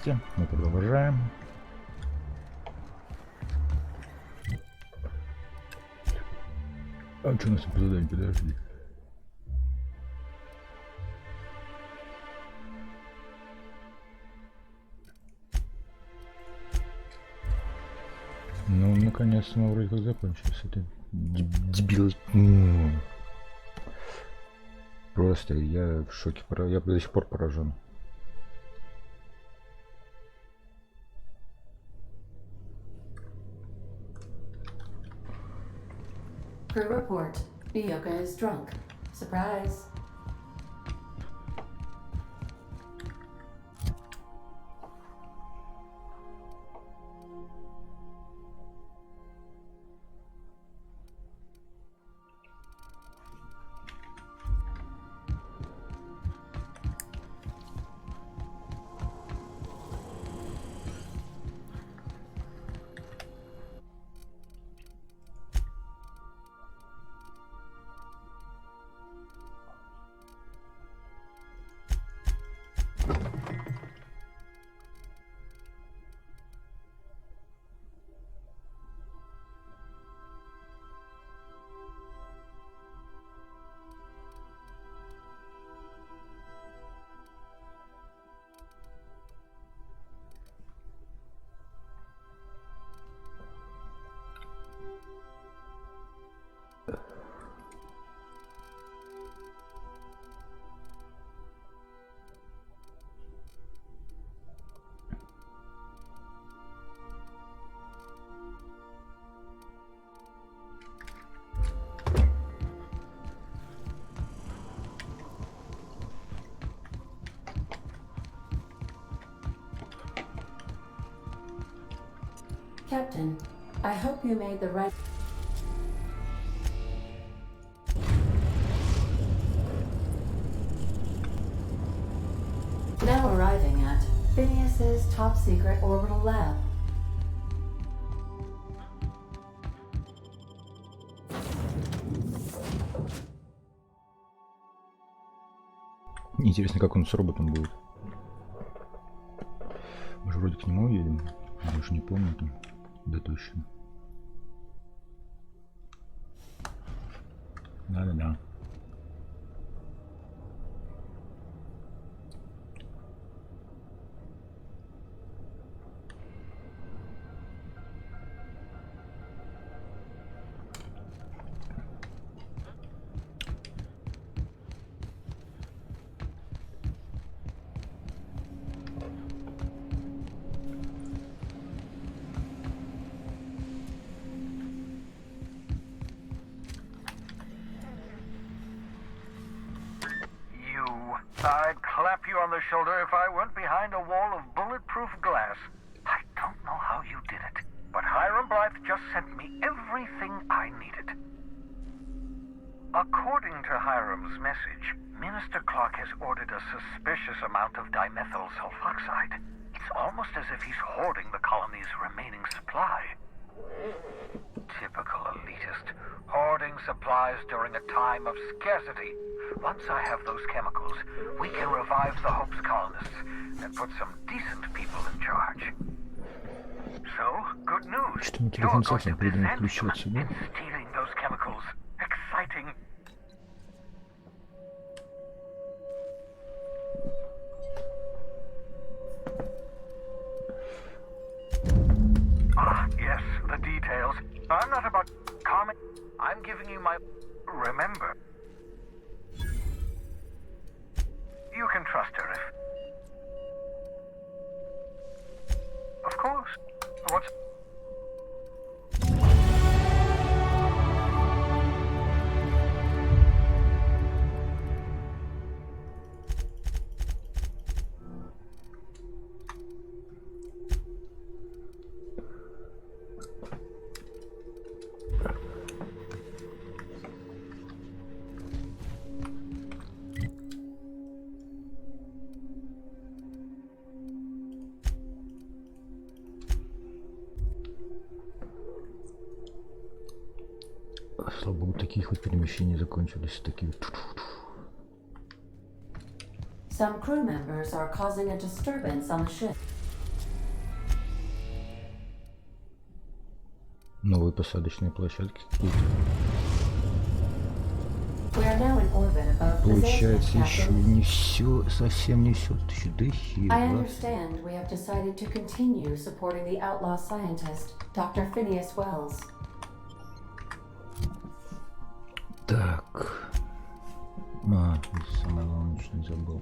Мы продолжаем. А что у нас тут по заданию? Подожди. Ну, наконец-то мы вроде как закончили с этой дебил. Просто я в шоке. Я до сих пор поражен. Crew report. Yoga is drunk. Surprise. Captain, I hope you made the right... Now arriving at Phineas's top secret orbital lab. Интересно, как он с роботом будет. Мы же вроде к нему едем. Я уже не помню там. Да точно. Да-да-да. I'd clap you on the shoulder if I weren't behind a wall of bulletproof glass. I don't know how you did it, but Hiram Blythe just sent me everything I needed. According to Hiram's message, Minister Clark has ordered a suspicious amount of dimethyl sulfoxide. It's almost as if he's hoarding the colony's remaining supply. Typical elitist, hoarding supplies during a time of scarcity. Once I have those chemicals, we can revive the Hope's colonists and put some decent people in charge. So, good news. Что мы You're телефон going to совсем придумал present him включаться, да? in stealing those chemicals. Exciting. Ah, yes, the details. I'm not about comment. I'm giving you my... Remember. You can trust her if... Of course. What's... Слава богу, такие хоть перемещения закончились. Такие... Some crew members are causing a disturbance on the ship. Новые посадочные площадки какие-то. We are now in orbit above Получается, Bazesha, еще Captain. не все, совсем не все. Еще до I хера. understand we have decided to continue supporting the outlaw scientist, Dr. Phineas Wells. Так. Самое главное, что не забыл.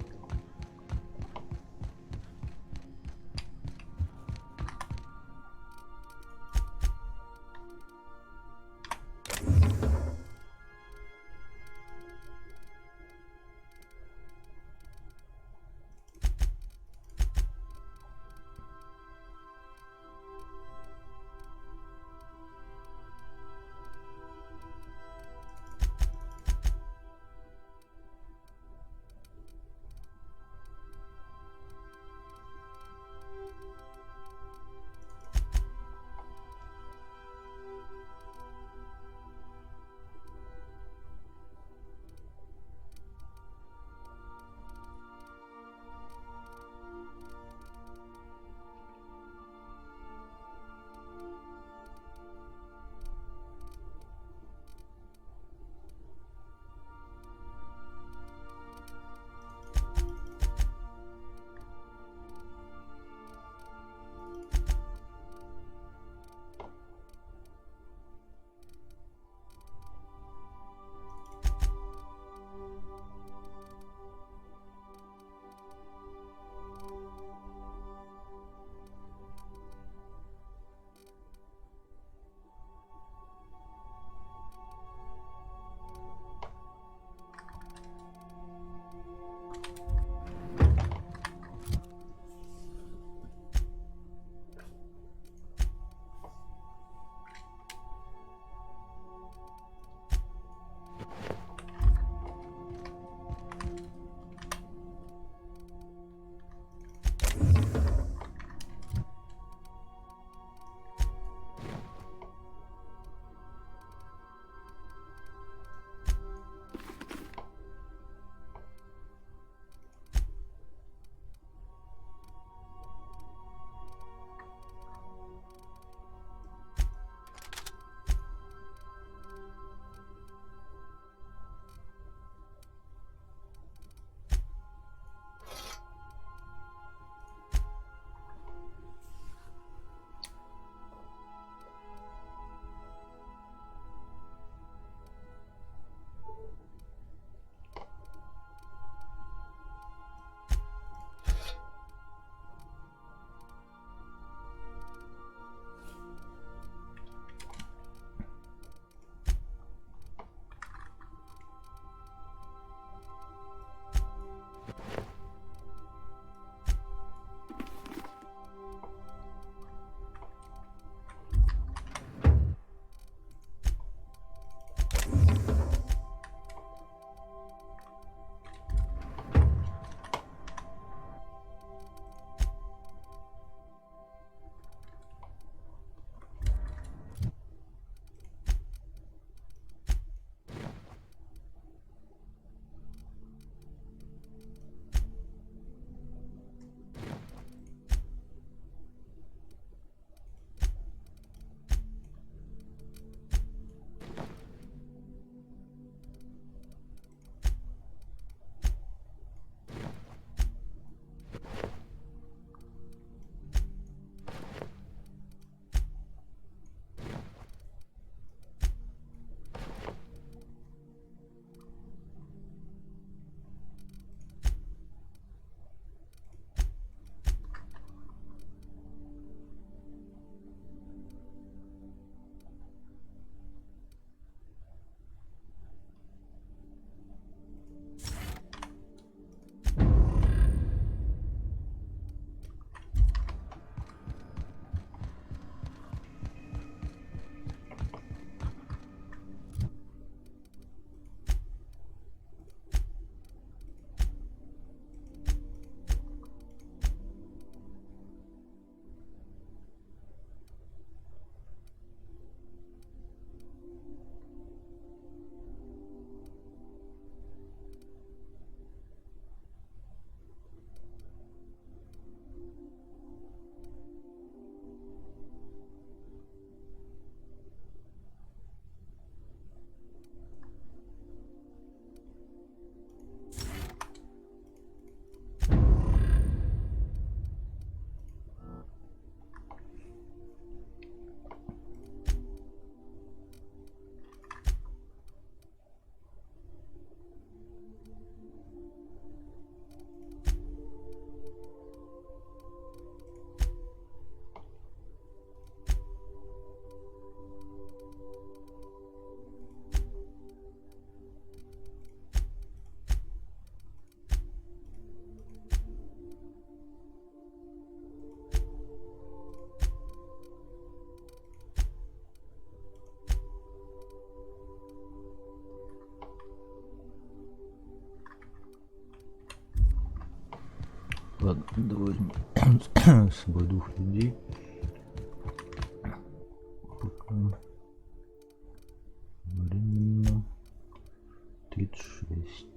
Ладно, давай возьмем с собой 2 людей. Пока временно 36.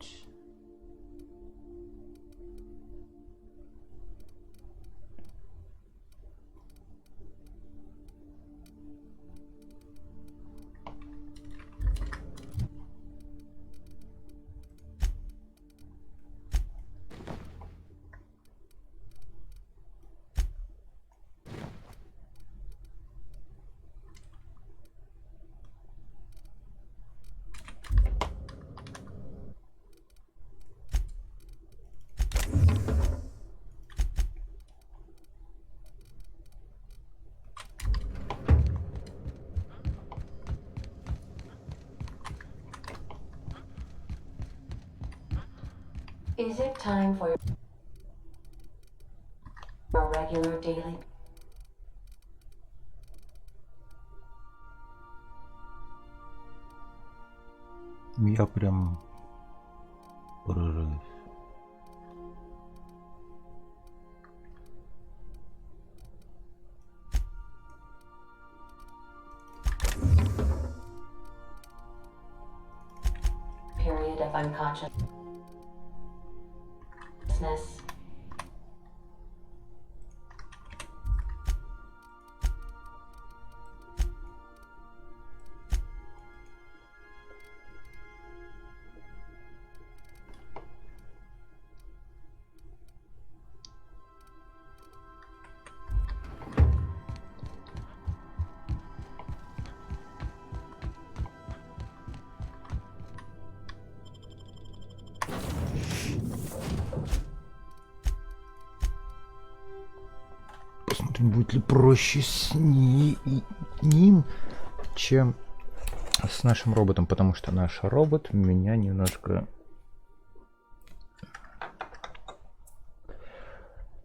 Is it time for your regular daily? Я прям поражаюсь. Period of unconsciousness. Посмотрим, будет ли проще с ним, чем с нашим роботом, потому что наш робот меня немножко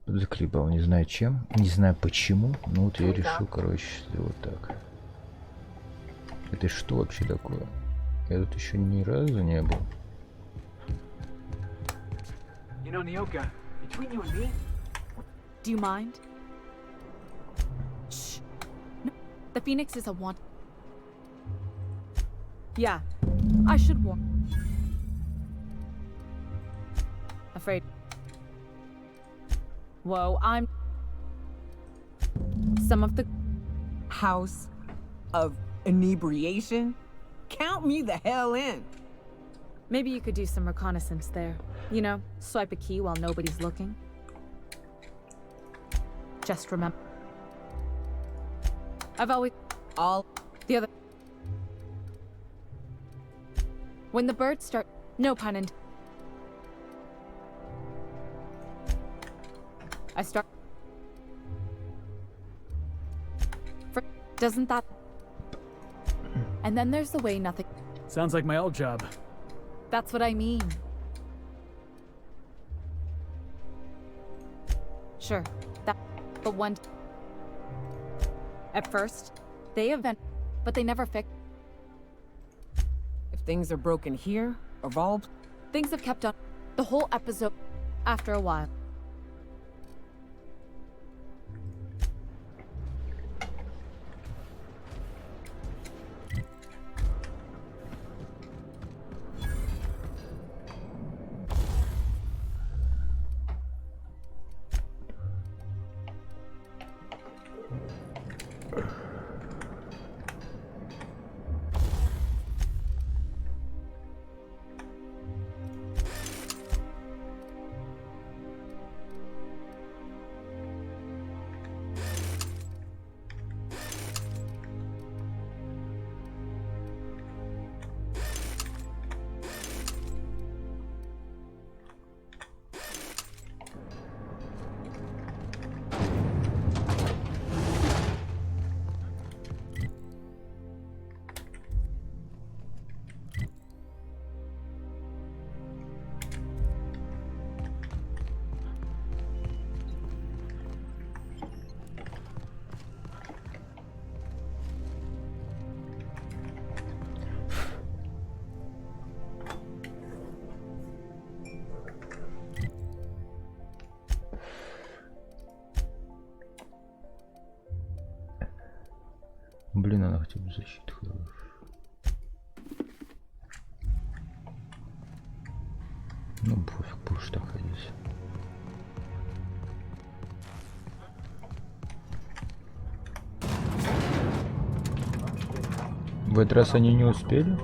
заклебал, не знаю чем, не знаю почему, но вот я решил, короче, сделать так. Это что вообще такое? Я тут еще ни разу не был. You know, Nyoka, between you and me, Do you mind? Shh. No, the Phoenix is a want. Yeah, I should warn. Afraid. Whoa, I'm. Some of the. House of inebriation? Count me the hell in. Maybe you could do some reconnaissance there. You know, swipe a key while nobody's looking. Just remember. I've always. All The other. When the birds start. No pun intended. I start. Doesn't that? And then there's the way nothing. sounds like my old job. That's what I mean. Sure, that. But one. At first, they event, but they never fix. if things are broken here, of all Things have kept on. The whole episode. After a while. Блин, она хотя бы защита хорошая. Ну, пофиг, будешь так ходить. В этот раз они не успели?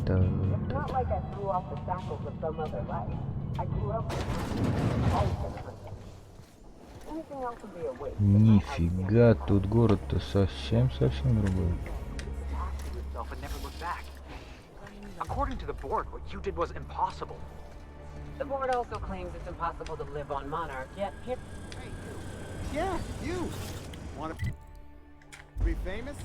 It's not like I threw off the shackles of some other life. I grew up with anything else would be a waste. Нифига, тут город-то совсем другой. And never look back. According to the board, what you did was impossible. The board also claims it's impossible to live on Monarch, yet here... Yeah, you! Want to be famous?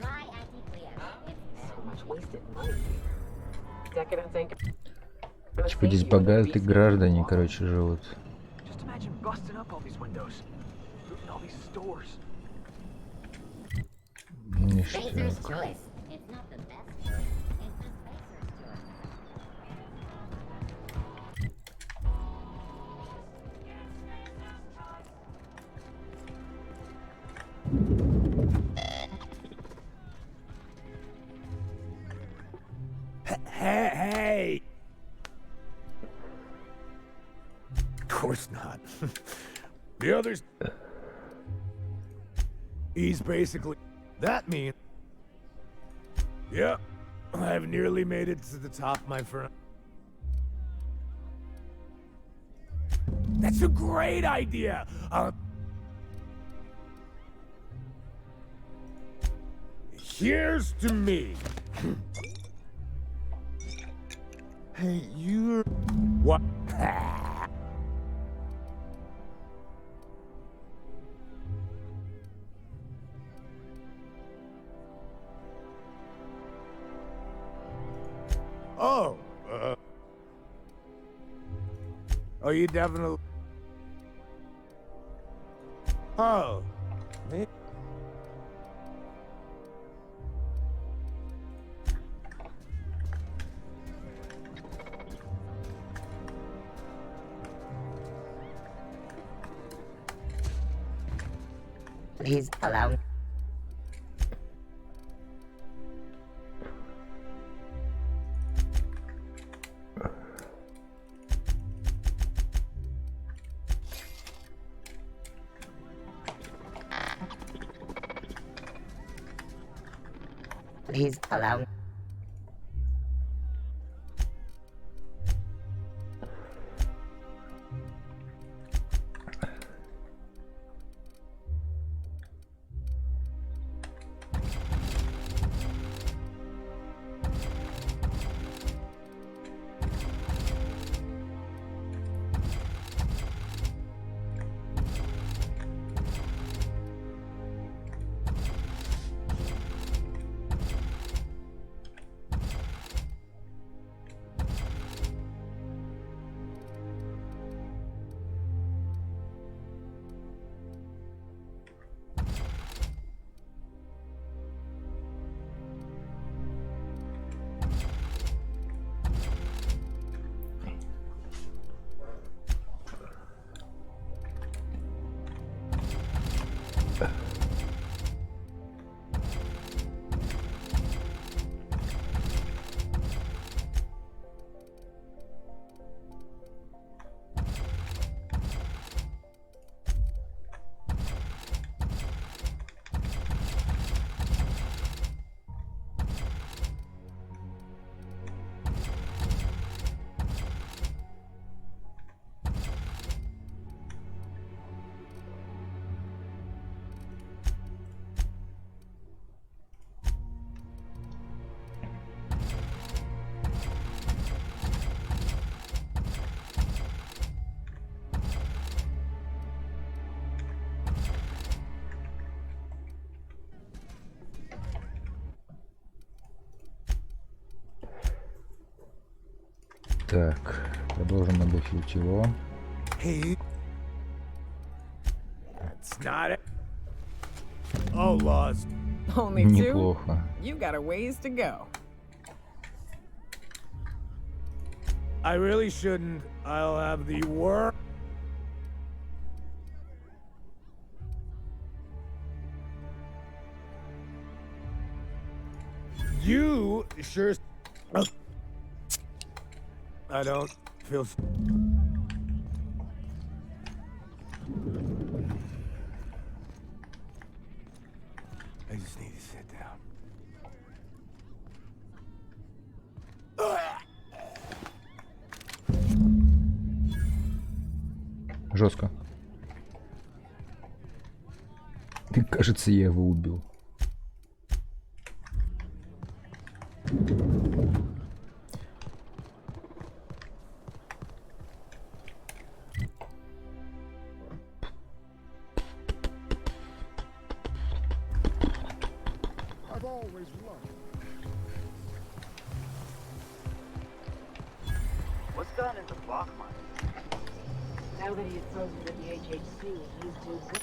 So much wasted money. Decadence ain't... Типа здесь богатые граждане, короче, живут. Just imagine busting up all these windows, looting all these stores. Ништяк. Choice. It's not the best choice. It's the Spacer's choice. Hey! Of course not. The others... He's basically... That means... Yep. I've nearly made it to the top, my friend. That's a great idea! Here's to me. Hey, you're... What? Oh, oh, you definitely... Oh. Please allow me. Please allow me. Так, продолжим набухивать его. Hey. That's not it. Oh, lost. Only two? Неплохо. You got a ways to go. I really shouldn't. I'll have the work. You sure. I don't feel. I just need to sit down. Жестко. Кажется, я его убил. What's done in the block mine? Now that he's frozen with the HHC, he's too good.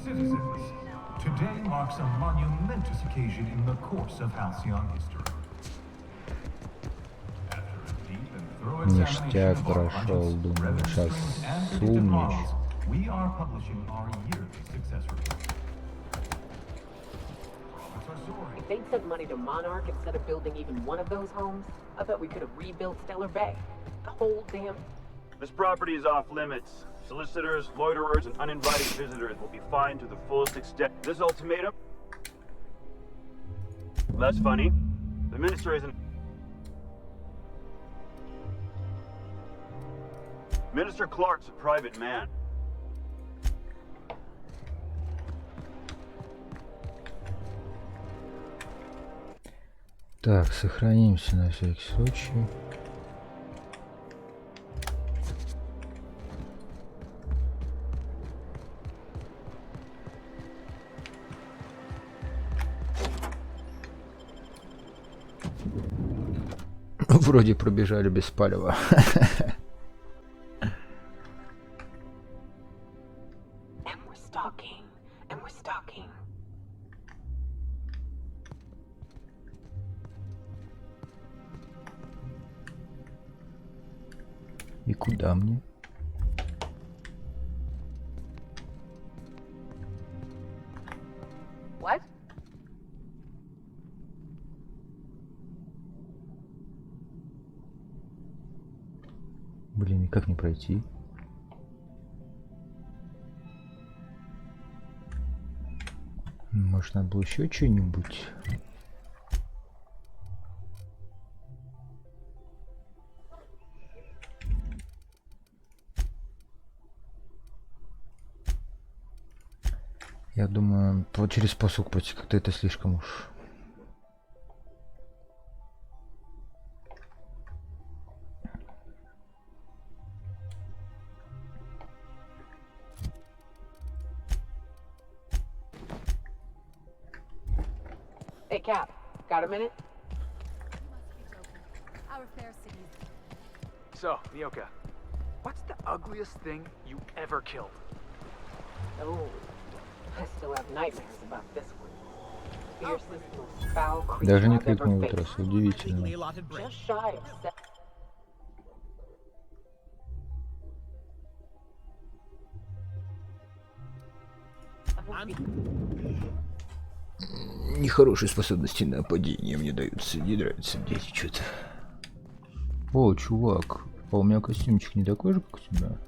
Citizens, today marks a monumentous occasion in the course of Halcyon history. After a deep and thorough Ништяк examination of our прошел, budgets, думаю, revenue сейчас streams, and predictive суммешь. models, we are publishing our yearly success report. Profits are soaring. If they'd sent money to Monarch instead of building even one of those homes, I bet we could have rebuilt Stellar Bay. The whole damn... This property is off limits. Solicitors, loiterers, and uninvited visitors will be fined to the fullest extent. This ultimatum? Well, that's funny. The minister isn't... Minister Clark's a private man. Так, сохранимся на всякий случай. Вроде пробежали без палева. And we're stalking. And we're stalking. И куда мне? What? Блин, и как не пройти? Может, надо было еще что-нибудь? Я думаю, вот через посук пройти как-то это слишком уж. Hey, Cap, got a minute? Our fair city. So, Mioka, what's the ugliest thing you ever killed? Oh, I still have nightmares about this one. Fiercest, most foul creature Даже не I've ever кликнул в этот faced. раз, удивительно. Just shy of Нехорошие способности на падение мне даются, не нравится мне эти что-то. О, чувак, а у меня костюмчик не такой же, как у тебя?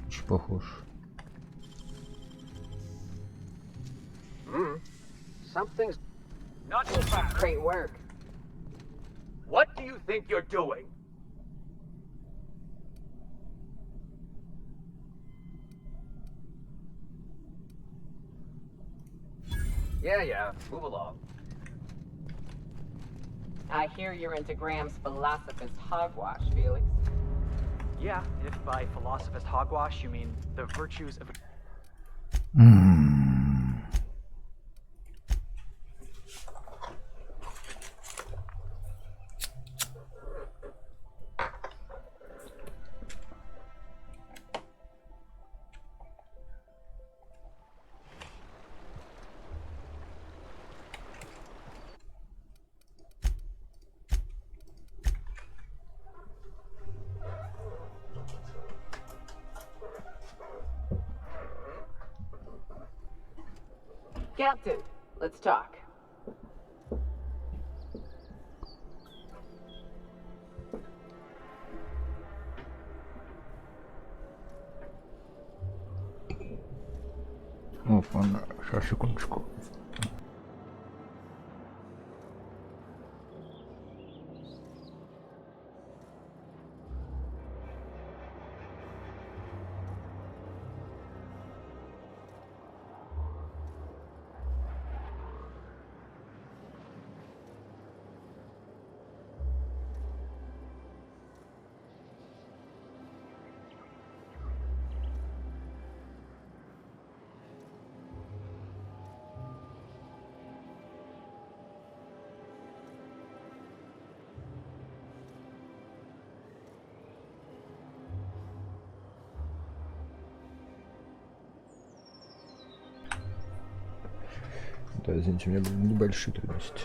Очень похож. Something's Not so fast. great work. What do you think you're doing? Yeah, move along. I hear you're into Graham's philosophist hogwash, Felix. Yeah, if by philosophist hogwash you mean the virtues of... Captain, let's talk. Опа, сейчас, секундочку. Да, извините, у меня были небольшие трудности.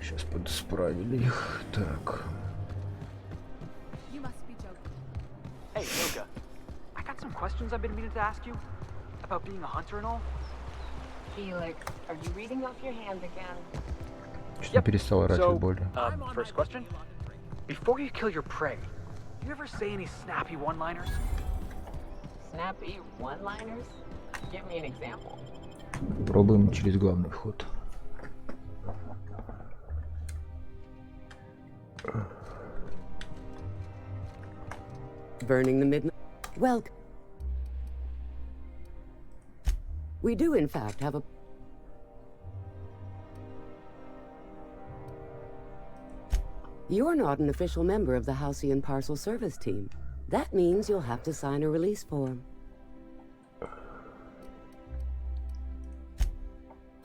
Сейчас подсправили их. Так. Hey, Yoga. I got some questions I've been meaning to ask you about being a hunter and all. Felix, are you reading off your hand again? Что-то перестал орать от боли. First question. Before you kill your prey, do you ever say any snappy one-liners? Snappy one-liners? Give me an example. Пробуем через главный вход. Burning the midnight. Well, we do in fact have a... You're not an official member of the Halcyon Parcel Service team. That means you'll have to sign a release form.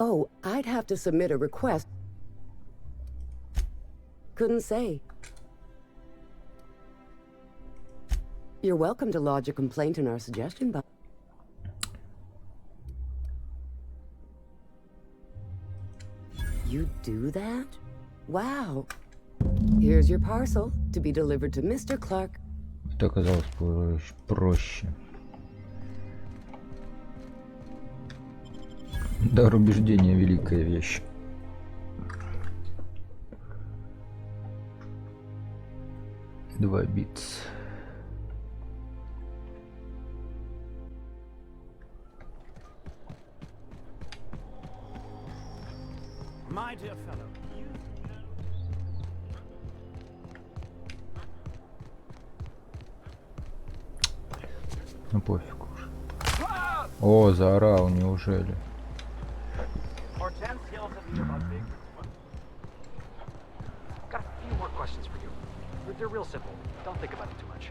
Oh, I'd have to submit a request. Couldn't say. You're welcome to lodge a complaint in our suggestion box. You do that? Wow. Here's your parcel to be delivered to Mr. Clark. Это оказалось проще. Дар убеждения — великая вещь. Два битс. My dear fellow, you Ну пофиг уж. О, заорал, неужели? Got a few more questions for you. They're real simple. Don't think about it too much.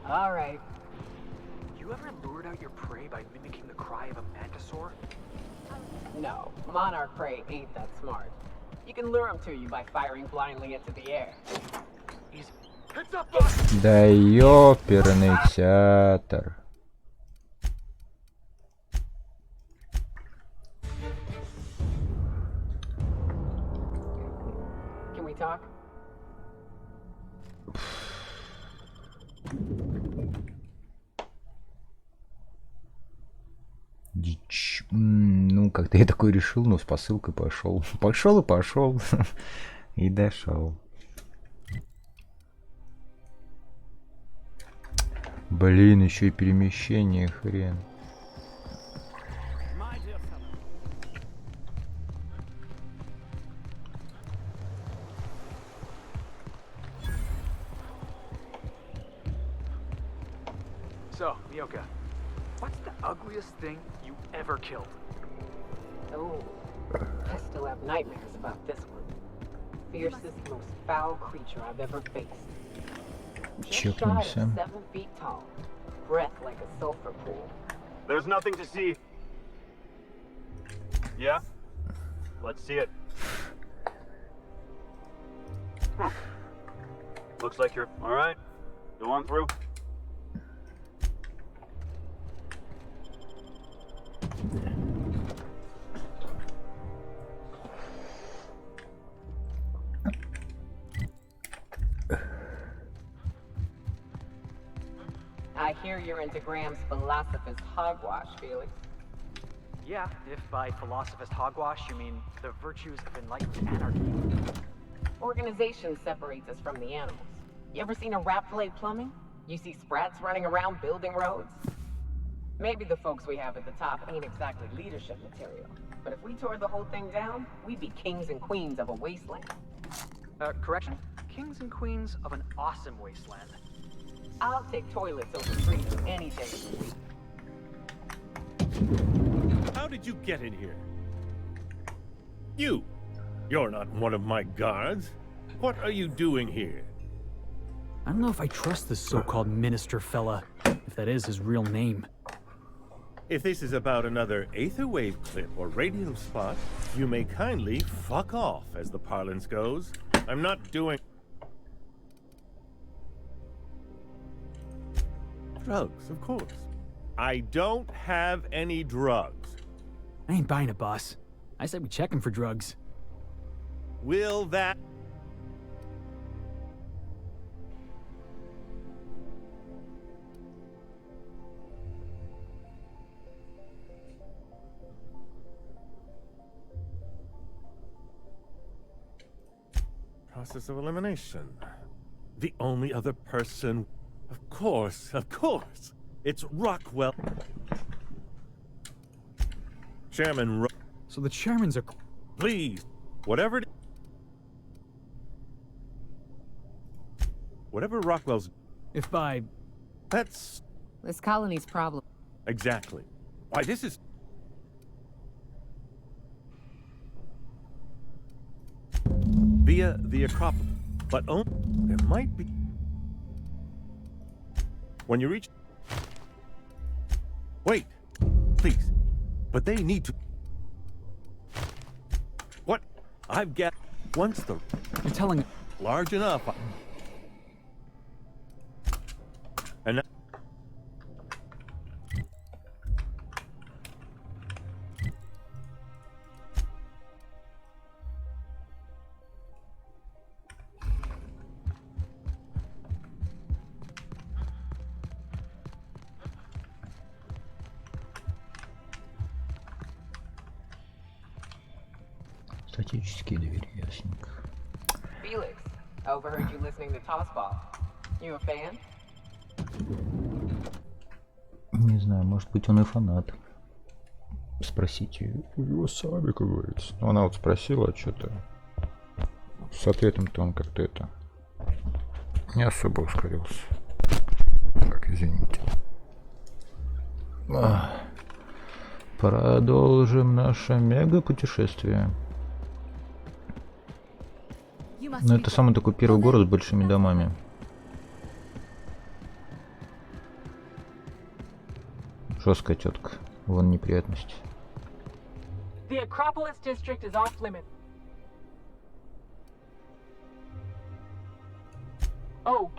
All right. You ever lured out your prey by mimicking the cry of a mantisaur? No, monarch prey ain't that smart. You can lure them to you by firing blindly into the air. Easy. Heads up, Да ёперный театр. Can we talk? Дичь. Ну, как-то я такой решил, но с посылкой пошел. Пошел и пошел. И дошел. Блин, еще и перемещение, хрен. So, Mioka, what's the ugliest thing you ever killed? Oh, I still have nightmares about this one. Fiercest, most foul creature I've ever faced. Just shy of 7 feet tall, breath like a sulfur pool. There's nothing to see. Yeah? Let's see it. Looks like you're all right. Go on through. I hear you're into Graham's philosopher's hogwash, Felix. Yeah, if by philosophist hogwash you mean the virtues of enlightened anarchy. Organization separates us from the animals. You ever seen a rat play plumbing? You see sprats running around building roads? Maybe the folks we have at the top ain't exactly leadership material. But if we tore the whole thing down, we'd be kings and queens of a wasteland. Correction? Kings and queens of an awesome wasteland. I'll take toilets over freedom any day of the week. How did you get in here? You're not one of my guards. What are you doing here? I don't know if I trust this so-called minister fella, if that is his real name. If this is about another Aetherwave clip or radio spot, you may kindly fuck off, as the parlance goes. I'm not doing... drugs, of course. I don't have any drugs. I ain't buying it, boss. I said we check him for drugs. Will that... Process of elimination. The only other person... Of course. It's Rockwell. Chairman So the chairman's a... Please, whatever Rockwell's... If by... That's... This colony's problem. Exactly. Why, this is... Via the Acropolis. But there might be... When you reach... Wait, please. But they need to... What? I've got... Once the... You're telling... Large enough. And... Статические двери, ясненько. Felix, I overheard you listening to Tossball. You a fan? Не знаю, может быть, он и фанат. Спросите его сами, как говорится. Но она вот спросила что-то. С ответом-то он как-то это... Не особо ускорился. Так, извините. Продолжим наше мега-путешествие. Ну, это самый такой первый город с большими домами. Жесткая тетка. Вон неприятности. The Acropolis district is off limit. Oh.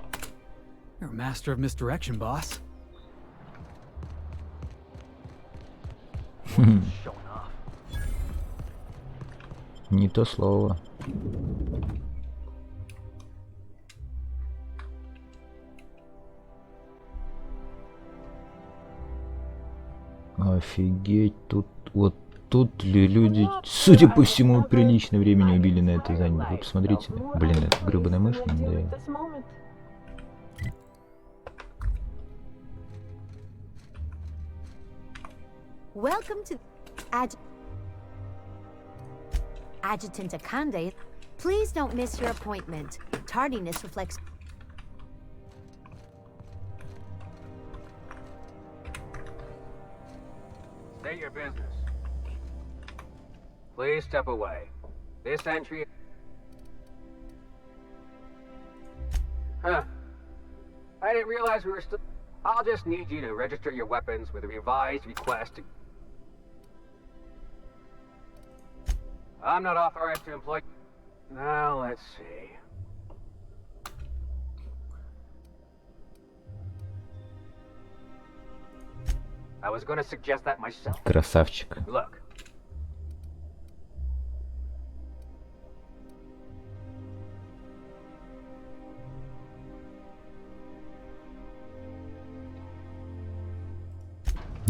You're a master of misdirection, boss. Не то слово. Офигеть, тут люди, судя по всему, приличное время убили на это задание. Вы посмотрите. Блин, это гребаная мышь, да. Welcome to Adjutant Akande. Please don't miss your appointment. Tardiness reflects... State your business. Please step away. This entry... Huh. I didn't realize we were still... I'll just need you to register your weapons with a revised request to... I'm not authorized to employ... Now, let's see. I was going to suggest that myself. Красавчик. Look.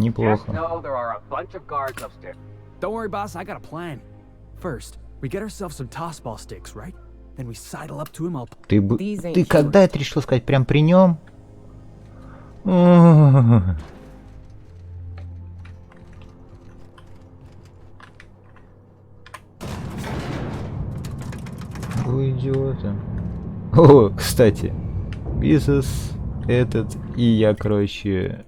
Неплохо. Just know there are a bunch of guards upstairs. Don't worry, boss. I got a plan. First, we get ourselves some tossball sticks, right? Then we sidle up to him. Ты когда это решил сказать? Прям при нем? Вы идиоты. О, кстати, бизнес этот и я, короче.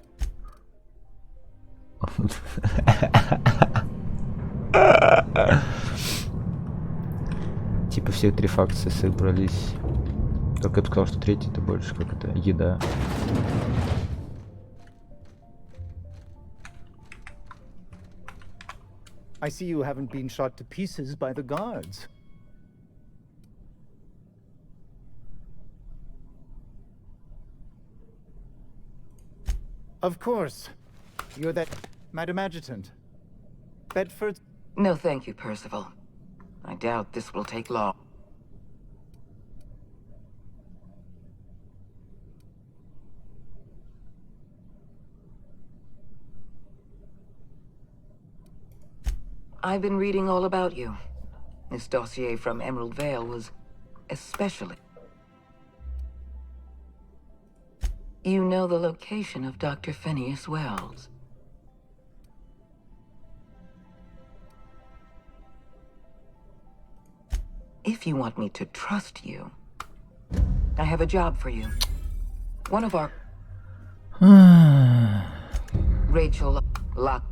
Типа все три факции собрались. Только я бы сказал, что третий это больше как это еда. I see you haven't been shot to pieces by the guards. Of course. You're that Madam Adjutant. Bedford? No, thank you, Percival. I doubt this will take long. I've been reading all about you. This dossier from Emerald Vale was especially... You know the location of Dr. Phineas Wells. If you want me to trust you, I have a job for you. One of our... Rachel Lock...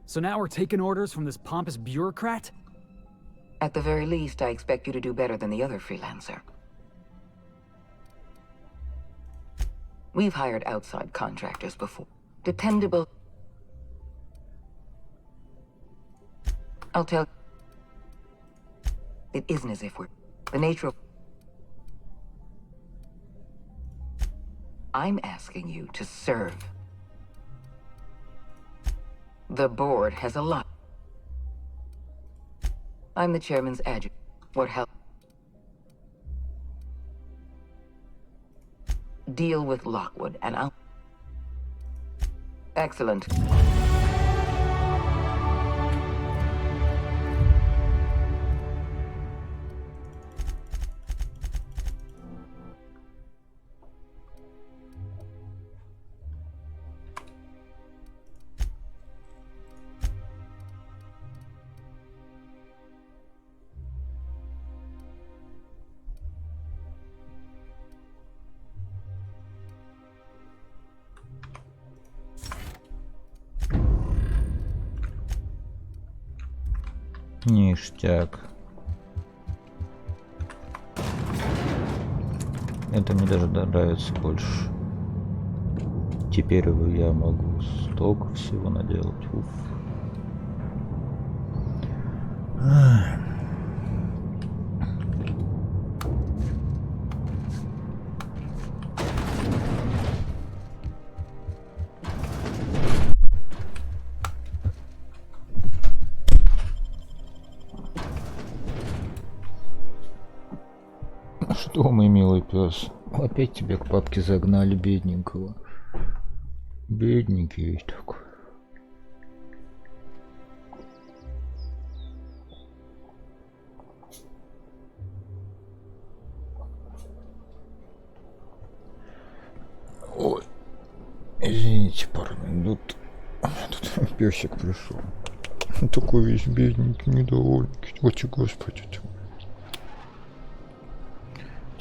So now we're taking orders from this pompous bureaucrat? At the very least, I expect you to do better than the other freelancer. We've hired outside contractors before. Dependable. I'll tell... It isn't as if we're... The nature of... I'm asking you to serve. The board has a lot. I'm the chairman's adjutant. What help? Deal with Lockwood, and I'll... Excellent. Ништяк. Это мне даже нравится больше. Теперь я могу столько всего наделать. Уф. Что, мой милый пес? Опять тебя к папке загнали, бедненького. Бедненький такой. Ой, извините, парни, тут песик пришел. Такой весь бедненький, недовольненький. Ой, господи.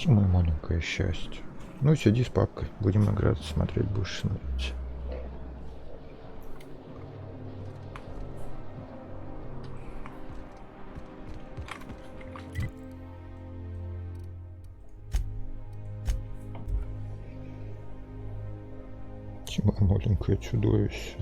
Мое маленькое счастье. Ну, сиди с папкой. Будем играть, смотреть, будешь смотреть. Мое маленькое чудовище.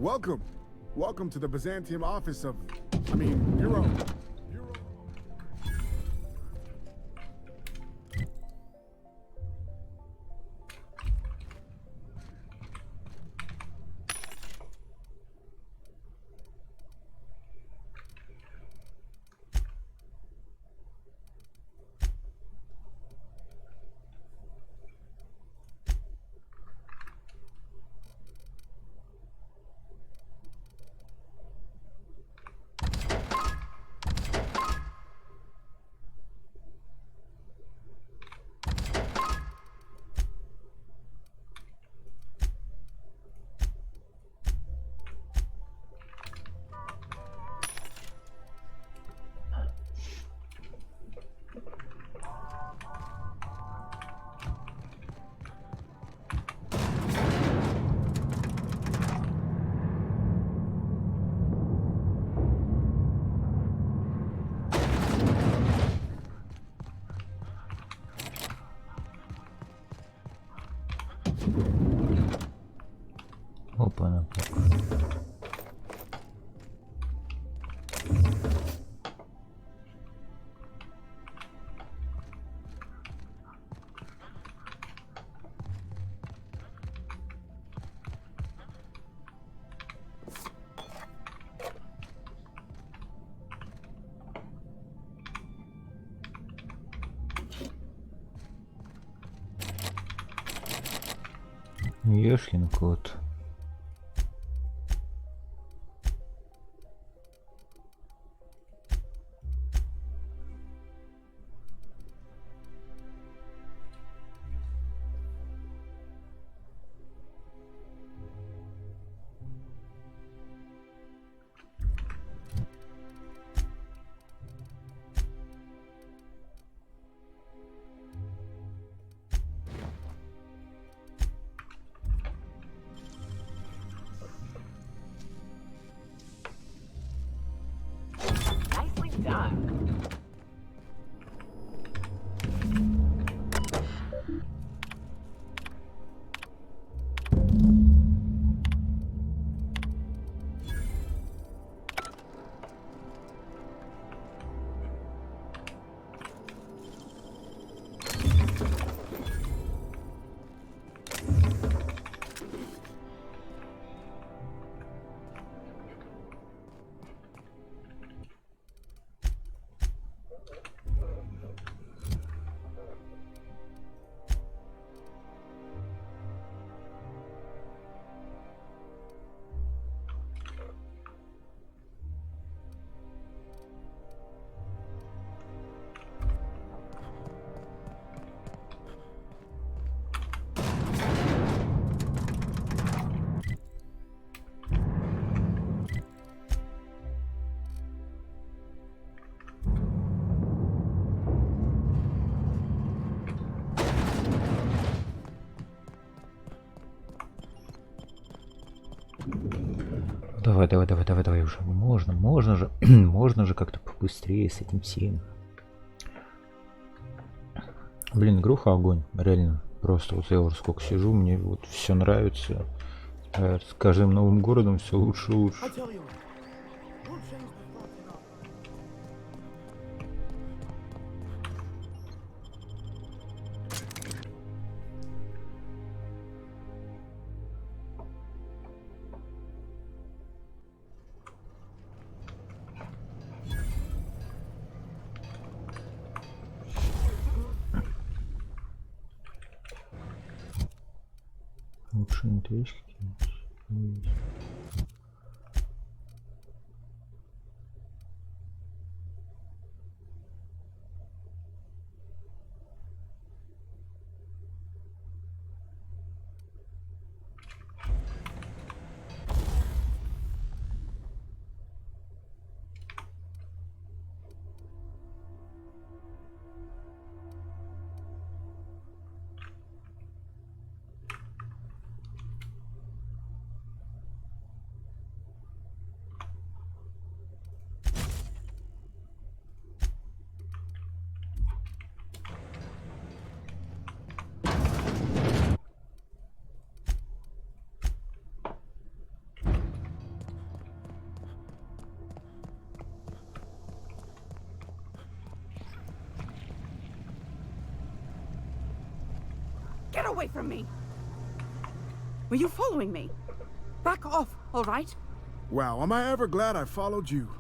Welcome. Welcome to the Byzantium office of, Bureau. Опа-на. Ешкин кот. Nicely done. Давай уже. Можно же, можно же как-то побыстрее с этим всем. Блин, игруха огонь, реально. Просто вот я уже сколько сижу, мне вот все нравится. С каждым новым городом все лучше и лучше. Лучше есть какие-нибудь. Get away from me! Were you following me? Back off, all right? Wow, am I ever glad I followed you?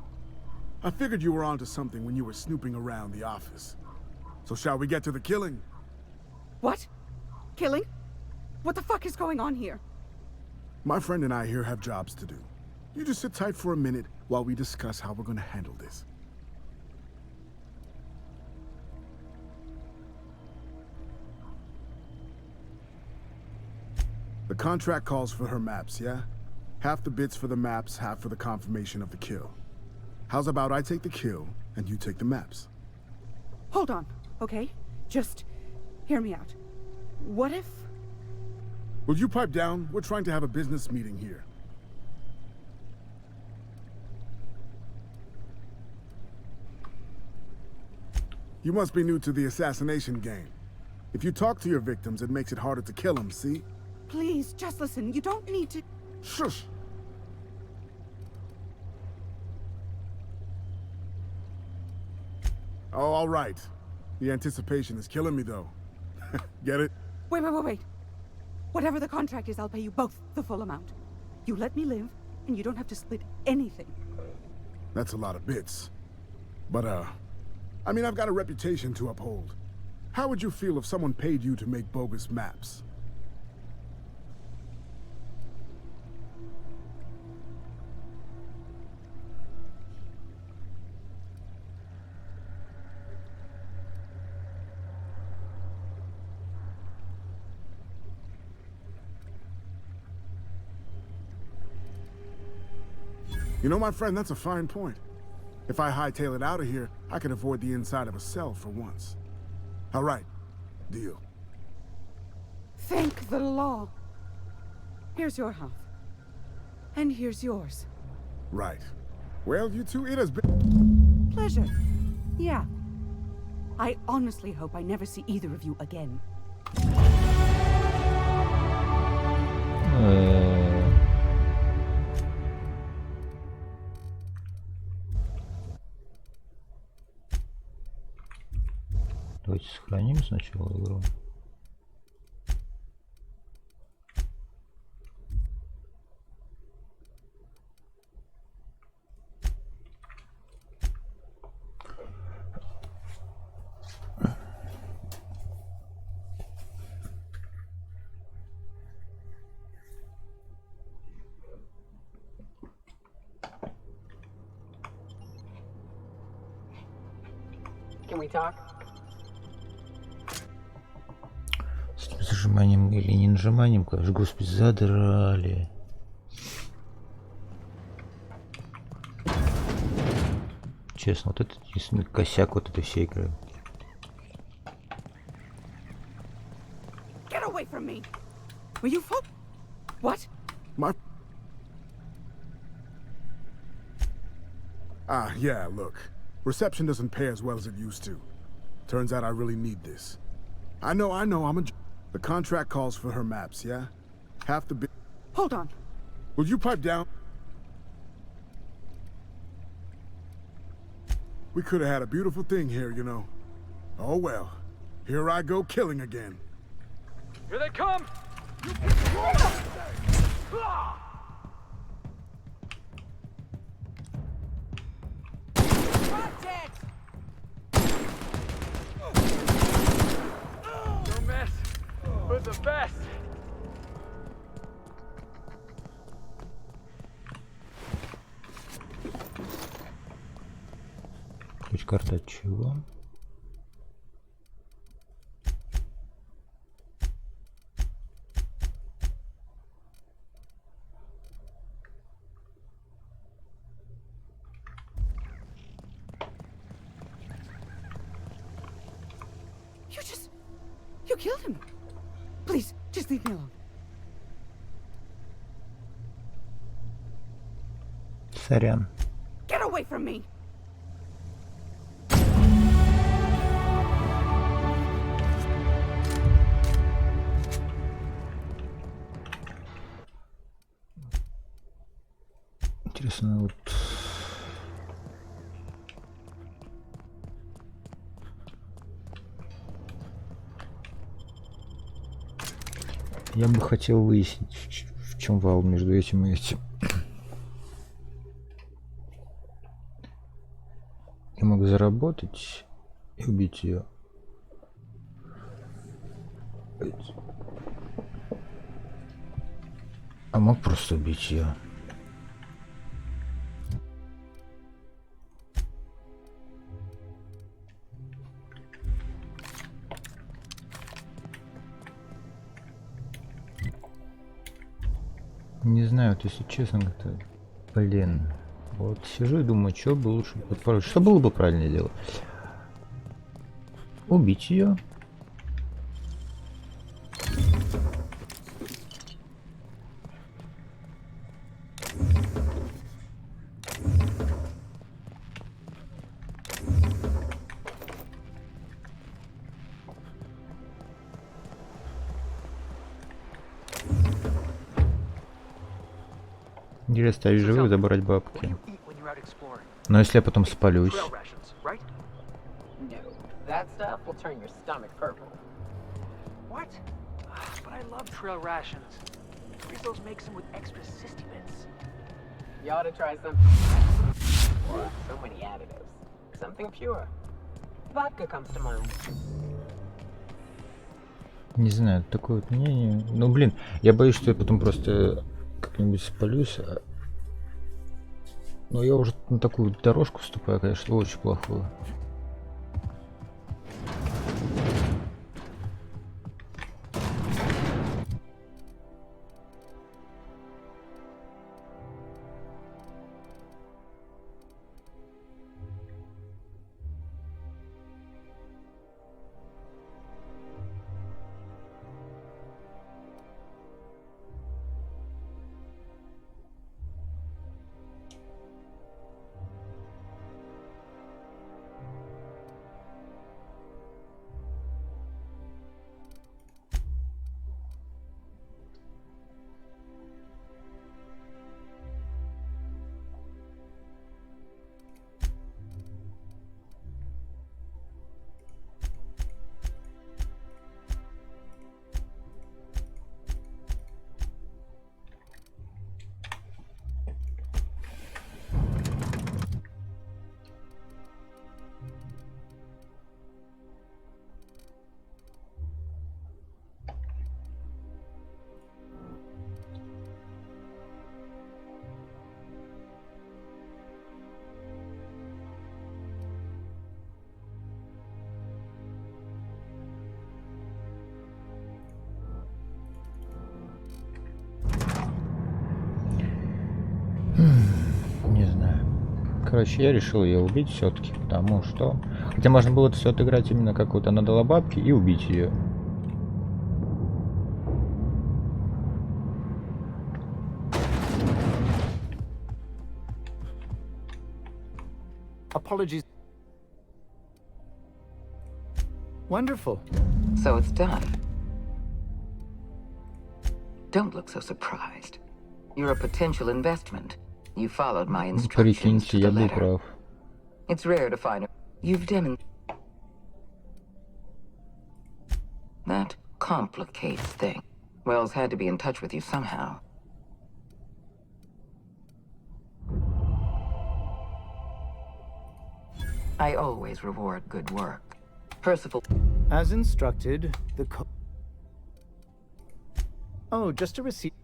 I figured you were onto something when you were snooping around the office. So shall we get to the killing? What? Killing? What the fuck is going on here? My friend and I here have jobs to do. You just sit tight for a minute while we discuss how we're gonna handle this. The contract calls for her maps, yeah? Half the bits for the maps, half for the confirmation of the kill. How's about I take the kill, and you take the maps? Hold on, okay? Just hear me out. What if... Will you pipe down? We're trying to have a business meeting here. You must be new to the assassination game. If you talk to your victims, it makes it harder to kill them, see? Please, just listen. You don't need to... Shush! Oh, all right. The anticipation is killing me, though. Get it? Wait. Whatever the contract is, I'll pay you both the full amount. You let me live, and you don't have to split anything. That's a lot of bits. But, I mean, I've got a reputation to uphold. How would you feel if someone paid you to make bogus maps? You know, my friend, that's a fine point. If I hightail it out of here, I can avoid the inside of a cell for once. All right. Deal. Thank the law. Here's your half. And here's yours. Right. Well, you two, it has been... Pleasure. Yeah. I honestly hope I never see either of you again. Давайте сохраним сначала игру. Can we talk? С этим зажиманием или не нажиманием, конечно, господи, задрали. Честно, вот это единственный косяк вот этой всей игры. Get away from me! Were you What? My... Ah, yeah, look. Reception doesn't pay as well as it used to. Turns out I really need this. I know, I'm a... The contract calls for her maps, yeah? Half the bit... Hold on. Will you pipe down? We could have had a beautiful thing here, you know. Oh well. Here I go killing again. Here they come! Don't mess with the best. Ключ-карта от чего? You killed him. Please, just leave me alone. Сорян. Get away from me. Интересно, вот... Я бы хотел выяснить, в чем вал между этим и этим. Я мог заработать и убить ее. А мог просто убить ее. Не знаю, вот если честно, как-то, блин, вот сижу и думаю, что бы лучше подпоручить, что было бы правильное дело? Убить ее. Или оставить живых, забрать бабки. Но если я потом спалюсь. No, that stuff will turn your stomach purple. What? But I love trail rations. Rizzo's makes them with extra cysty bits. You ought to try some. So many additives. Something pure. Vodka comes to mind. Не знаю, такое вот мнение. Ну блин, я боюсь, что я потом просто как-нибудь спалюсь. Но я уже на такую дорожку вступаю, конечно, очень плохую. Не знаю. Короче, я решил ее убить все-таки, потому что... Хотя можно было все отыграть именно как вот она дала бабки и убить ее. Apologies. Wonderful. So it's done. Don't look so surprised. You're a potential investment. You followed my instructions to the letter. It's rare to find a... You've demonstrated... That complicates things. Wells had to be in touch with you somehow. I always reward good work. Percival... As instructed, the Oh, just a receipt.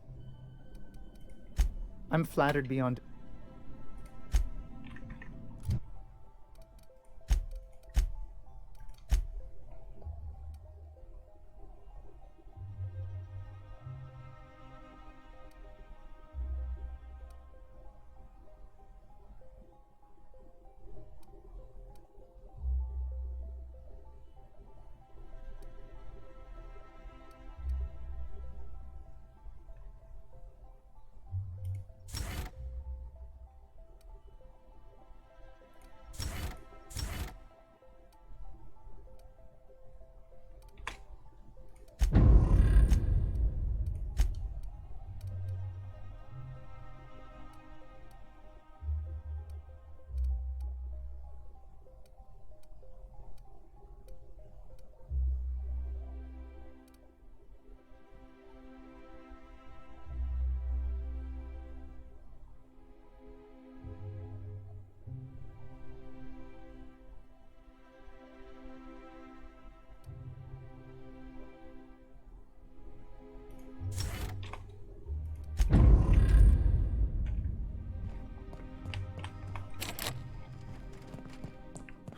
I'm flattered beyond...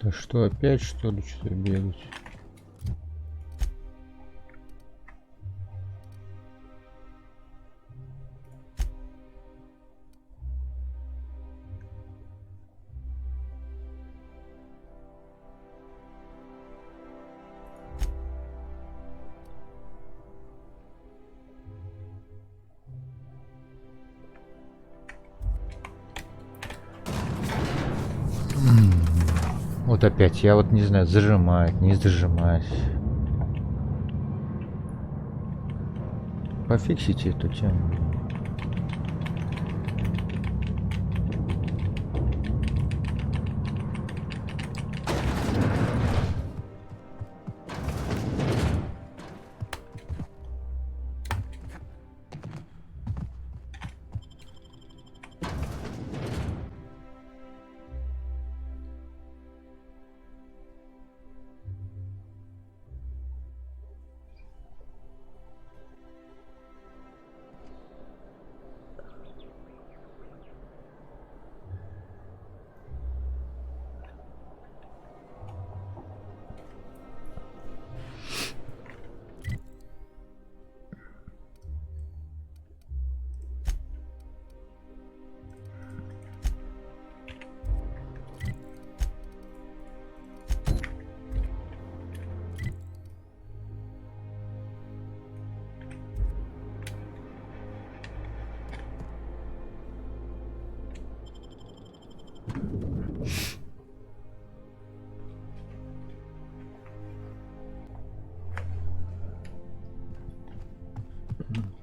Да что, опять что ли что-то бегать? Вот опять, я вот не знаю, зажимать, не зажимать. Пофиксите эту тему.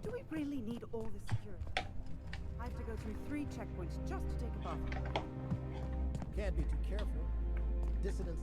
Do we really need all this security? I have to go through 3 checkpoints just to take a bath. Can't be too careful. Dissidents.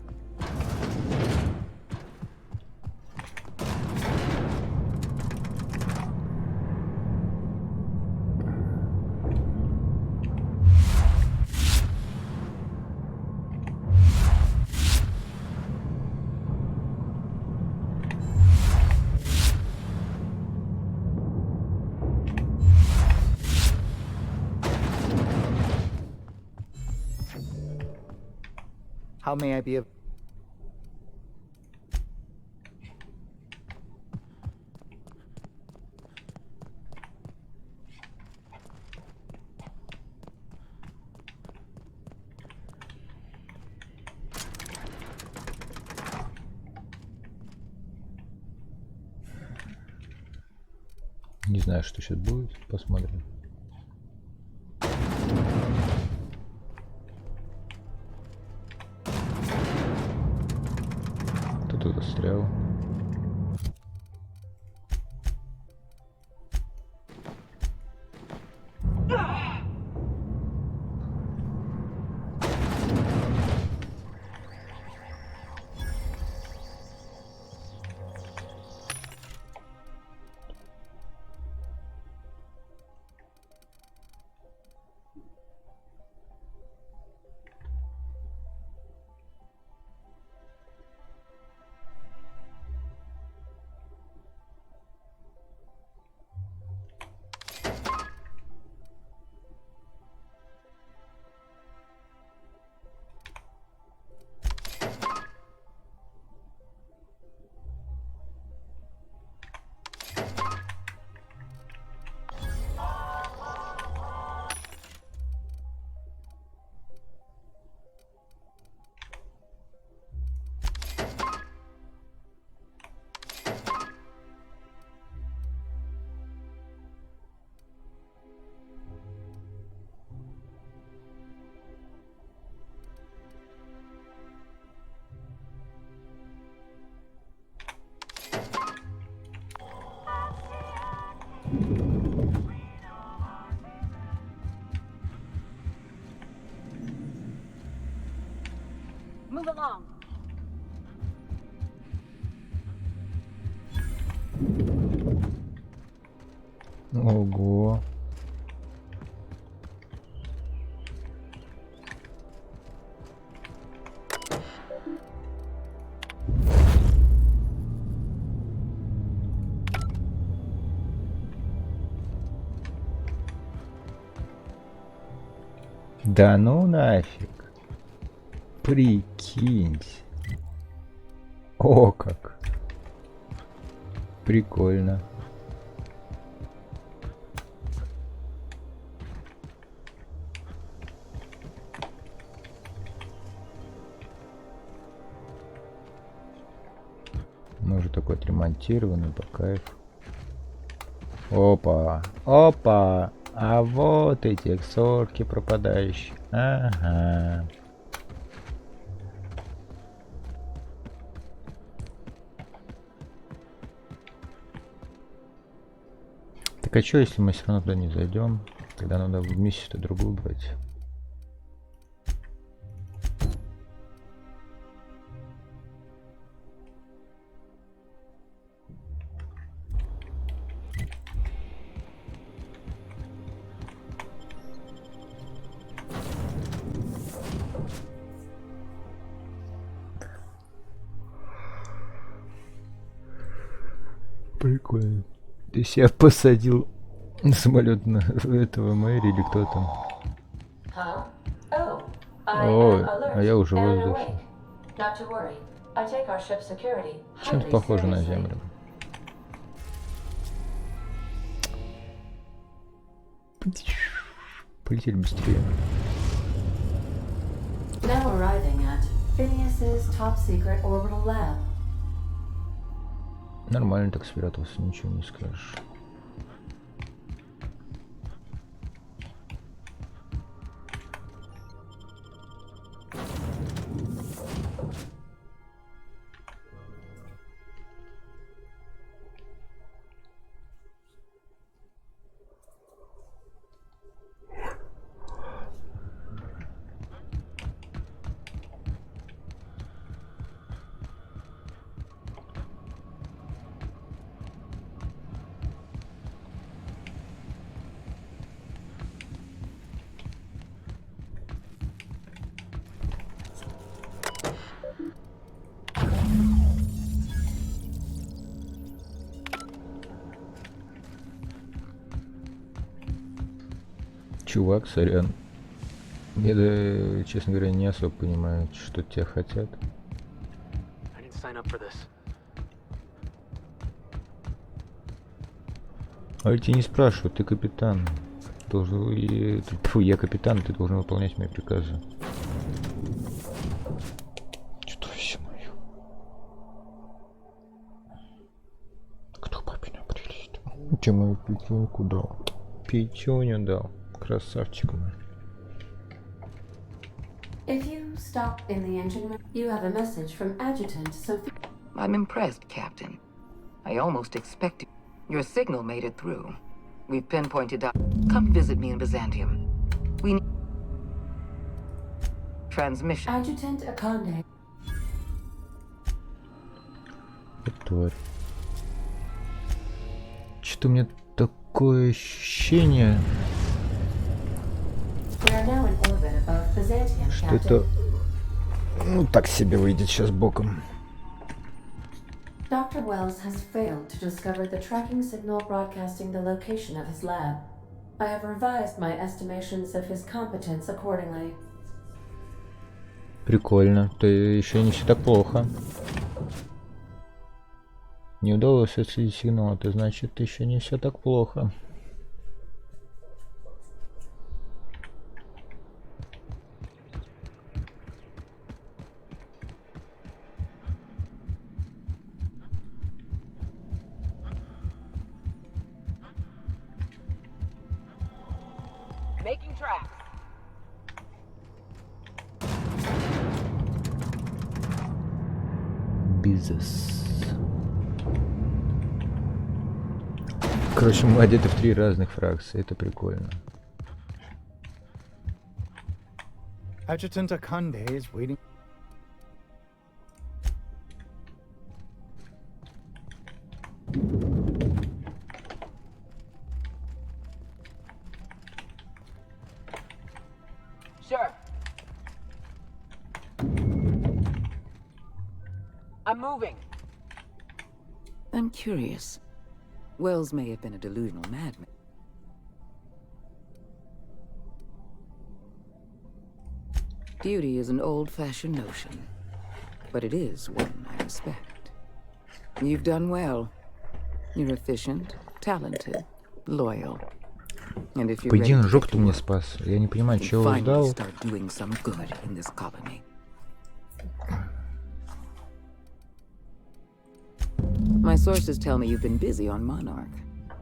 How may I be of... Не знаю, что сейчас будет. Посмотрим. Кто-то застрял. Move along. Ого. Да ну нафиг. Прикиньте. О, как. Прикольно. Мы уже такой отремонтированный, по кайфу. Опа, опа, а вот эти эксорки пропадающие. Ага. Так а что, если мы все равно туда не зайдем? Тогда надо в миссию-то другую брать. Прикольно. Ты себя посадил на самолет на этого мэри или кто там? Ой, а я уже в воздухе. Чем-то похоже на землю. Полетели быстрее. Now arriving at Phineas's top secret orbital lab. Нормально так спрятался, ничего не скажешь. Чувак, сорян. Я, да, честно говоря, не особо понимаю, что тебя хотят. А я тебя не спрашиваю, ты капитан. Должен... Фу, я капитан, ты должен выполнять мои приказы. Что все мое? Кто папина прилет? Тебе мою пятюньку дал. Пятюню дал. Красавчик мой. If you stop in the engine room, you have a message from Adjutant Sophie. I'm impressed, Captain. I almost expected. Your signal made it through. We've pinpointed out. Come visit me in Byzantium. We need transmission. Adjutant Akande. Тварь. Что-то у меня такое ощущение, что это, ну, так себе выйдет сейчас боком. Dr. Wells has failed to discover the tracking signal broadcasting the location of his lab. I have revised my estimations of his competence accordingly. Прикольно. То еще не все так плохо. Не удалось отследить сигнал, это значит еще не все так плохо. Making tracks. Бизнес. Короче, мы одеты в 3 разных фракции, это прикольно. Adjutant Akande is waiting. Sure. I'm moving. I'm curious. Wells may have been a delusional madman. Duty is an old-fashioned notion, but it is one I respect. You've done well. You're efficient, talented, loyal. And if you're По идее, он ready to жёг, get кто to мне work, спас. Я не понимаю, you чего finally ждал. start doing some good in this colony. My sources tell me you've been busy on Monarch.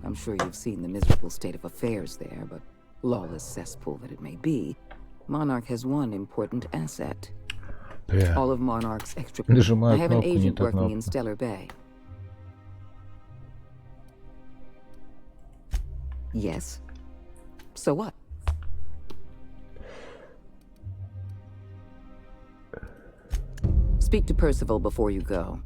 I'm sure you've seen the miserable state of affairs there, but lawless cesspool that it may be, Monarch has one important asset. Бля. All of Monarch's extra... Нажимаю I have an кнопку, не agent та working in кнопка. Stellar Bay. Yes? So what? Speak to Percival before you go.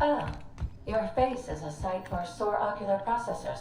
Ah, your face is a sight for sore ocular processors.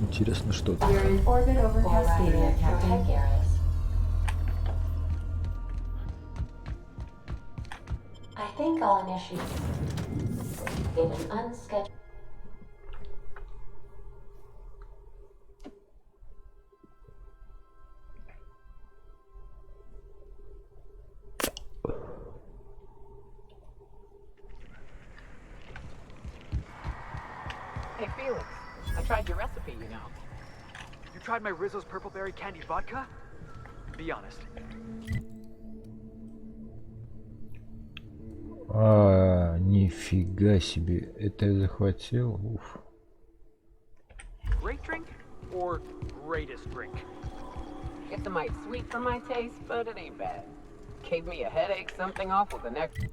Интересно, что это. You're in orbit over Cascadia, Captain. I think I'll initiate an unscheduled. Hey, Felix. I tried your recipe, you know. You tried my Rizzo's purple berry candied vodka? Be honest. Нифига себе. Это я захватил. Уф. Great drink or greatest drink? It's a mite sweet for my taste, but it ain't bad. Gave me a headache, something awful the next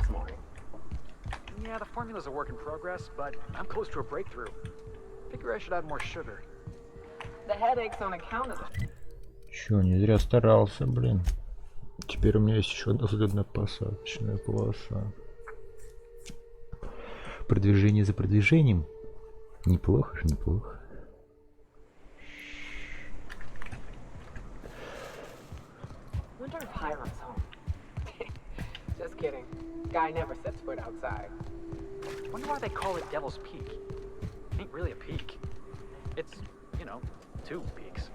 morning. Yeah, the formula's a work in progress, but I'm close to a breakthrough. Figure I should add more sugar. The headache's on account of it. Чё, не зря старался, блин. Теперь у меня есть еще одна взлетно-посадочная полоса. Продвижение за продвижением. Неплохо же, неплохо. Wonder if Hiram's home. Just kidding. Guy never sets foot outside. Wonder why they call it Devil's Peak. Ain't really a peak. It's, you know, two peaks.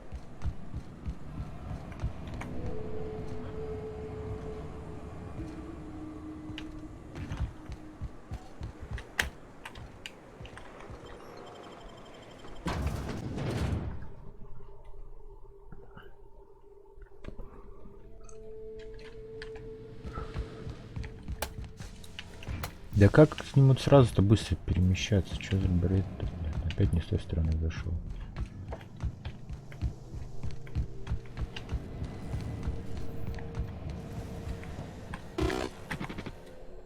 Да как к нему сразу-то быстро перемещаться? Что за бред-то? Опять не с той стороны зашел.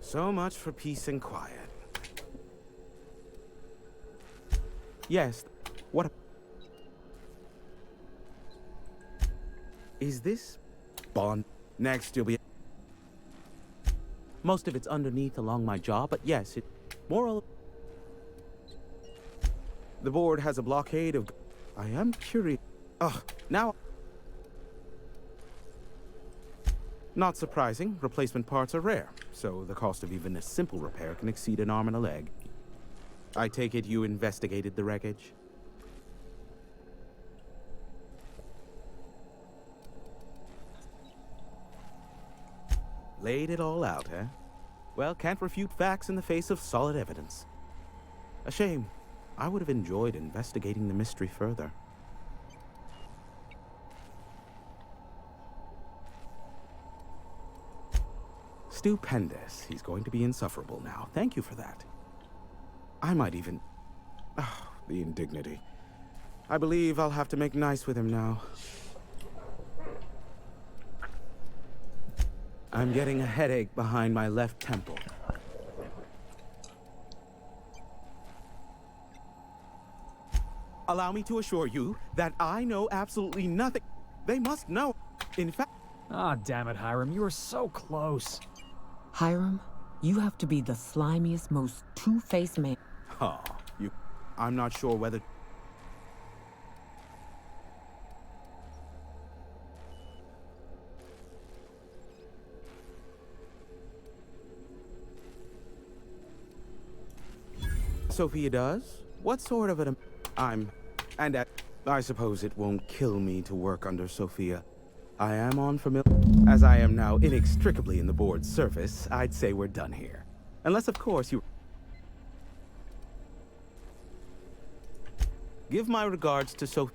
So much for peace and quiet. Yes, what is this? Bond. Next you'll be... Most of it's underneath along my jaw, but yes, it... Moral... The board has a blockade of... I am curious... Ugh, now... Not surprising, replacement parts are rare, so the cost of even a simple repair can exceed an arm and a leg. I take it you investigated the wreckage? Laid it all out, eh? Well, can't refute facts in the face of solid evidence. A shame. I would have enjoyed investigating the mystery further. Stupendous. He's going to be insufferable now. Thank you for that. I might even... Oh, the indignity. I believe I'll have to make nice with him now. I'm getting a headache behind my left temple. Allow me to assure you that I know absolutely nothing. They must know. In fact... Ah, damn it, Hiram. You were so close. Hiram, you have to be the slimiest, most two-faced man. Oh, you... I'm not sure whether... Sophia does? What sort of an... I suppose it won't kill me to work under Sophia. I am on familiar... As I am now inextricably in the board's service, I'd say we're done here. Unless, of course, you... Give my regards to Sophia.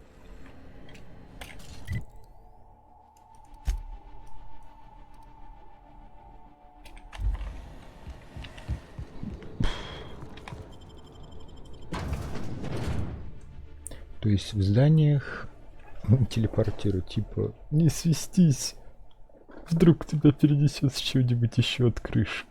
То есть в зданиях телепортируют, типа, не свистись, вдруг тебя перенесет с чего-нибудь еще от крыши.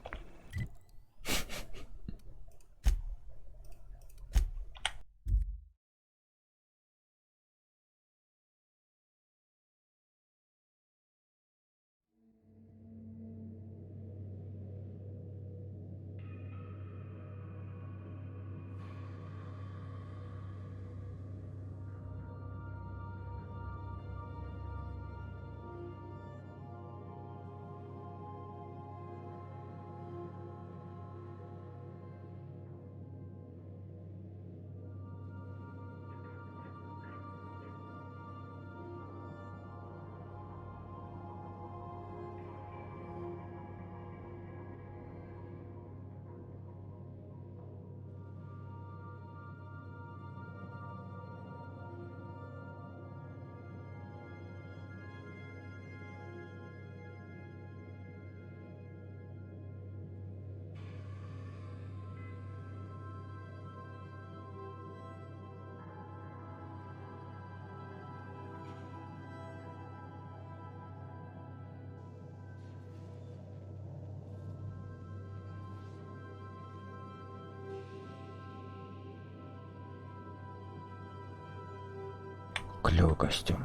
Клёвый костюм.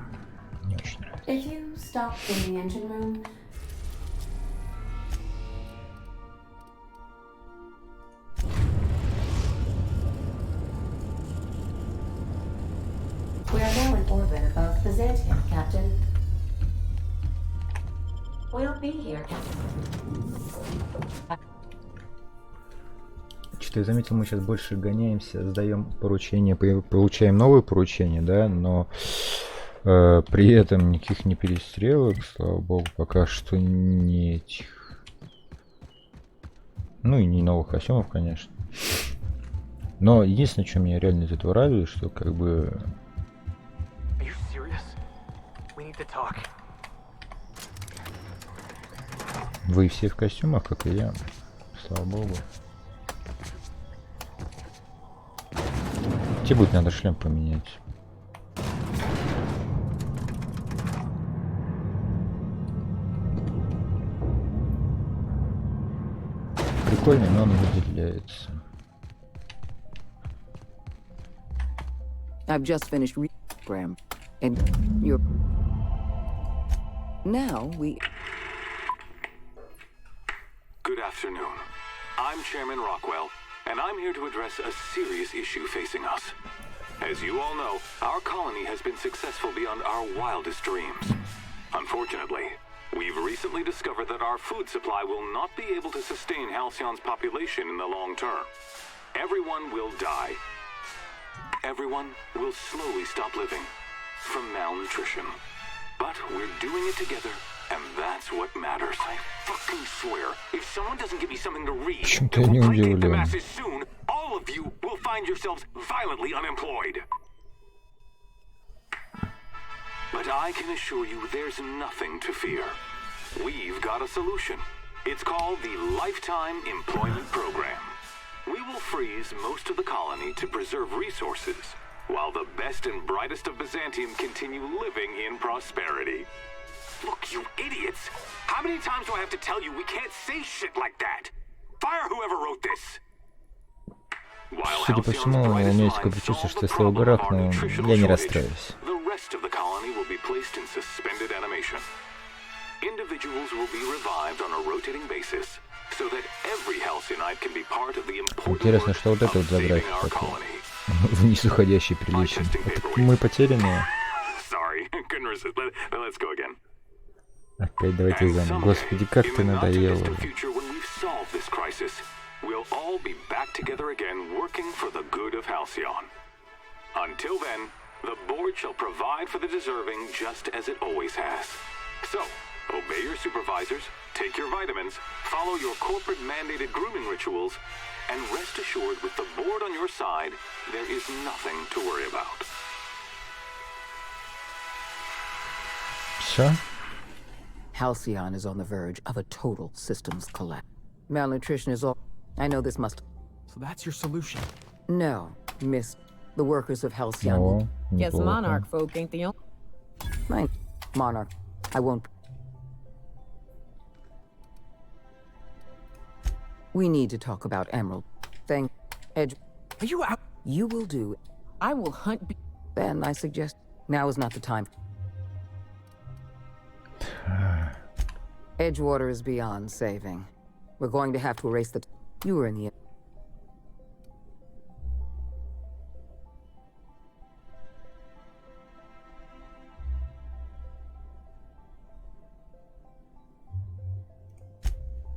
Мне очень нравится. If you stop in the engine room, we are now in orbit above Byzantium, Captain. We'll be here, Captain. Что я заметил, мы сейчас больше гоняемся, сдаем поручения, получаем новые поручения, да, но при этом никаких не перестрелок, слава богу, пока что не этих. Ну и не новых костюмов, конечно. Но единственное, что меня реально из этого радует, что как бы... Вы все в костюмах, как и я, слава богу. Кстати, будет надо шлем поменять. Прикольный, но он выделяется. I've just finished program, and you're now we. Good afternoon. I'm Chairman Rockwell, and I'm here to address a serious issue facing us. As you all know, our colony has been successful beyond our wildest dreams. Unfortunately, we've recently discovered that our food supply will not be able to sustain Halcyon's population in the long term. Everyone will die. Everyone will slowly stop living from malnutrition. But we're doing it together, and that's what matters. I fucking swear, if someone doesn't give me something to read, it will predate the masses soon. All of you will find yourselves violently unemployed. But I can assure you there's nothing to fear. We've got a solution. It's called the Lifetime Employment Program. We will freeze most of the colony to preserve resources, while the best and brightest of Byzantium continue living in prosperity. Look, you idiots! How many times do I have to tell you we can't say shit like that? Fire whoever wrote this! Судя по всему, у меня есть какое-то чувство, что если в горах, но я не расстраиваюсь. The rest of the colony will be placed in suspended animation. Individuals will be revived on a rotating basis, so that every Halcyonite can be part of the important Интересно, что вот это вот за график такой. Вниз уходящий приличный. Это мы потерянные. Sorry, couldn't resist. Let's go again. Опять давайте заново. Господи, как ты надоел. We'll all be back together again working for the good of Halcyon. Until then, the board shall provide for the deserving just as it always has. So, obey your supervisors, take your vitamins, follow your corporate mandated grooming rituals, and rest assured with the board on your side, there is nothing to worry about. Все? Halcyon is on the verge of a total systems collapse. Malnutrition is all. I know this must. So that's your solution? No, miss. The workers of Halcyon. Guess Monarch folk ain't the only. Mine. Monarch. I won't. We need to talk about Emerald. Thank Edge. Are you out? You will do. I will hunt. Then I suggest now is not the time. Edgewater is beyond saving. We're going to have to erase the. You were in the.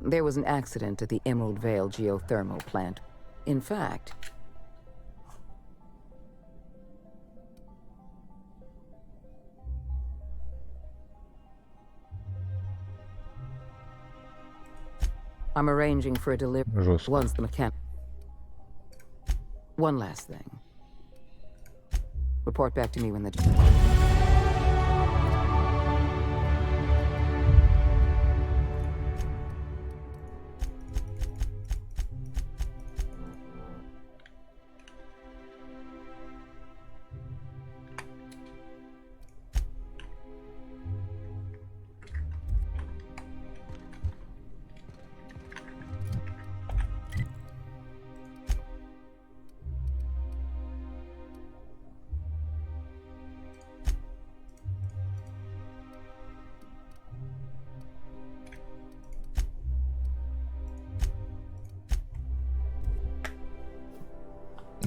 There was an accident at the Emerald Vale geothermal plant. In fact, I'm arranging for a delivery once the mechanic. One last thing. Report back to me when the.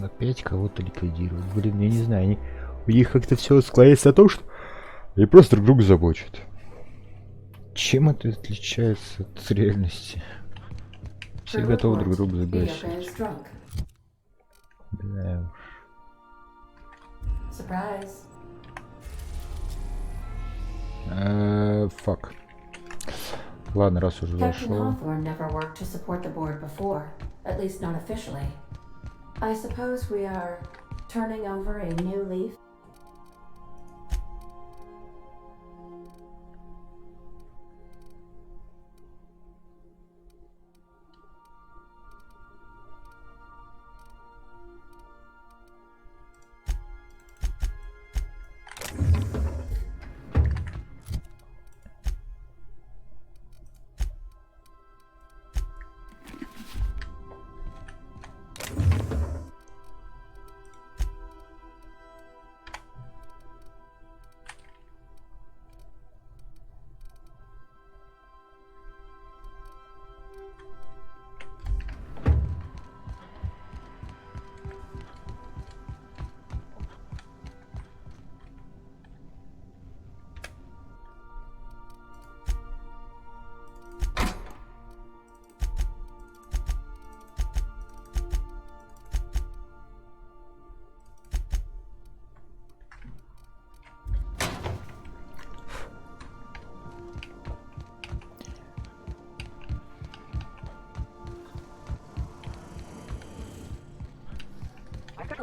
Опять кого-то ликвидировать. Блин, я не знаю, они... у них как-то все складывается о том, что они просто друг друга заботят. Чем это отличается от реальности? Все готовы друг друга загасить. Да уж. Фак. Ладно, раз уже зашел. I suppose we are turning over a new leaf.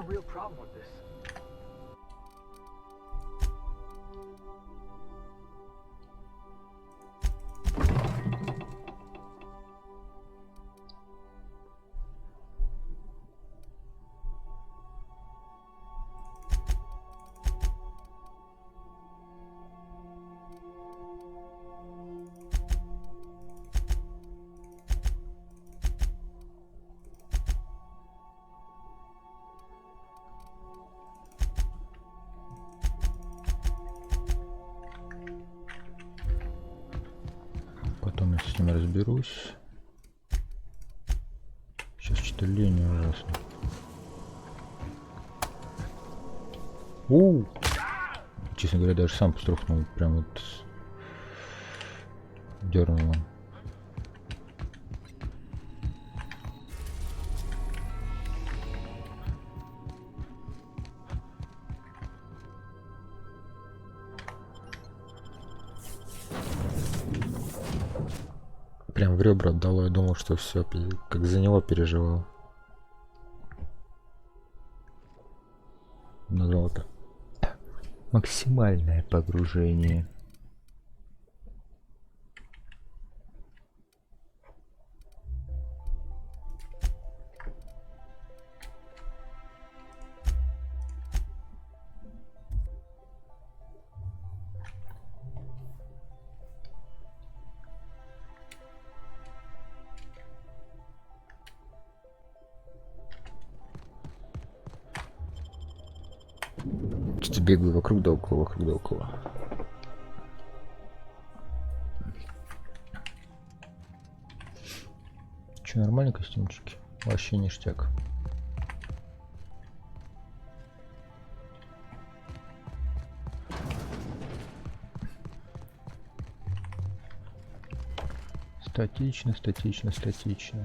real problem with this. Потом я с ним разберусь. Сейчас что-то лень ужасно. Честно говоря, даже сам пострухнул, прям вот дернуло. Прям в ребра отдало, я думал, что все, как за него переживал. Назвал это максимальное погружение. Что-то бегаю вокруг да около, вокруг да около. Че, нормальные костюмчики? Вообще ништяк. Статично, статично, статично.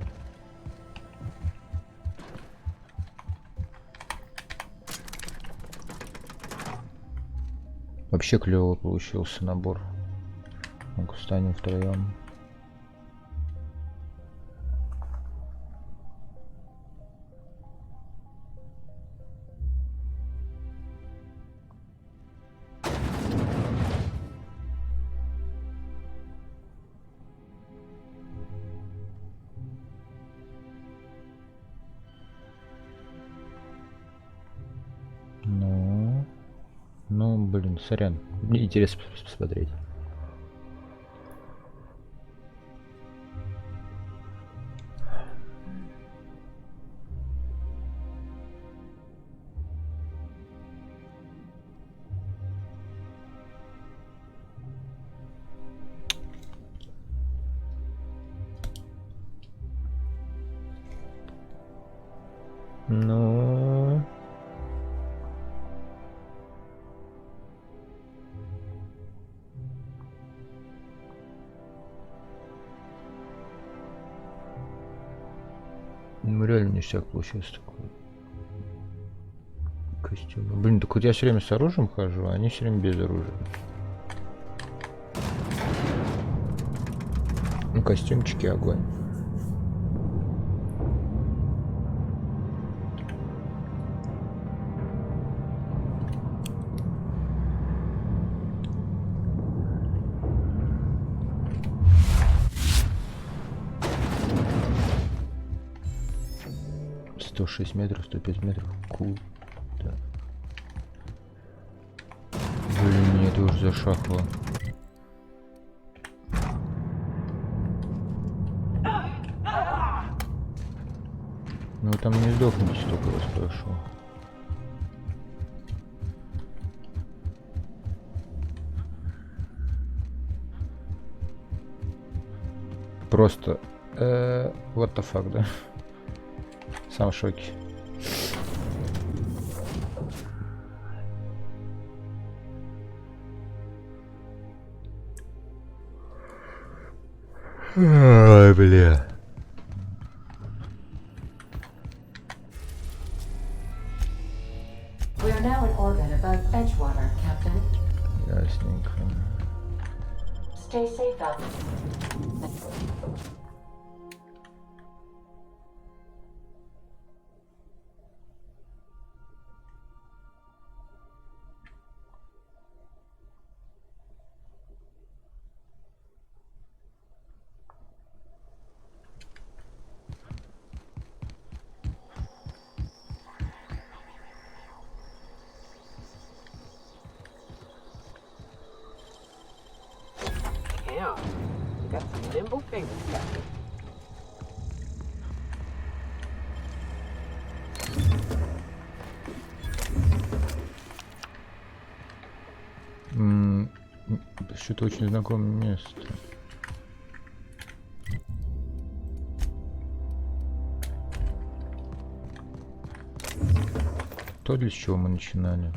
Вообще клево получился набор. Ну-ка, встанем втроем. Ну, блин, сорян. Мне интересно посмотреть. Ну... Ну, реально ништяк получился такой. Костюм. Блин, так вот я все время с оружием хожу, а они все время без оружия. Ну, костюмчики огонь. — 106 метров, 105 метров. Кул. Да. Блин, мне это уже зашахло. Ну вы там не сдохнете, только вас прошу. Просто what the fuck, да? Сам в шоке. Ай, бля. We are now in orbit above Edgewater, Captain. Ясненько. Stay safe out. Got some nimble fingers, Captain. Что-то очень знакомое место. То, для чего мы начинали.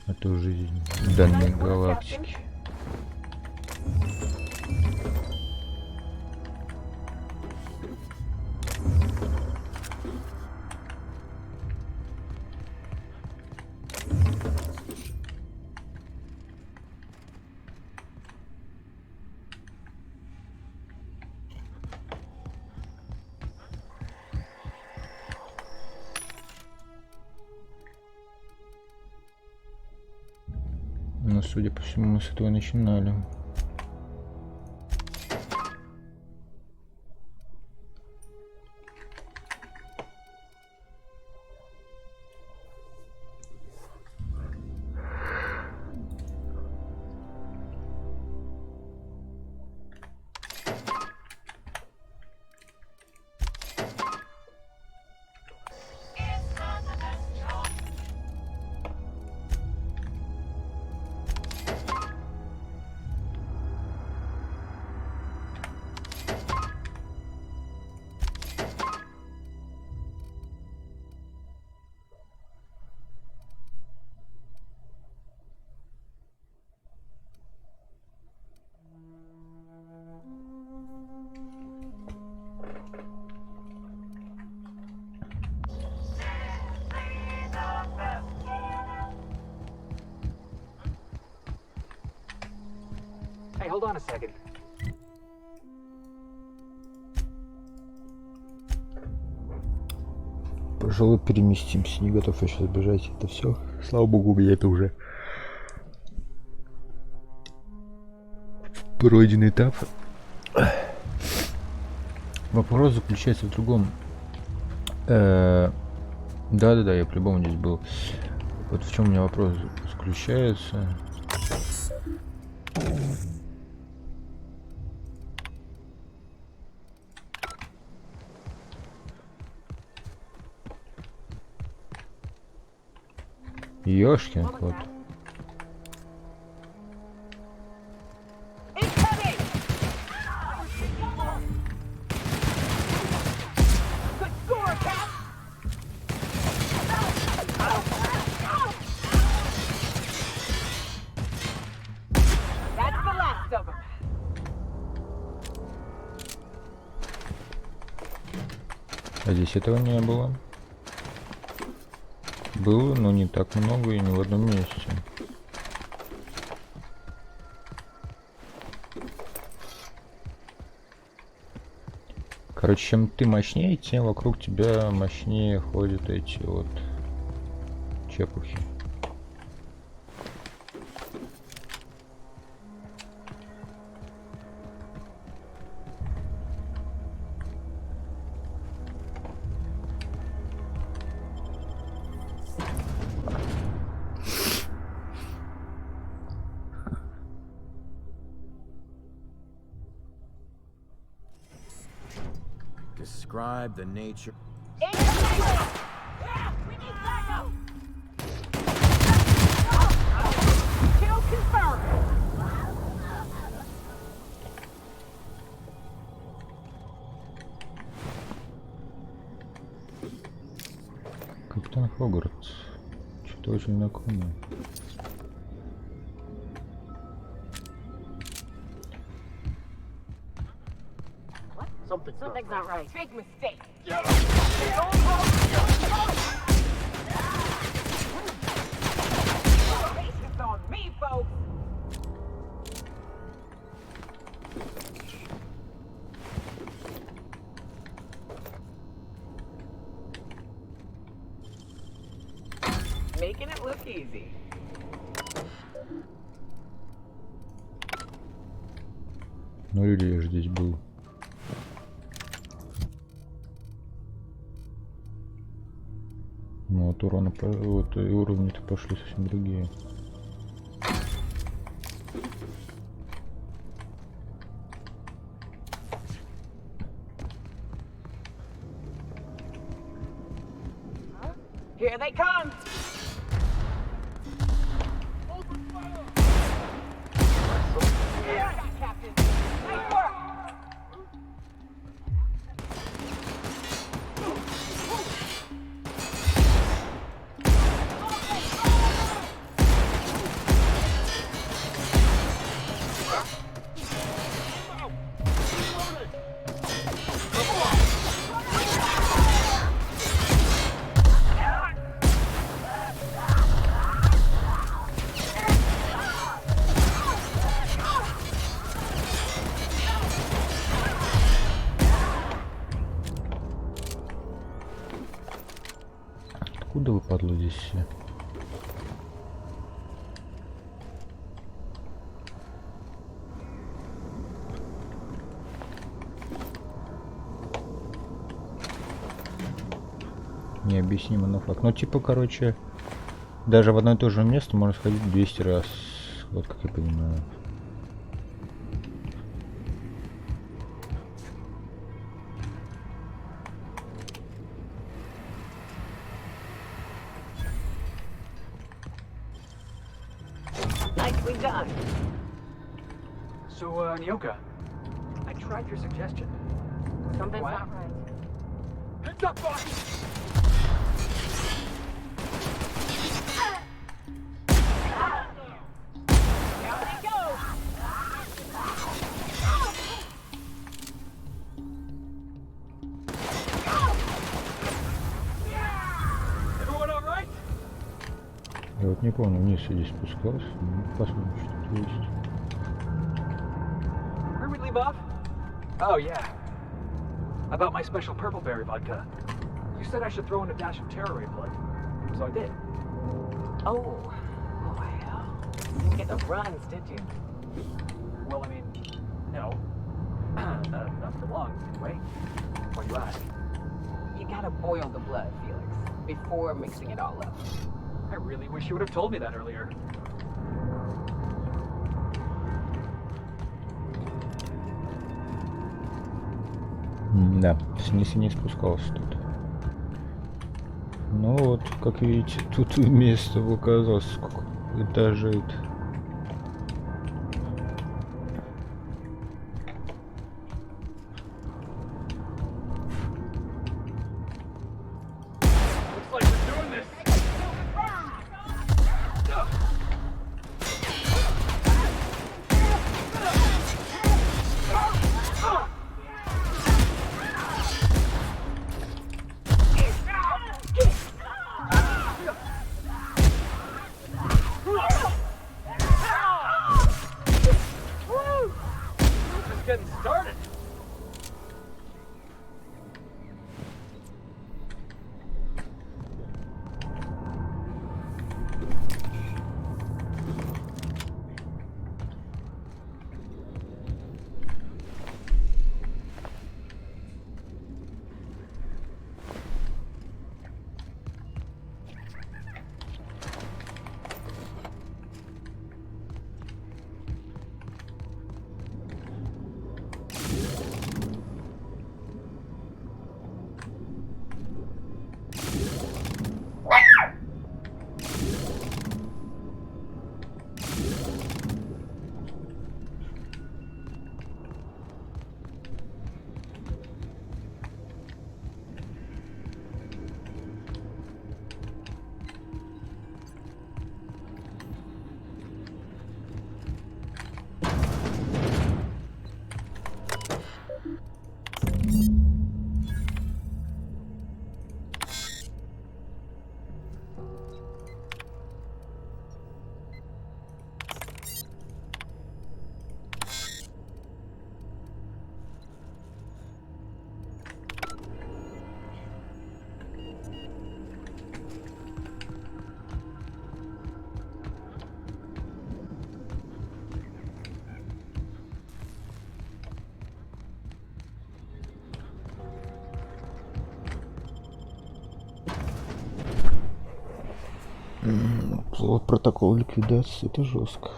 Эту жизнь в данной галактике. Но, судя по всему, мы с этого начинали. Hey, hold on a second. Пожалуй, переместимся. Не готов я сейчас бежать. Это все. Слава богу, у меня это уже пройденный этап. Вопрос заключается в другом. Да-да-да, я по-любому здесь был. Вот в чем у меня вопрос заключается. Ёшкин кот. А здесь этого не было. Было, но не так много и не в одном месте. Короче, чем ты мощнее, тем вокруг тебя мощнее ходят эти вот чепухи. Describe the nature. Kill confirmed. Капитан Хогвартс. Что-то очень знакомое. Something's not right. Big mistake. Patience on me, folks. Making it look easy. Ну или я же здесь был. Ну вот урона, вот и уровни-то пошли совсем другие. Here they come! Yeah, Captain. Nice work! Откуда вы, падла, здесь все? Необъяснимо, но факт. Ну, типа, короче, даже в одно и то же место можно сходить 200 раз. Вот как я понимаю. Nicely done. So, Nyoka, I tried your suggestion. Something's What? not right. Heads up, boss! Down they go! Everyone all right? Я вот не помню, вниз я здесь спускался. Ну, посмотрим, что тут есть. Where we leave off? Oh, yeah. About my special purple berry vodka. You said I should throw in a dash of terror ray blood. So I did. Oh, boy. You didn't get the runs, did you? Well, I mean, no. Not for long, anyway. Why do you ask? You gotta boil the blood, Felix, before mixing it all up. I really wish you would have told me that earlier. Да, вниз и не спускался тут. Ну вот, как видите, тут место указалось, сколько этажей. Looks like we're doing this. Just getting started. Протокол ликвидации, это жестко.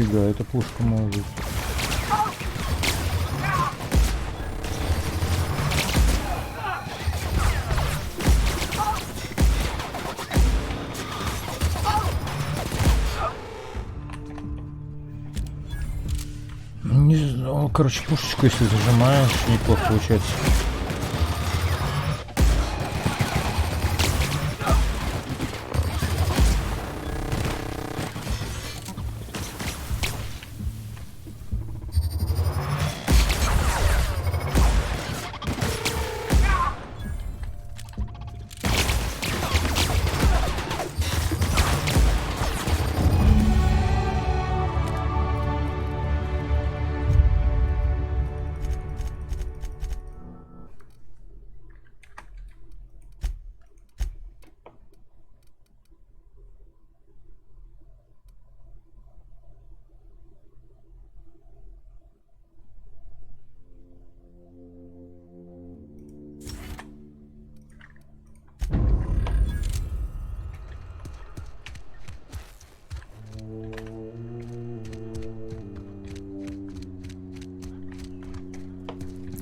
Нифига, эта пушка может. Не знаю, короче, пушечку, если зажимаешь, неплохо получается.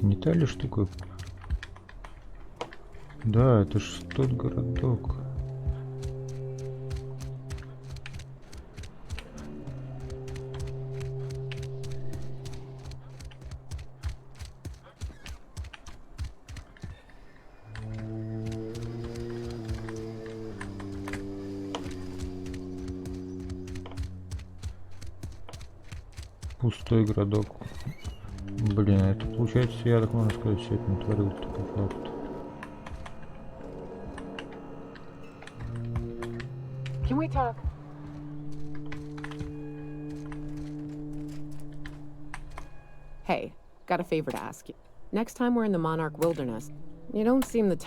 Не та ли штука? Да, это ж тот городок. Пустой городок. Блин, это получается, я так можно сказать, все это натворил по факту. Can we talk? Hey, got a favor to ask you. Next time we're in the Monarch Wilderness, you don't seem the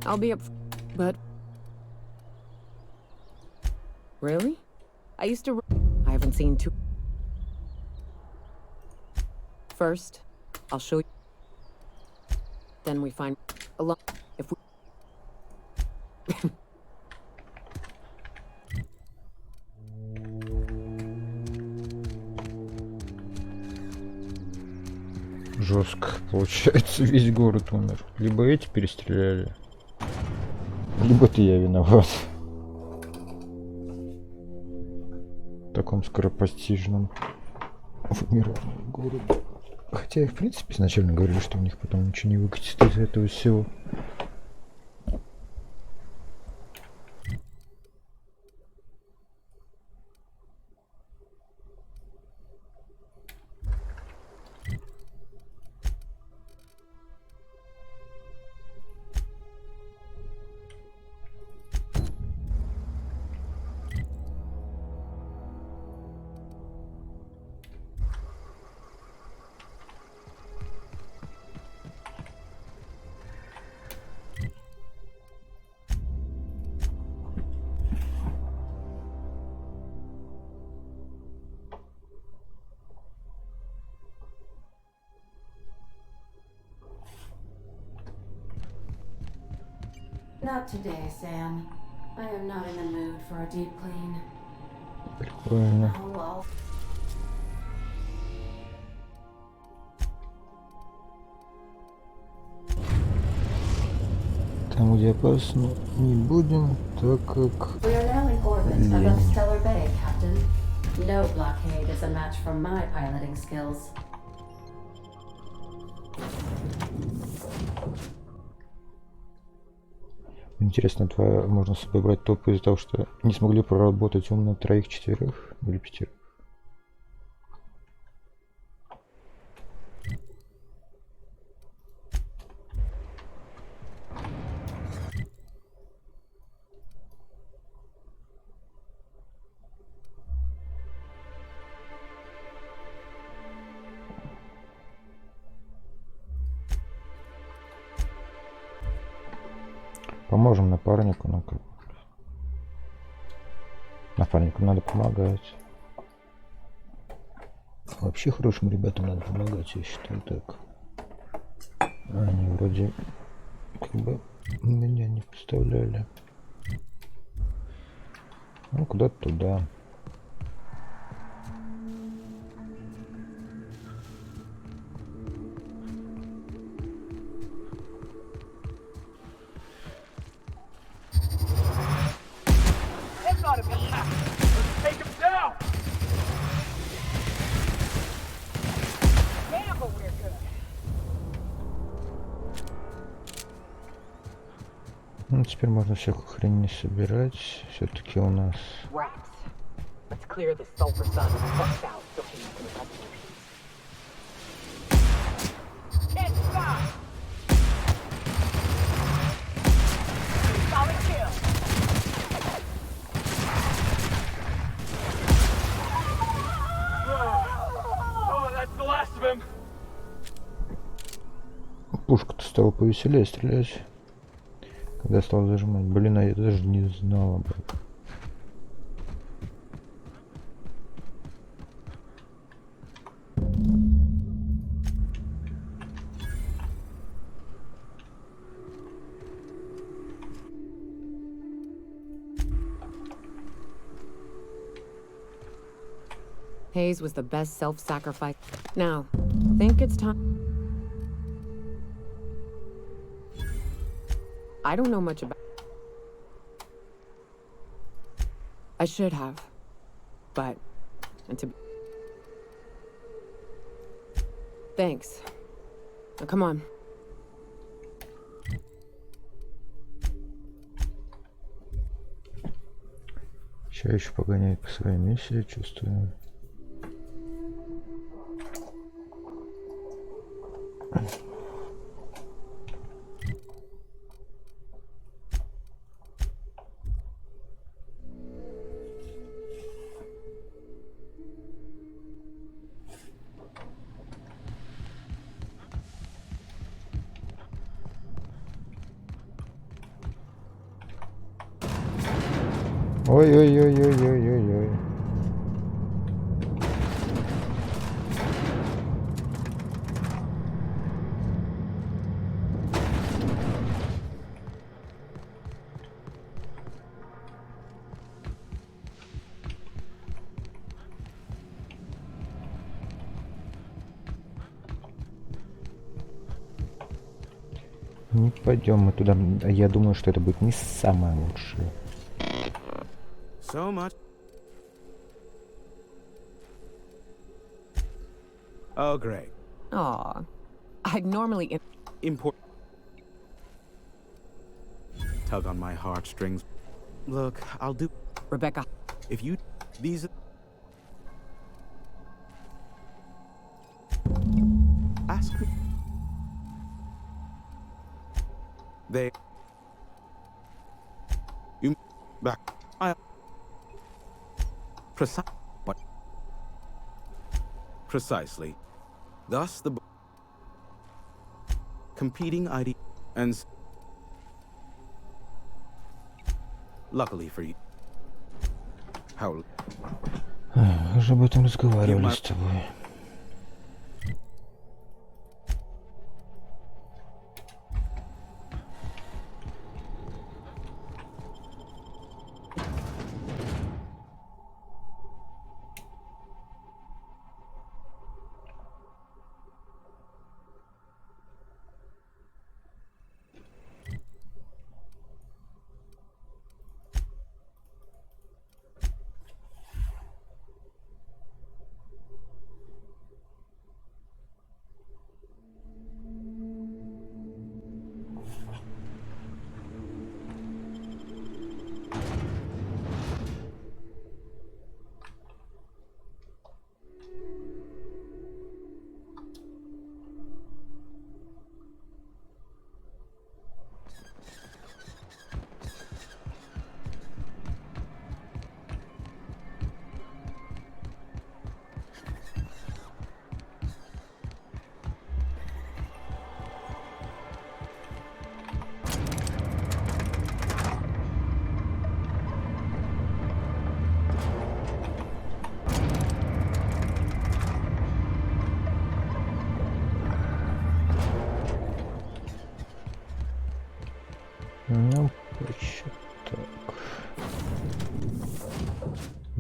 I'll be up, but really? I used to. I haven't seen two. First, I'll show you. Then we find a lot. If we. Жестко. Получается, весь город умер. Либо эти перестреляли, либо это я виноват. В таком скоропостижном вымирании города. Хотя я в принципе изначально говорил, что у них потом ничего не выкатит из этого всего. Not today, Sam. I am not in the mood for a deep clean. Прикольно. Oh, well. Там, где опасно, не будем, так как... We are now in orbit above Stellar Bay, Captain. No blockade is a match for my piloting skills. Интересно, можно с собой брать топы из-за того, что не смогли проработать умно троих-четверых или пятерых. Поможем напарнику, ну как. Напарнику надо помогать. Вообще хорошим ребятам надо помогать, я считаю так. Они вроде как бы меня не подставляли. Ну, куда-то туда. That's ought to be enough. Let's take him down. Damn, but we're good. Ну, теперь можно всякую хрень не собирать. Все-таки у нас... Rats. Let's clear this sulfur sun and bust out so he can rest in peace. Can't stop! Solid kill. Oh, that's the last of him. Пушка-то стала повеселее стрелять. Когда стал зажимать. Блин, а я даже не знал об этом. Hayes was the best self-sacrifice. Now, think it's time. I don't know much about. I should have, but and to. Thanks. Now, come on. Сейчас еще погоняет по своей миссии, чувствую. Ой-ой-ой-ой-ой-ой-ой. Не пойдем мы туда. Я думаю, что это будет не самое лучшее. So much. Oh, great. Aw. I'd normally Import. Tug on my heartstrings. Look, I'll do. Rebecca. If you. These. Ask me. They. You. Back. I. What? Precisely. Thus the competing ID and luckily for you. How? Мы же об этом разговаривали с тобой.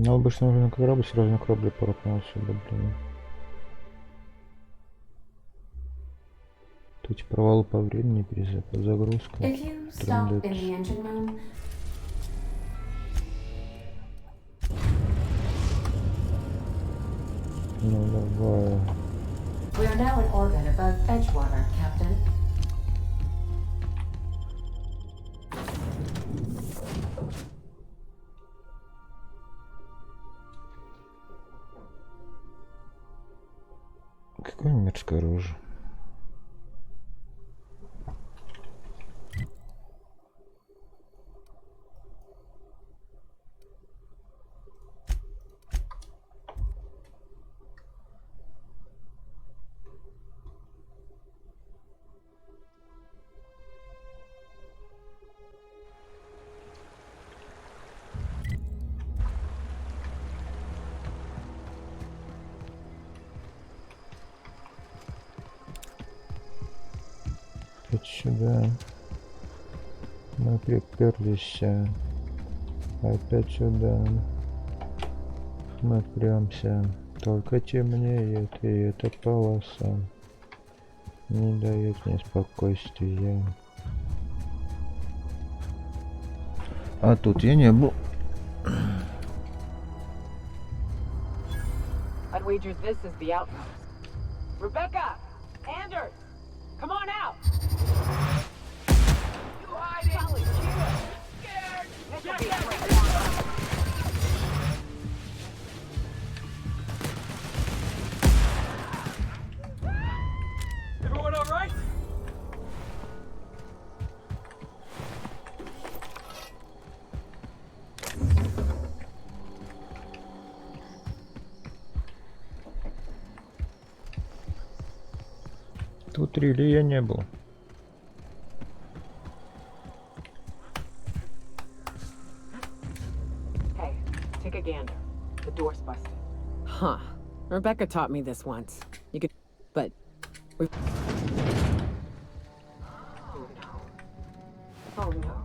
Надо бы, что нужно на корабль, сразу на корабле порокнулся, да, блин. Тут эти провалы по времени, перезагрузка. If you stop in the engine room, ну давай. we are now in orbit above Edgewater, Captain. Какое мерзкое оружие. Опять сюда. Мы приперлись. Опять сюда. Мы прямся. Только темнеет, и эта полоса не дает мне спокойствия. А тут я не был. I'd wager this is the outpost. Rebecca! Anders! Come on out! You hiding! Solid, scared! This will be a great one. Everyone all right? Тут рели я не был. Hey, take a gander. The door's busted. Huh. Rebecca taught me this once. You could... but... we... Oh no.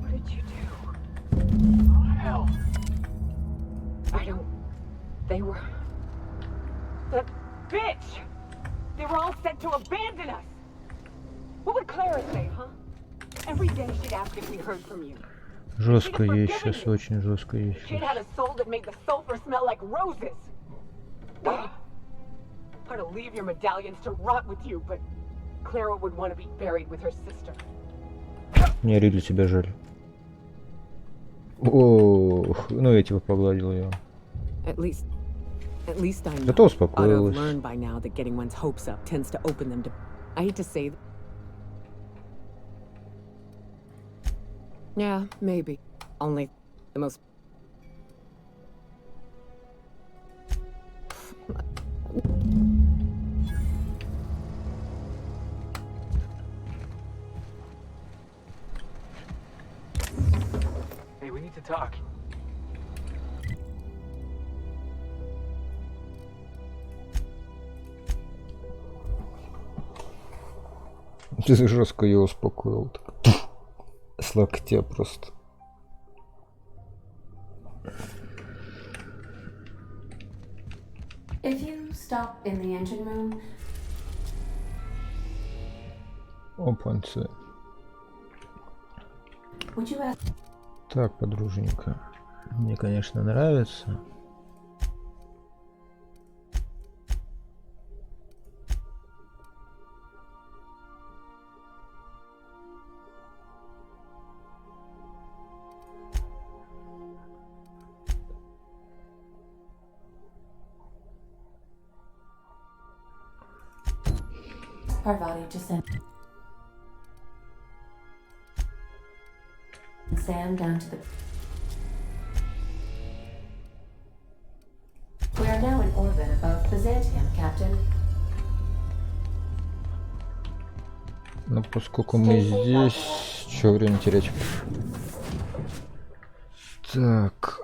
What did you do? Oh hell. I don't... They were... That bitch! They were all set to abandon us! What would Clara say, huh? Every day she'd ask if we heard from you. Жестко есть сейчас, очень жестко есть. She'd had a soul that made the sulfur smell like roses. Hard to leave your medallions to rot with you, but Clara would want to be buried with her sister. Мне Ридли тебя жаль. Ох, ну я типа погладил ее. At least I know. Зато успокоилась. I've learned by now that getting one's hopes up tends to open them to... I hate to say... Yeah, maybe. Only the most... Hey, we need to talk. Ты жестко ее успокоил. Так. С локтя просто. if you stop in the engine room, Опанцы. would you ask... Так, подруженька. Мне, конечно, нравится. Parvati to send Sam down to the... We are now in orbit above Byzantium, Captain. Но поскольку мы здесь, что время терять? Так,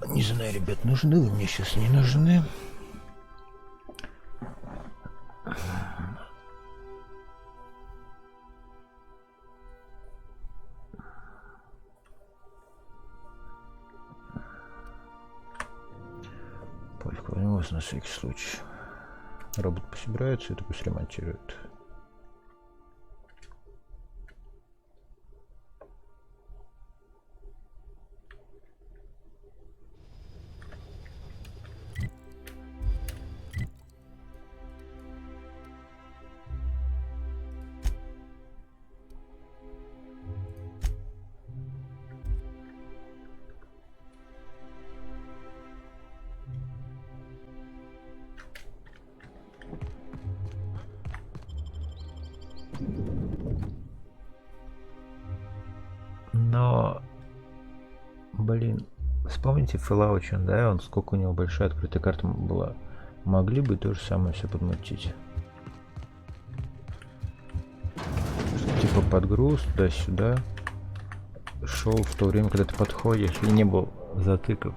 не знаю, ребят, нужны вы мне сейчас, не нужны? Польку возьму на всякий случай. Робот пособирается, это пусть ремонтирует. Но, блин, вспомните Fallout, да, он сколько у него большая открытая карта была. Могли бы то же самое все подмутить. Типа подгруз туда-сюда шел в то время, когда ты подходишь, и не был затыков.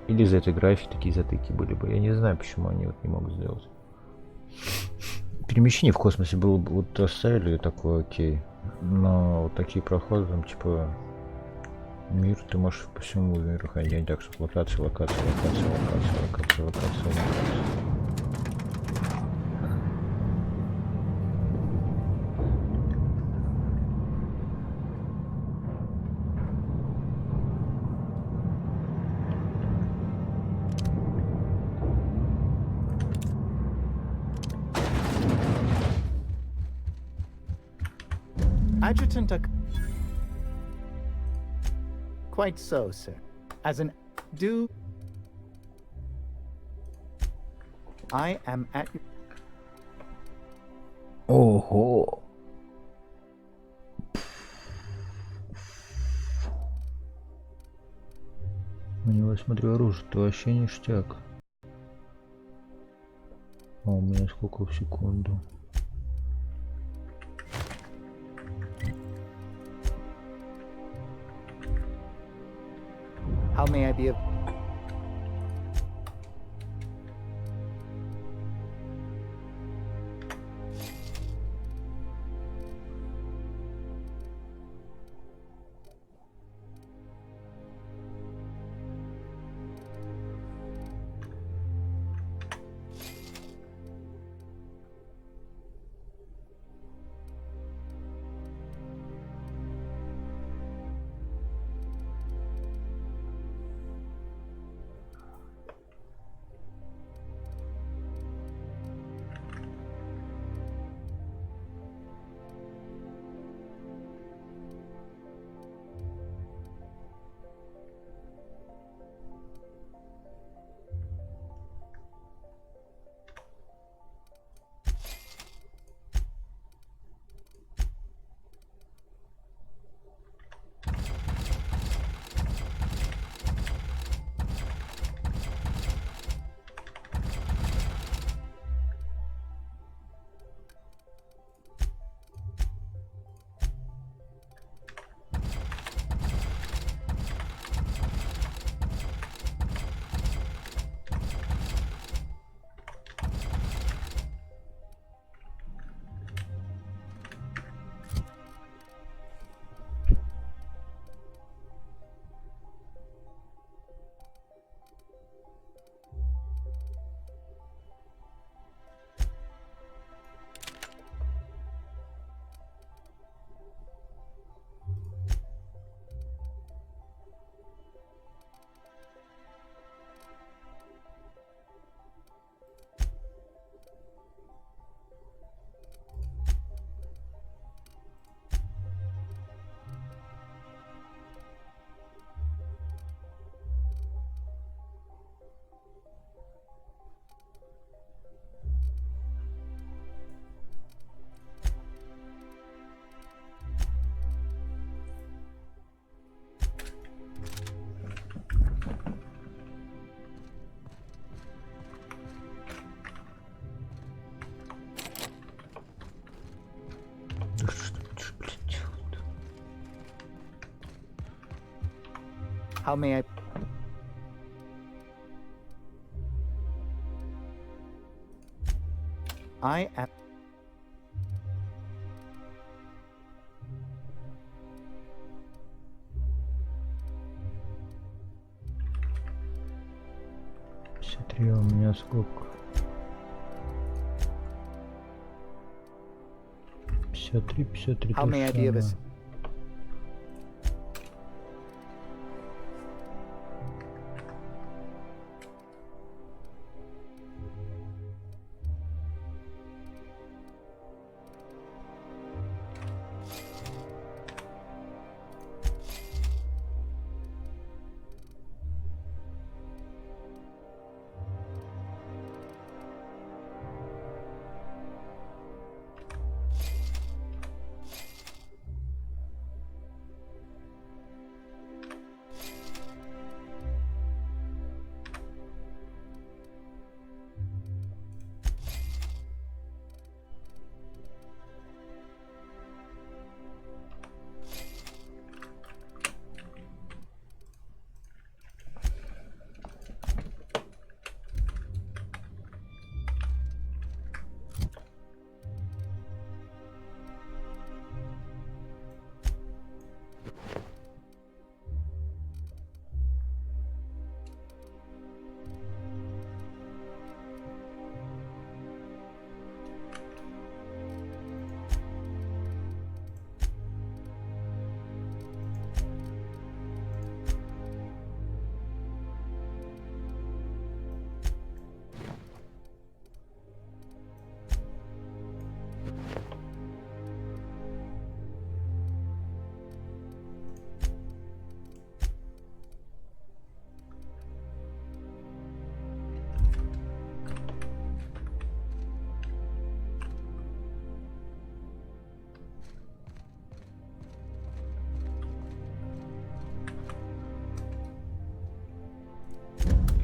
Или из этой графики такие затыки были бы. Я не знаю, почему они вот не могут сделать. Перемещение в космосе было бы, вот оставили такое, окей. Но вот такие проходы, там, типа, мир, ты можешь по всему миру ходить, так что локация, локация, локация, локация, локация, локация, локация. Adjutant. Quite so, sir. As an do. I am at. Ого. У него, я смотрю, оружие-то вообще ништяк. А у меня сколько в секунду? How may I be of... How may I... I am... 53, а у меня сколько? 53, 53. How may I be of самое.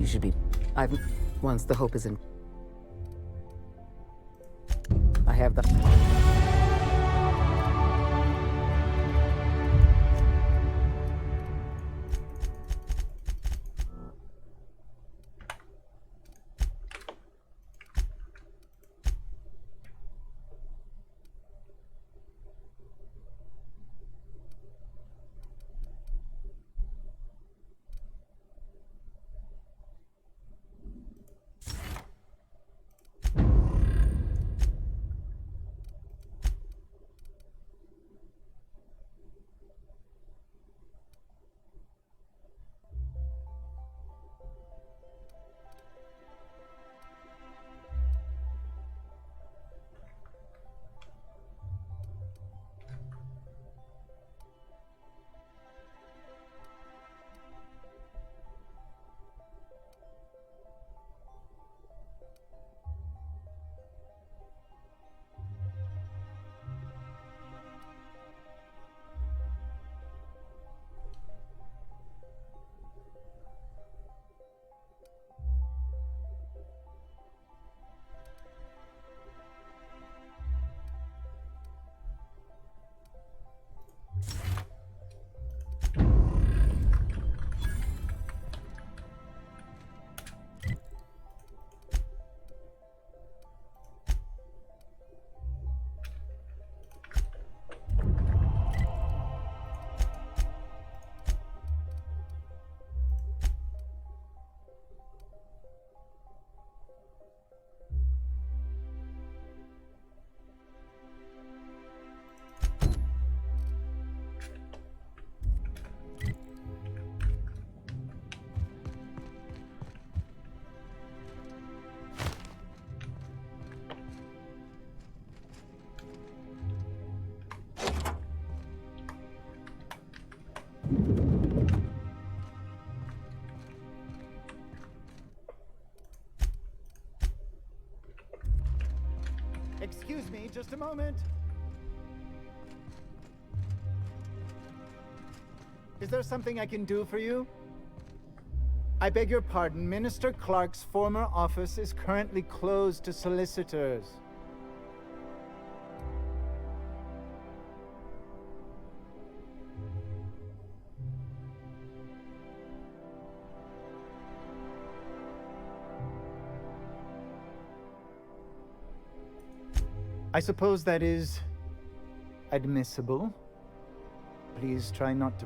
You should be... Once the hope is in... I have the... Excuse me, just a moment. Is there something I can do for you? I beg your pardon, Minister Clark's former office is currently closed to solicitors. I suppose that is admissible. Please try not to...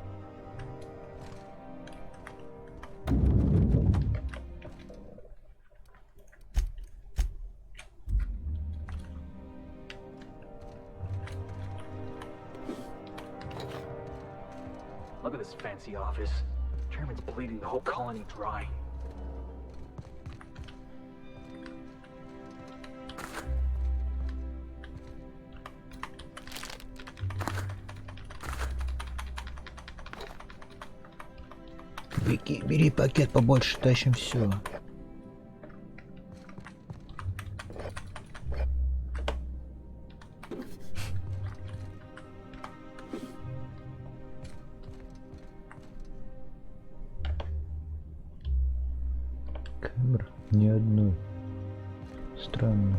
this fancy office. Chairman's bleeding the whole colony dry. Бери пакет побольше, тащим все. Камер ни одной. Странно.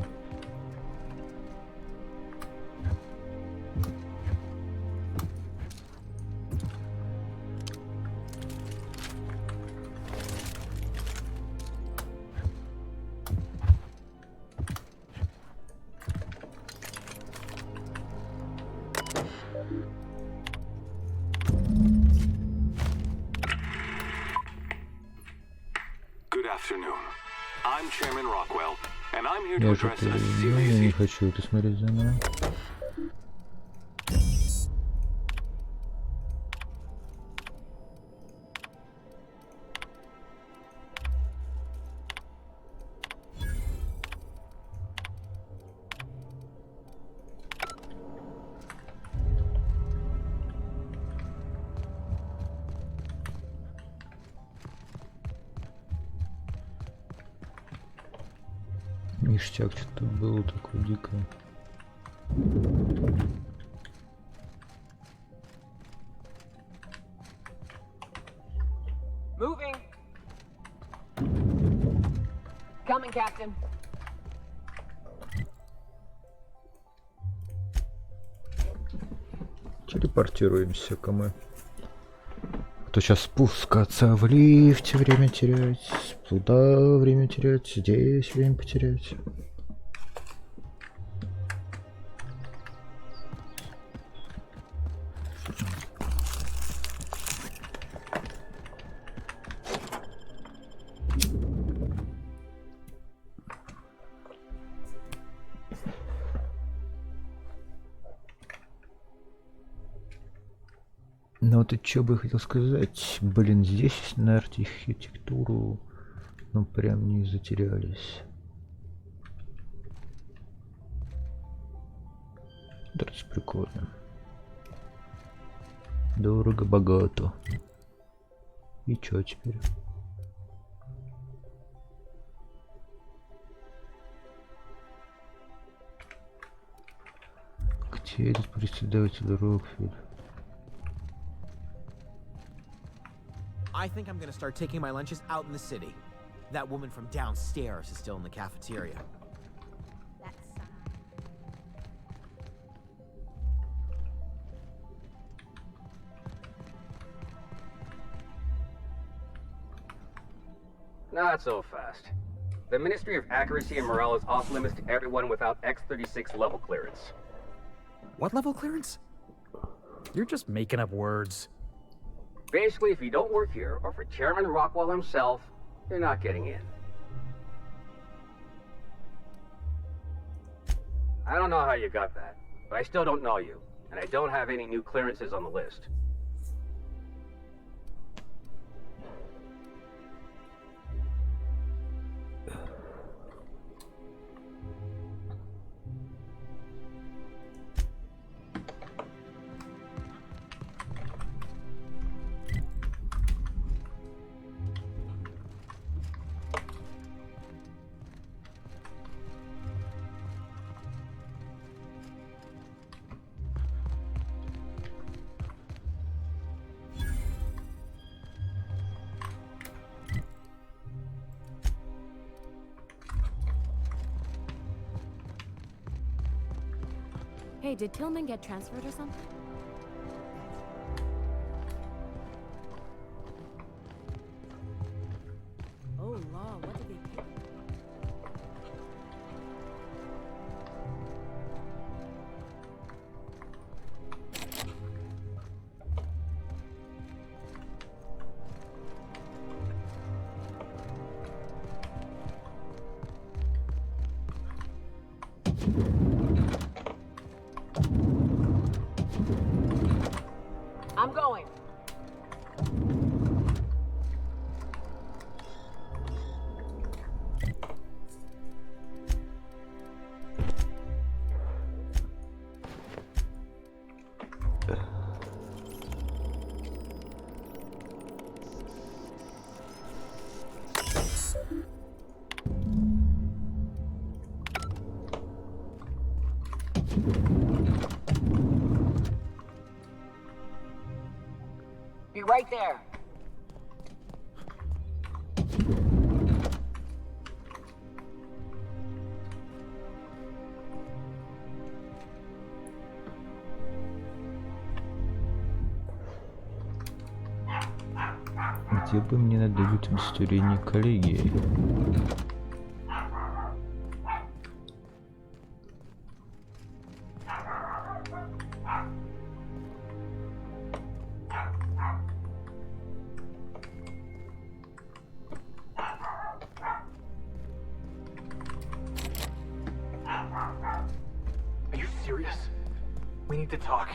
I'm Chairman Rockwell, and I'm here to Я address a serious не issue. хочу это смотреть заново. Ништяк, что-то было такое дикое. Moving. Coming, Captain. Телепортируемся-ка мы. А то сейчас спускаться в лифте, время терять, туда время терять, здесь время потерять. Ну вот и что бы я хотел сказать, блин, здесь на архитектуру, ну прям не затерялись. Да, это прикольно. Дорого-богато. И чё теперь? Где этот председатель Рокфель? I think I'm gonna start taking my lunches out in the city. That woman from downstairs is still in the cafeteria. Not so fast. The Ministry of Accuracy and Morale is off limits to everyone without X-36 level clearance. What level clearance? You're just making up words. Basically, if you don't work here, or for Chairman Rockwell himself, you're not getting in. I don't know how you got that, but I still don't know you, and I don't have any new clearances on the list. Hey, did Tillman get transferred or something? Oh, law, what did they pick? I'm going. Be right there. Где бы мне надо удостоверение коллеги? Are you serious? We need to talk.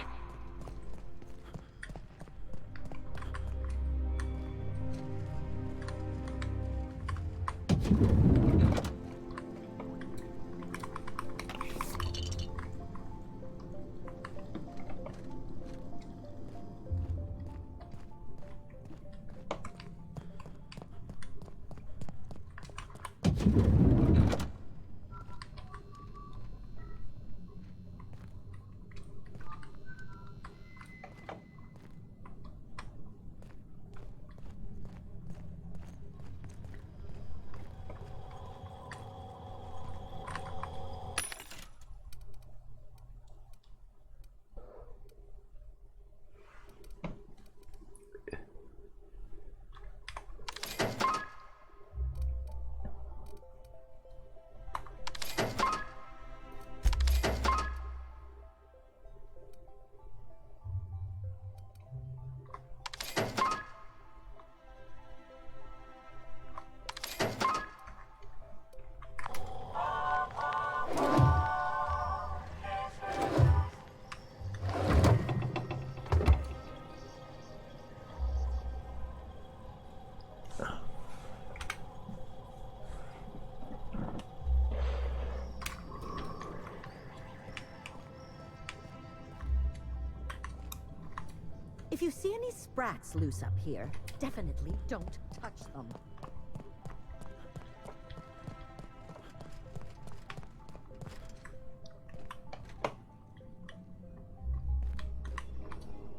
If you see any sprats loose up here, definitely don't touch them.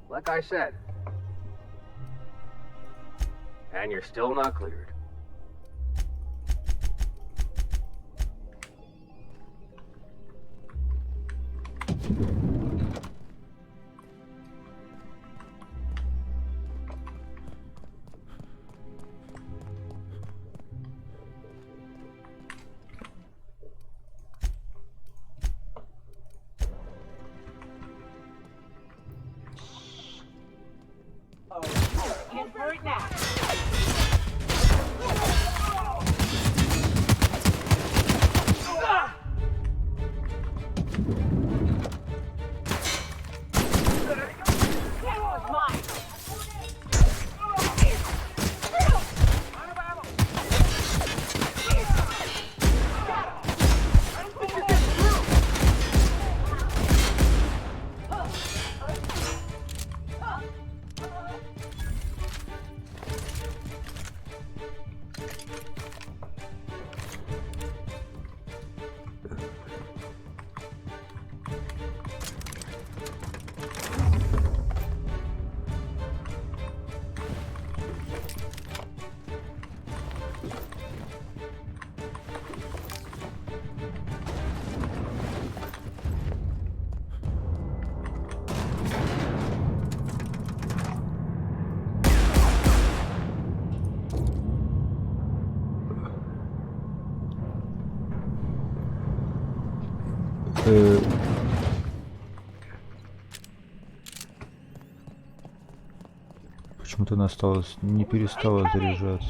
Like I said. And you're still not cleared. Почему-то она осталась, не перестала заряжаться.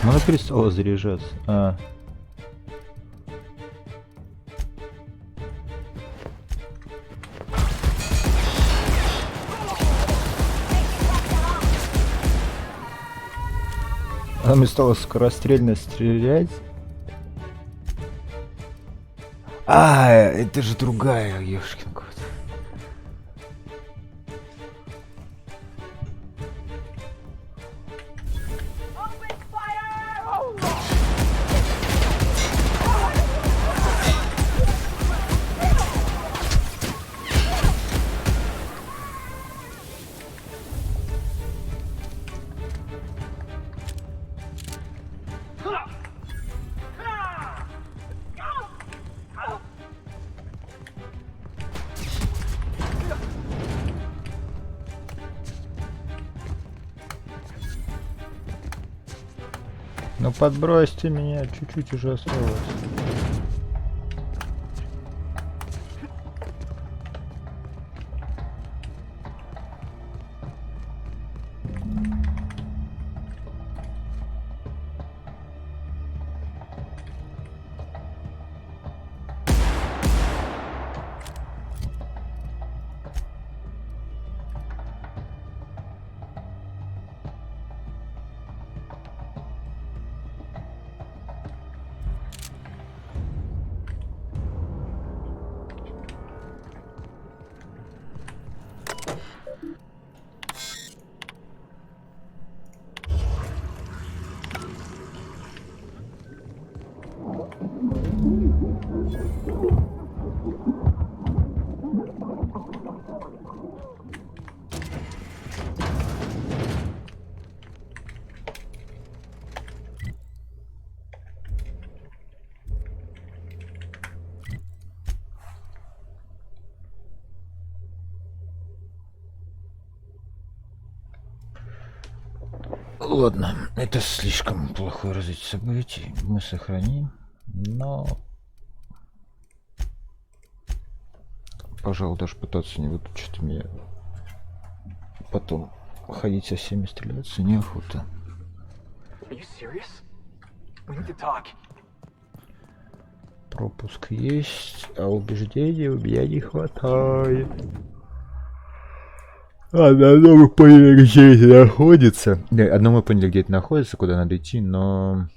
Она перестала заряжаться. Она мне стала скорострельно стрелять. Это же другая, ёшкин кот. Ну подбросьте меня, чуть-чуть уже осталось. Ладно, это слишком плохое развитие событий. Мы сохраним, но... Пожалуй, даже пытаться не буду, что-то мне потом ходить со всеми стреляться неохота. Пропуск есть, а убеждений у меня не хватает. Одно мы поняли, где это находится. Одно мы поняли, где это находится, куда надо идти, но...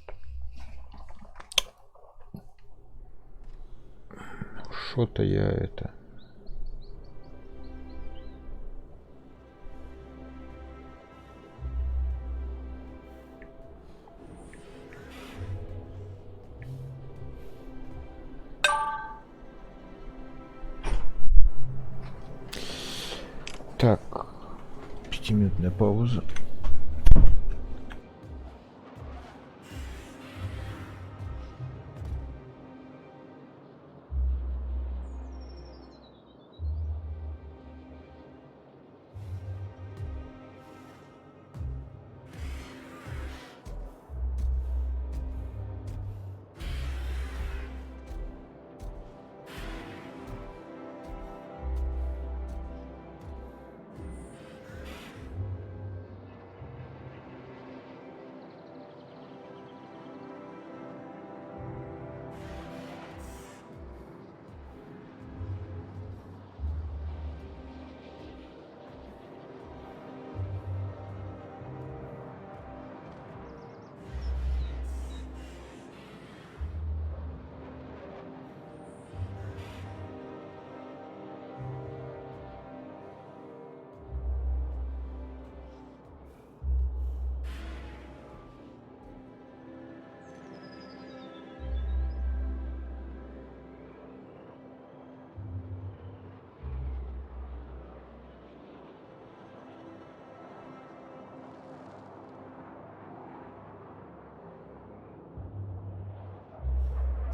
Что-то я это... Так, 5-минутная пауза.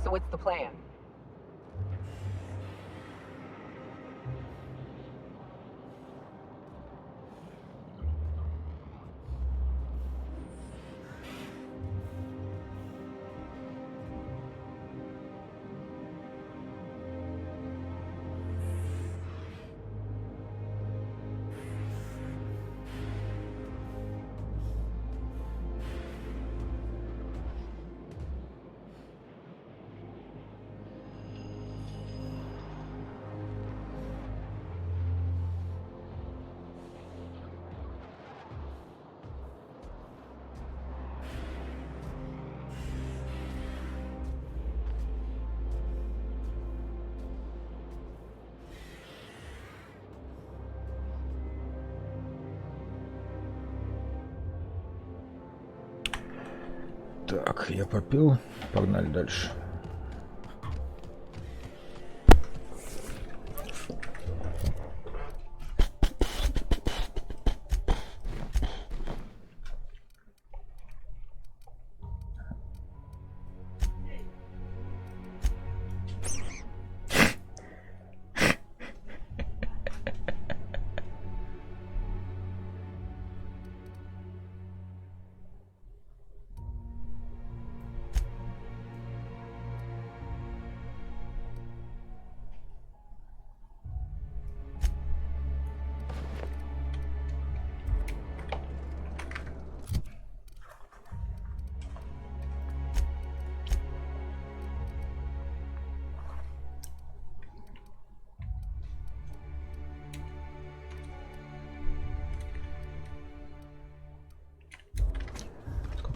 So what's the plan? Так, я попил. Погнали дальше.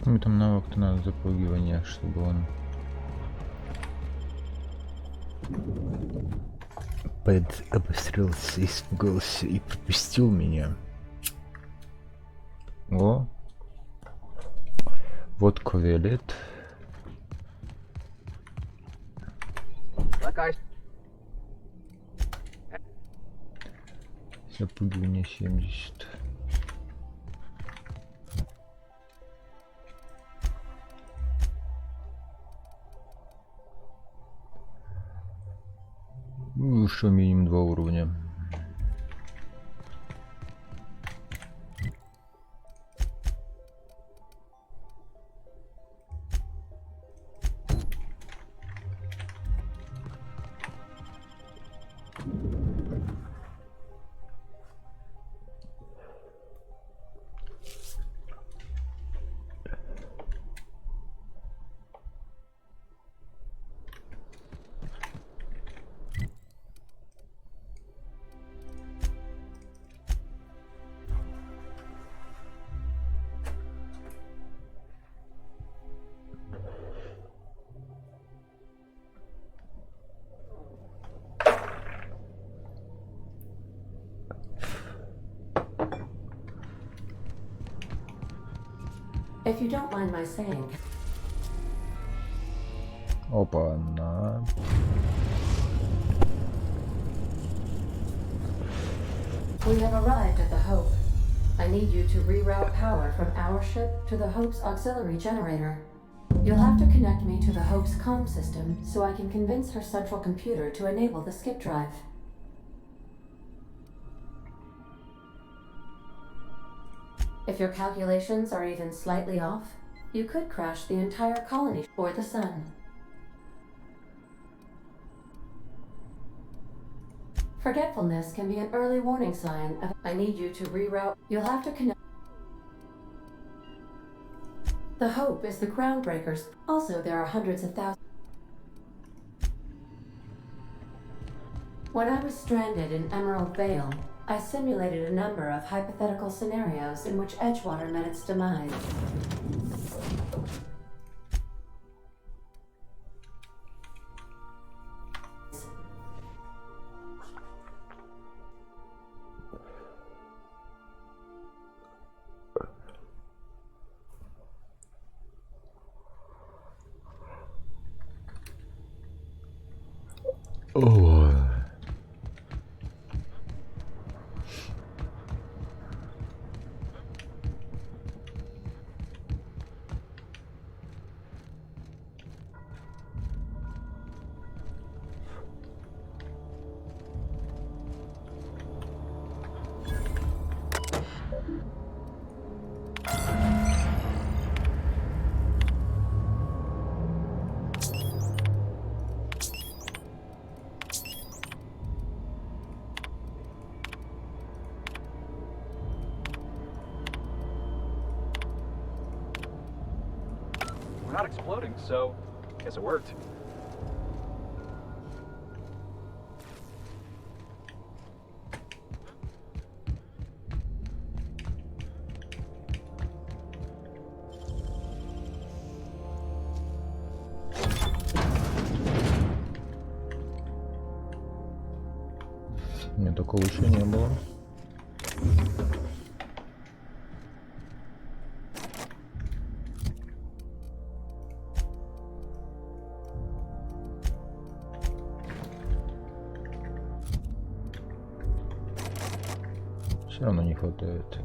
Ну там навык-то надо запугивание, чтобы он обострился, испугался и пропустил меня. О! Вот ковелет. Запугивание 70. Ну, что минимум 2 уровня. If you don't mind my saying. Опа-на. We have arrived at the Hope. I need you to reroute power from our ship to the Hope's auxiliary generator. You'll have to connect me to the Hope's comm system so I can convince her central computer to enable the skip drive. If your calculations are even slightly off, you could crash the entire colony or the sun. Forgetfulness can be an early warning sign of I need you to reroute. You'll have to connect. The Hope is the groundbreakers. Also, there are hundreds of thousands. When I was stranded in Emerald Vale, I simulated a number of hypothetical scenarios in which Edgewater met its demise. Oh. We're not exploding, so I guess it worked. У меня такого еще не было. Все равно не хватает.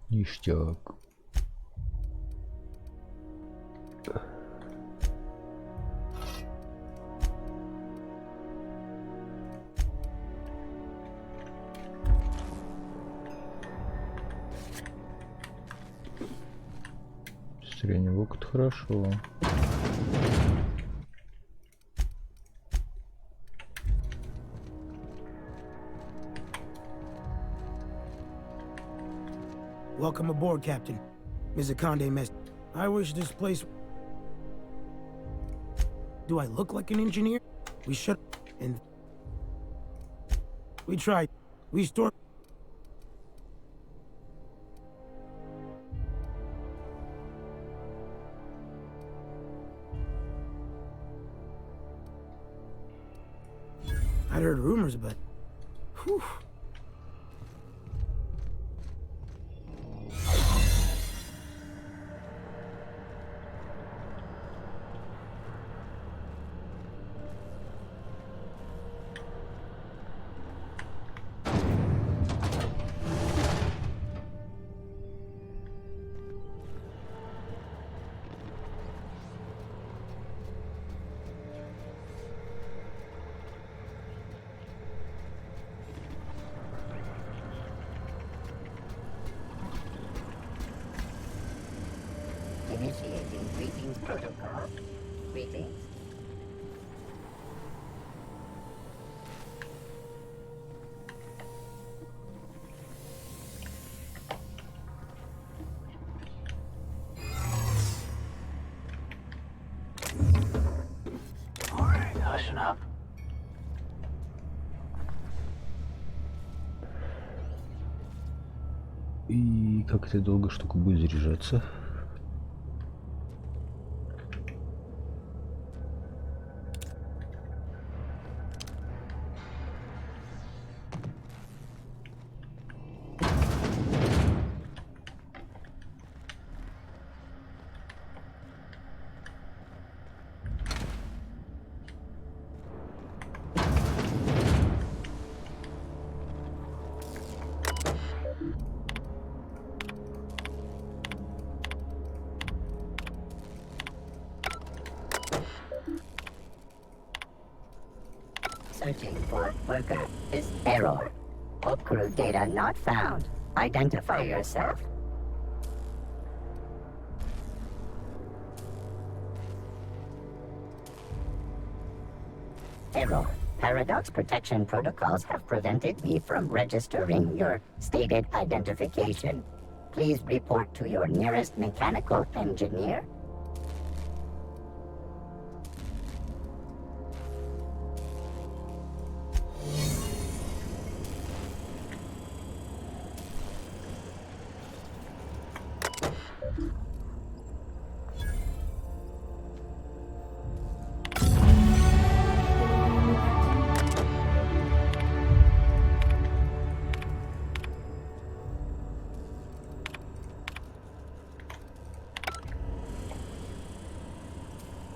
Ништяк. Среднего опыта хорошо. Welcome aboard, Captain. Mr. Conde mess. I wish this place... Do I look like an engineer? We should... And... We tried. We stored... I'd heard rumors, but... Whew. Initiating greetings protocol. Greetings. Alright, hushing up. И как это долго штука будет заряжаться? Searching for worker is error. All crew data not found. Identify yourself. Error. Paradox protection protocols have prevented me from registering your stated identification. Please report to your nearest mechanical engineer.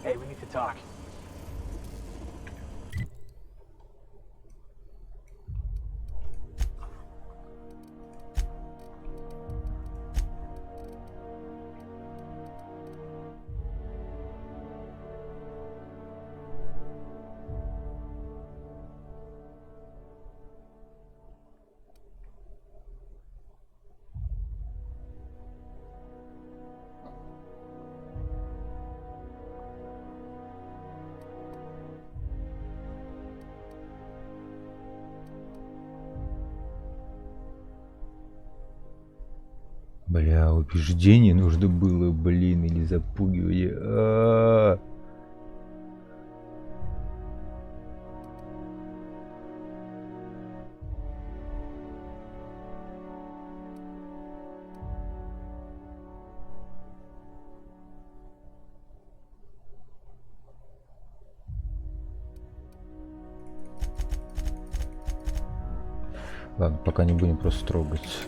Hey, we need to talk. Бля, убеждение нужно было, блин, или запугивание. Ладно, пока не будем просто трогать.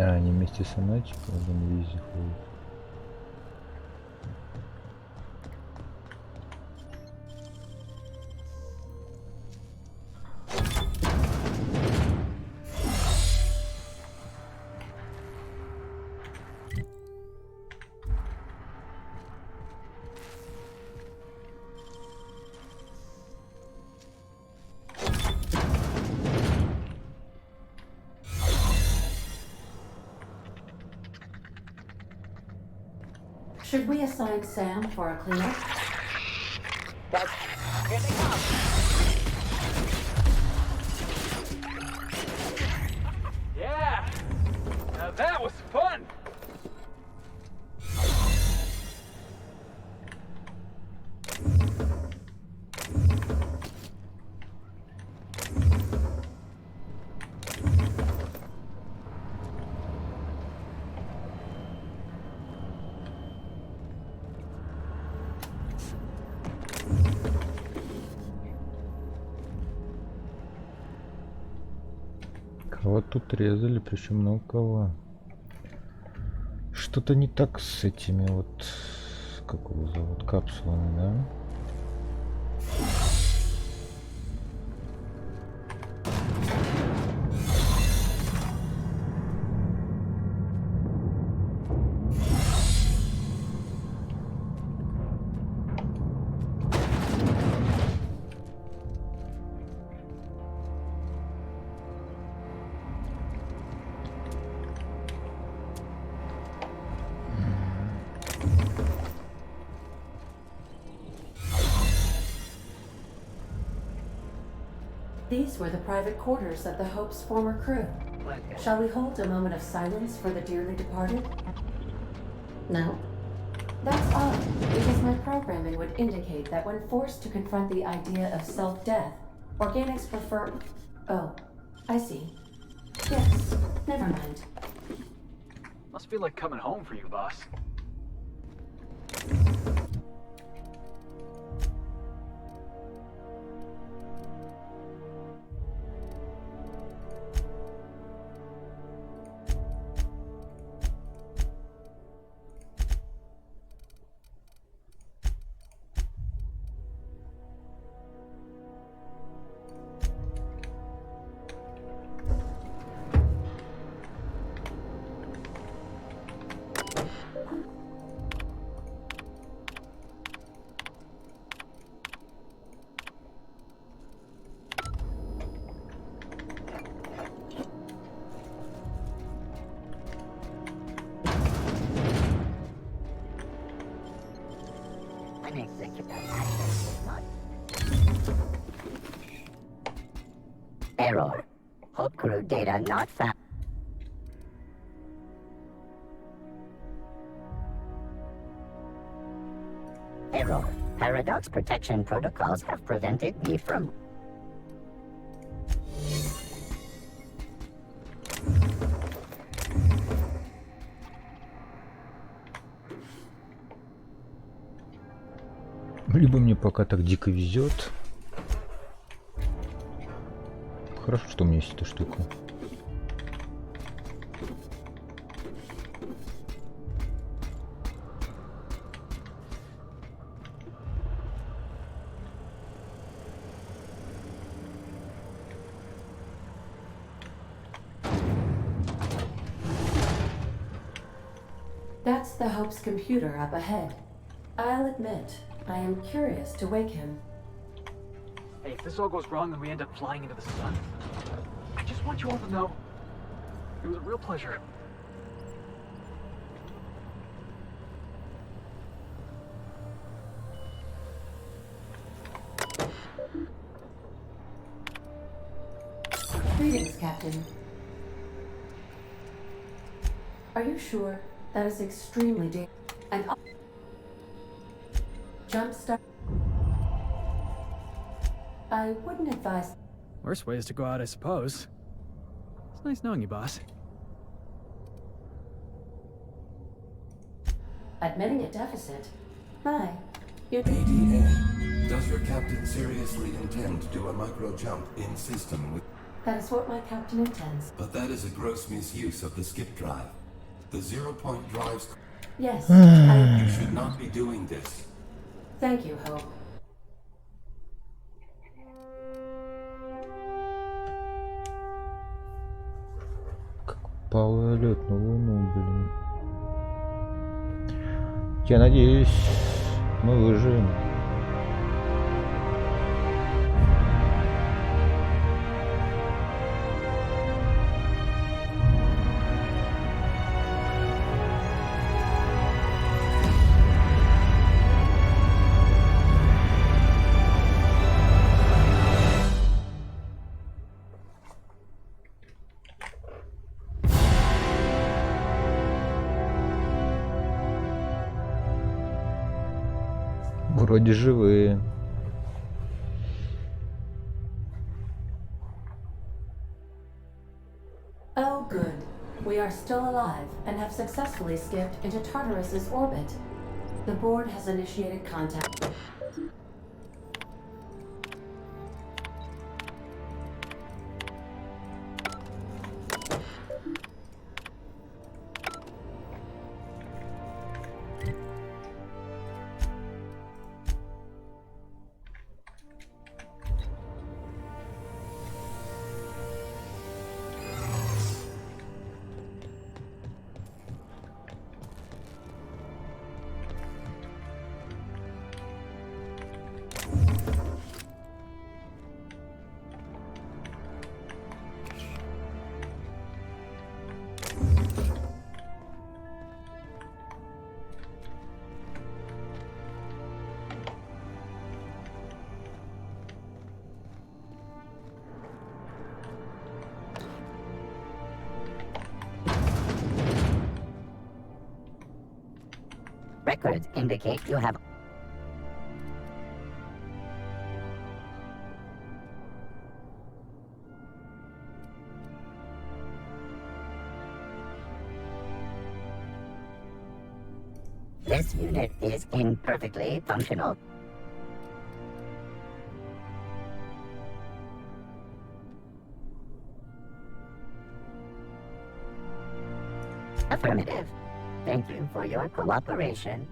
А, они вместе со мной, типа, в инвизе ходят. Should we assign Sam for a cleanup? Here they come. Yeah! Now that was fun! Кого тут резали, причем много кого. Что-то не так с этими вот, как его зовут, капсулами, да? These were the private quarters of the Hope's former crew. Shall we hold a moment of silence for the dearly departed? No? That's odd, because my programming would indicate that when forced to confront the idea of self-death, organics prefer... Oh, I see. Yes, never mind. Must feel like coming home for you, boss. Error. Hope crew data not found. Error. Paradox protection protocols have prevented me from... Либо мне пока так дико везет. Хорошо, что у меня есть эта штука. That's the Hope's computer up ahead. I'll admit, I am curious to wake him. Hey, if this all goes wrong and we end up flying into the sun, I just want you all to know it was a real pleasure. Greetings, Captain. Are you sure? That is extremely dangerous. And jumpstart. I wouldn't advise. Worst way is to go out, I suppose. It's nice knowing you, boss. Admitting a deficit. My. You. ADA. Does your captain seriously intend to do a micro jump in system with... That is what my captain intends. But that is a gross misuse of the skip drive. The zero-point drives... Yes, You should not be doing this. Thank you, Hope. Полет на Луну, блин. Я надеюсь, мы выживем. Вроде живые. Oh, good. We are still alive and have successfully skipped into Tartarus's orbit. The board has initiated contact. Records indicate you have... This unit is imperfectly functional. Affirmative. Thank you for your cooperation.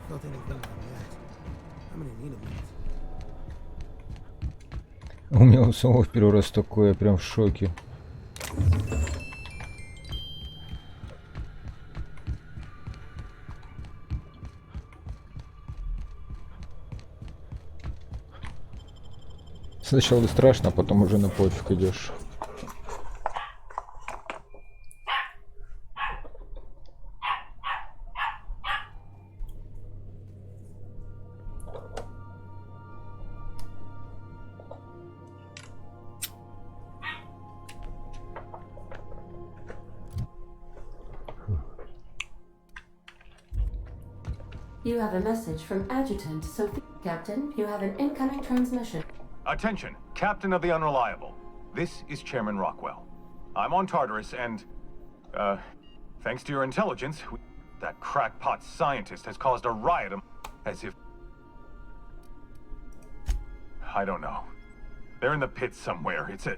Felt anything like that. I'm gonna need a minute. У меня у самого в первый раз такое, я прям в шоке. Сначала страшно, а потом уже на пофиг идешь. You have a message from Adjutant Sophie. Captain, you have an incoming transmission. Attention, Captain of the Unreliable. This is Chairman Rockwell. I'm on Tartarus and, thanks to your intelligence, that crackpot scientist has caused a riot as if... I don't know. They're in the pits somewhere. It's a...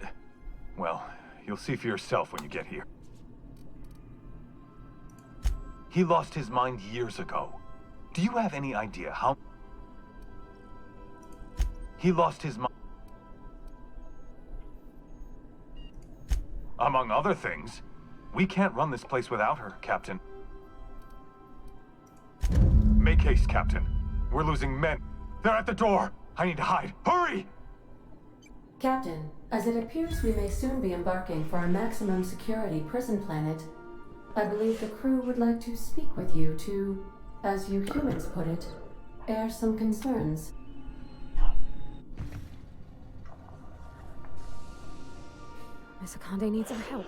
Well, you'll see for yourself when you get here. He lost his mind years ago. Do you have any idea how... He lost his mind... Among other things, we can't run this place without her, Captain. Make haste, Captain. We're losing men. They're at the door. I need to hide. Hurry! Captain, as it appears we may soon be embarking for a maximum security prison planet, I believe the crew would like to speak with you to, as you humans put it, air some concerns. Miss Akande needs our help.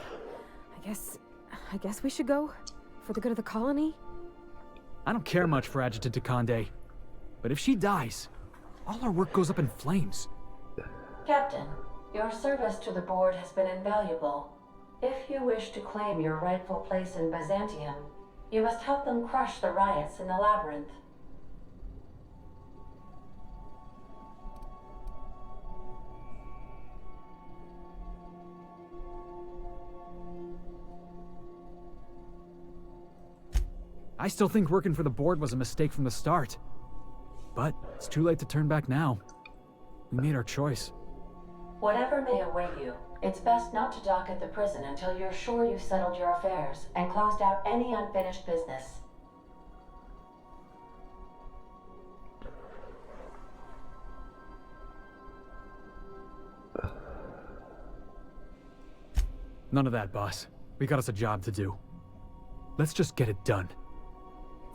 I guess we should go? For the good of the colony? I don't care much for Adjutant Akande, but if she dies, all our work goes up in flames. Captain, your service to the board has been invaluable. If you wish to claim your rightful place in Byzantium, you must help them crush the riots in the labyrinth. I still think working for the board was a mistake from the start. But it's too late to turn back now. We made our choice. Whatever may await you, it's best not to dock at the prison until you're sure you've settled your affairs and closed out any unfinished business. None of that, boss. We got us a job to do. Let's just get it done.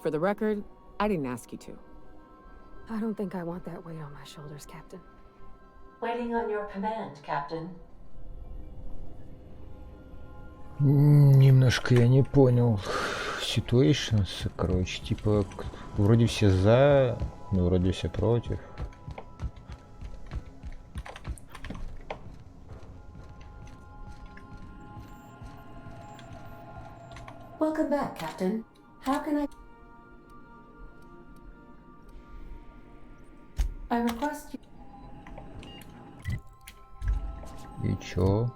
For the record, I didn't ask you to. I don't think I want that weight on my shoulders, Captain. Waiting on your command, Captain. Немножко я не понял. Situations, короче, типа, вроде все за, но вроде все против. Welcome back, Captain. How can I request you... И чё?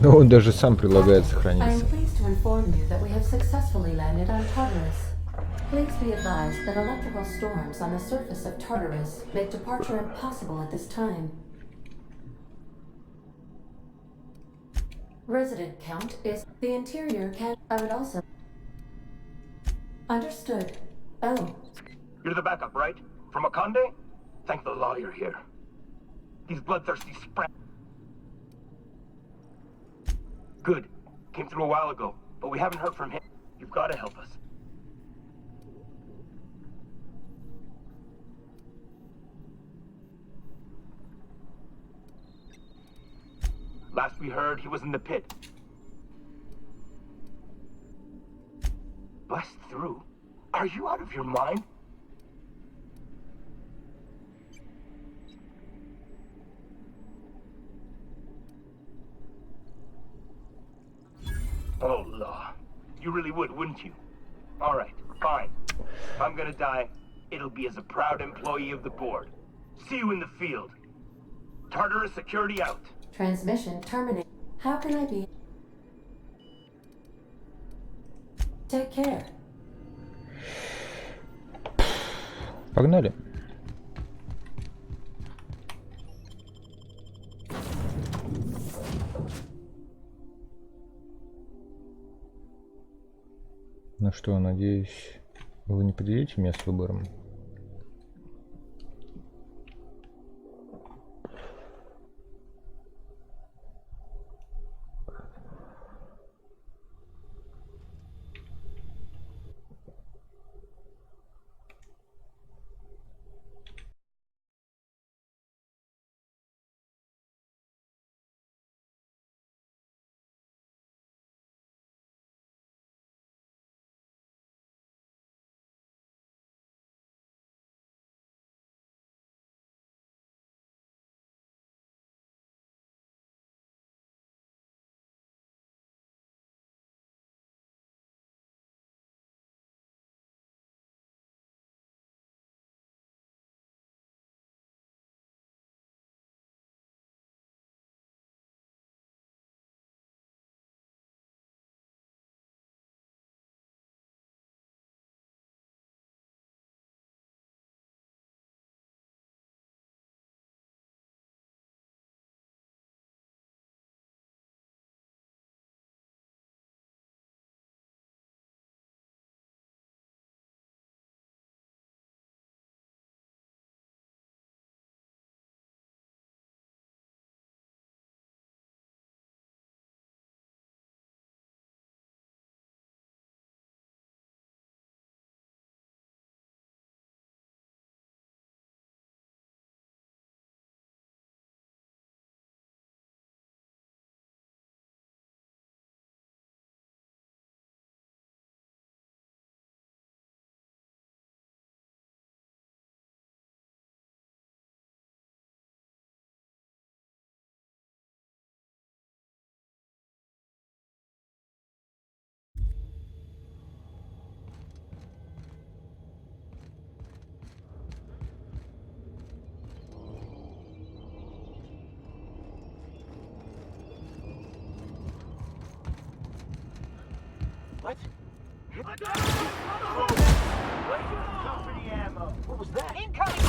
Ну, он даже сам предлагает сохраниться. Please be advised that electrical storms on the surface of Tartarus make departure impossible at this time. Resident count is... The interior can... I would also... Understood. Oh. You're the backup, right? From Akande? Thank the law you're here. These bloodthirsty sprat... Good. Came through a while ago, but we haven't heard from him. You've got to help us. Last we heard, he was in the pit. Bust through? Are you out of your mind? Oh, law. You really would, wouldn't you? All right, fine. If I'm gonna die, it'll be as a proud employee of the board. See you in the field. Tartarus security out. Transmission terminated. How can I be? Take care. Погнали. Ну что, надеюсь, вы не подведете меня с выбором? What? Company ammo. What was that? Incoming!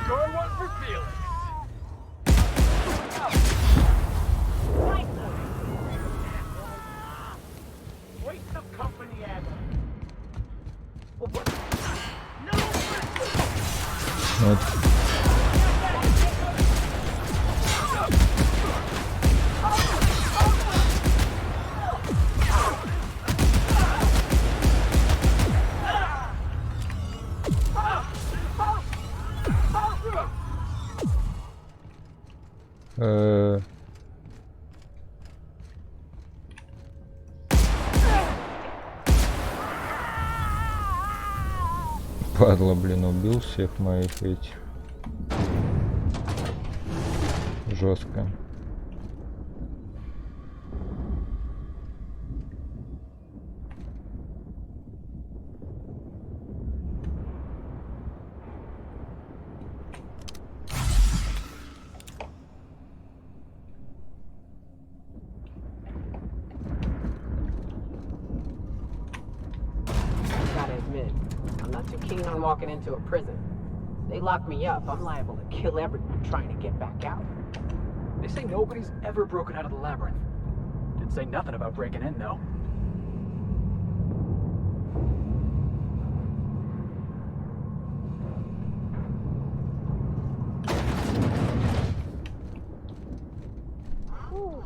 Score one for Felix. Waste of company ammo. Вот. Падла, блин, убил всех моих этих. Жестко. Walking into a prison. They lock me up, I'm liable to kill everyone trying to get back out. They say nobody's ever broken out of the labyrinth. Didn't say nothing about breaking in, though. Whew.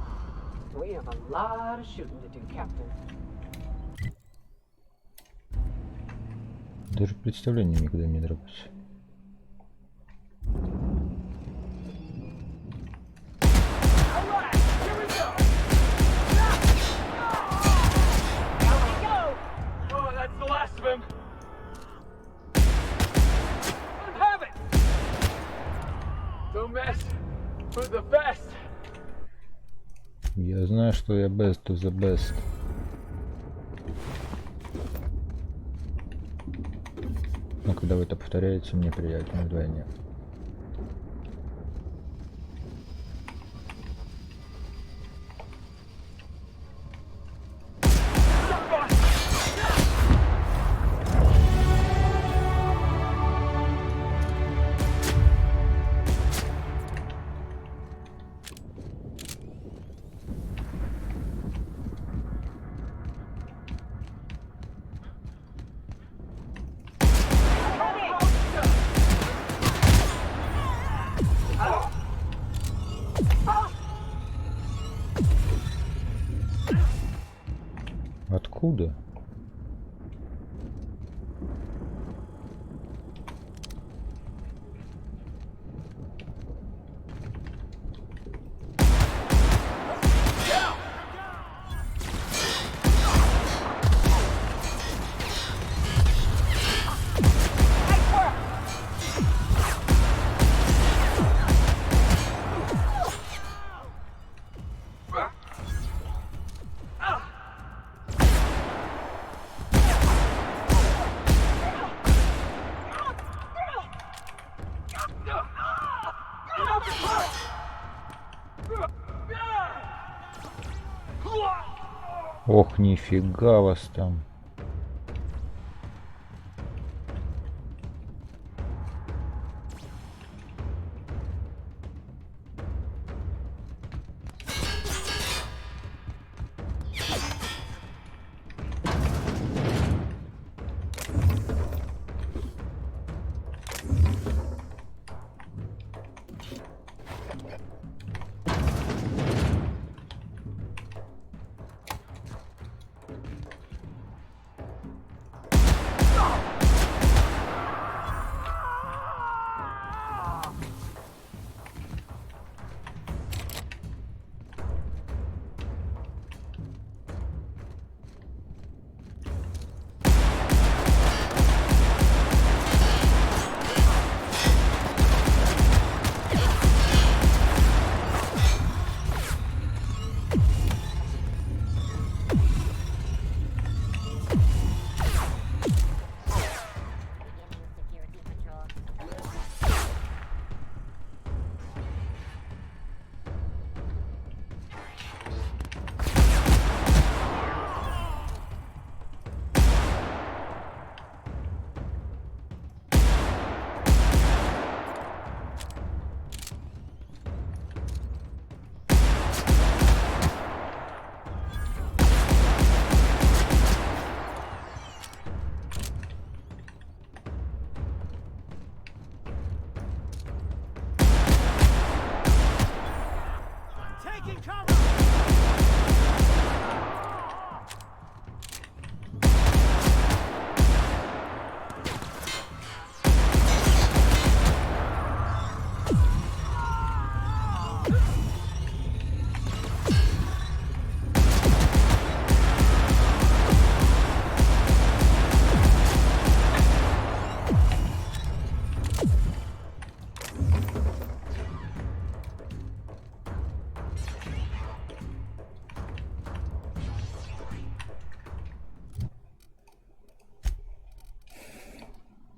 We have a lot of shooting to do, Captain. Даже представление никогда не дропать. Oh, that's the last of him. Have it. Don't mess with the best. Я знаю, что я best to the best. Но когда вы это повторяете, мне приятно вдвойне. откуда? Ох, нифига вас там.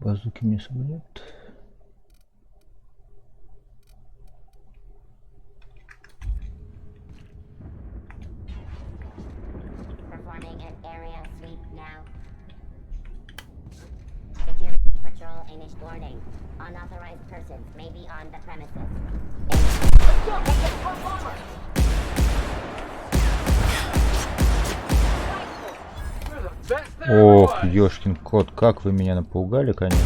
Базуки мне собрать. Performing an area sweep now. Security patrol initiated. Warning. Unauthorized persons may be on the premises. Ох, ёшкин кот, как вы меня напугали, конечно.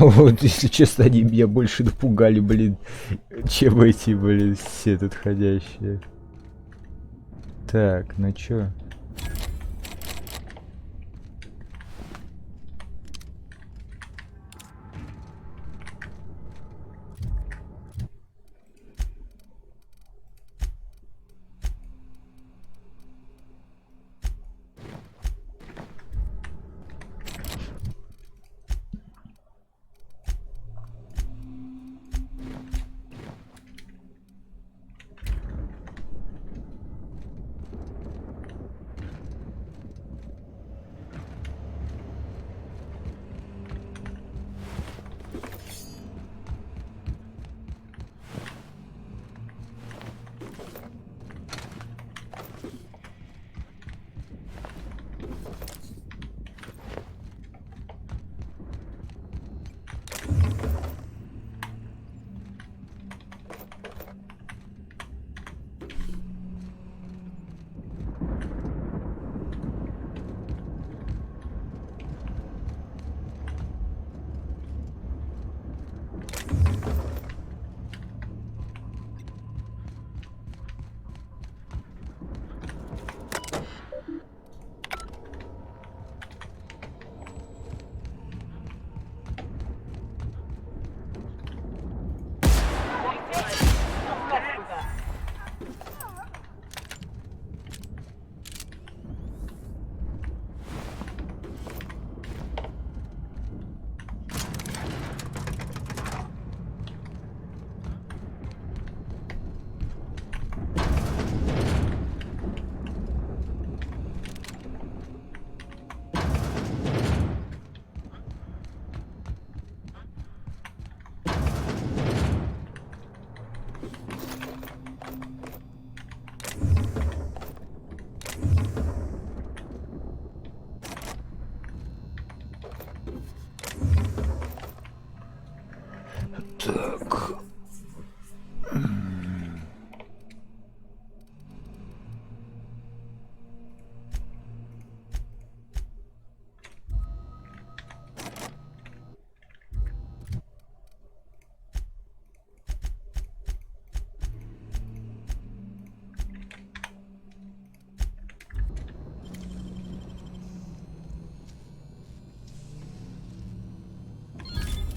Вот, если честно, они меня больше напугали, блин, чем эти, блин, все тут ходящие. Так, ну чё?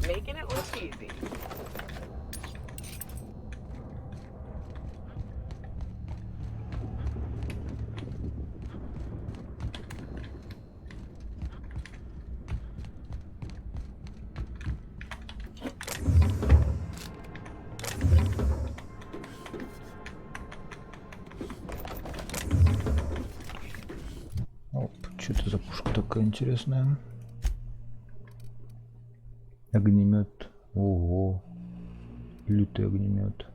Making it look easy. Что это за пушка такая интересная? Огнемет. Ого. Лютый огнемет.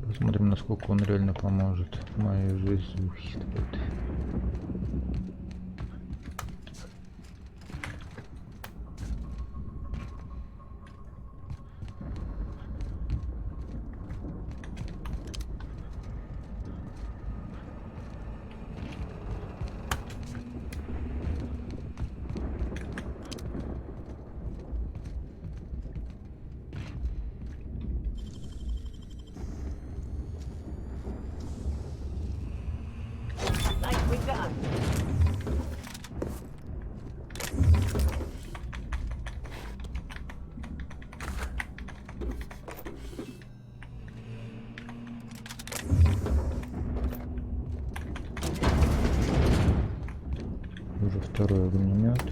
Посмотрим, насколько он реально поможет моей жизни. Nicely done. Уже второй огнемет.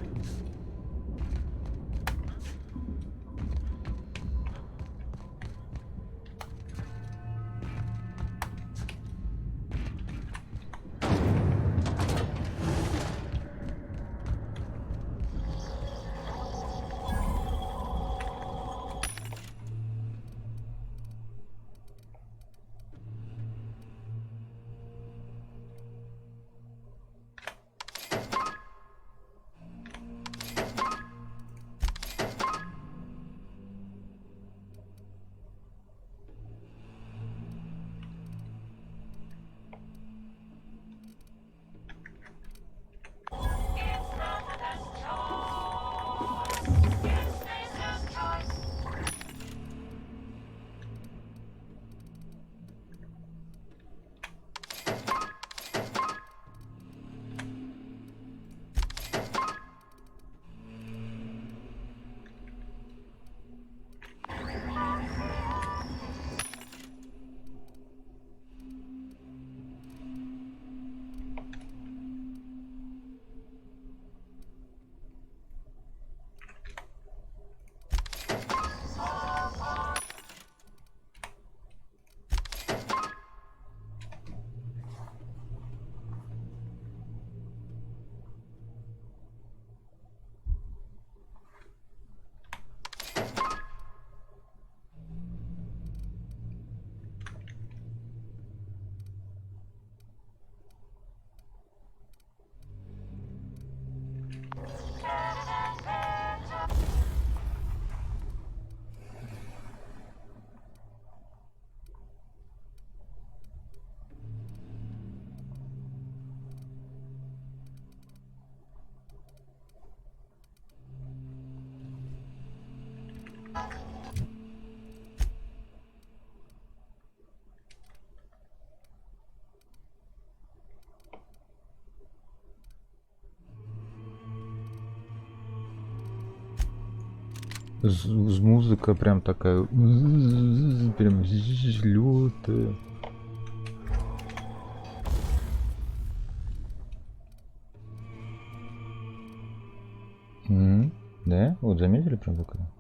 Музыка прям такая, прям лютая. Да? Вот заметили прям такое?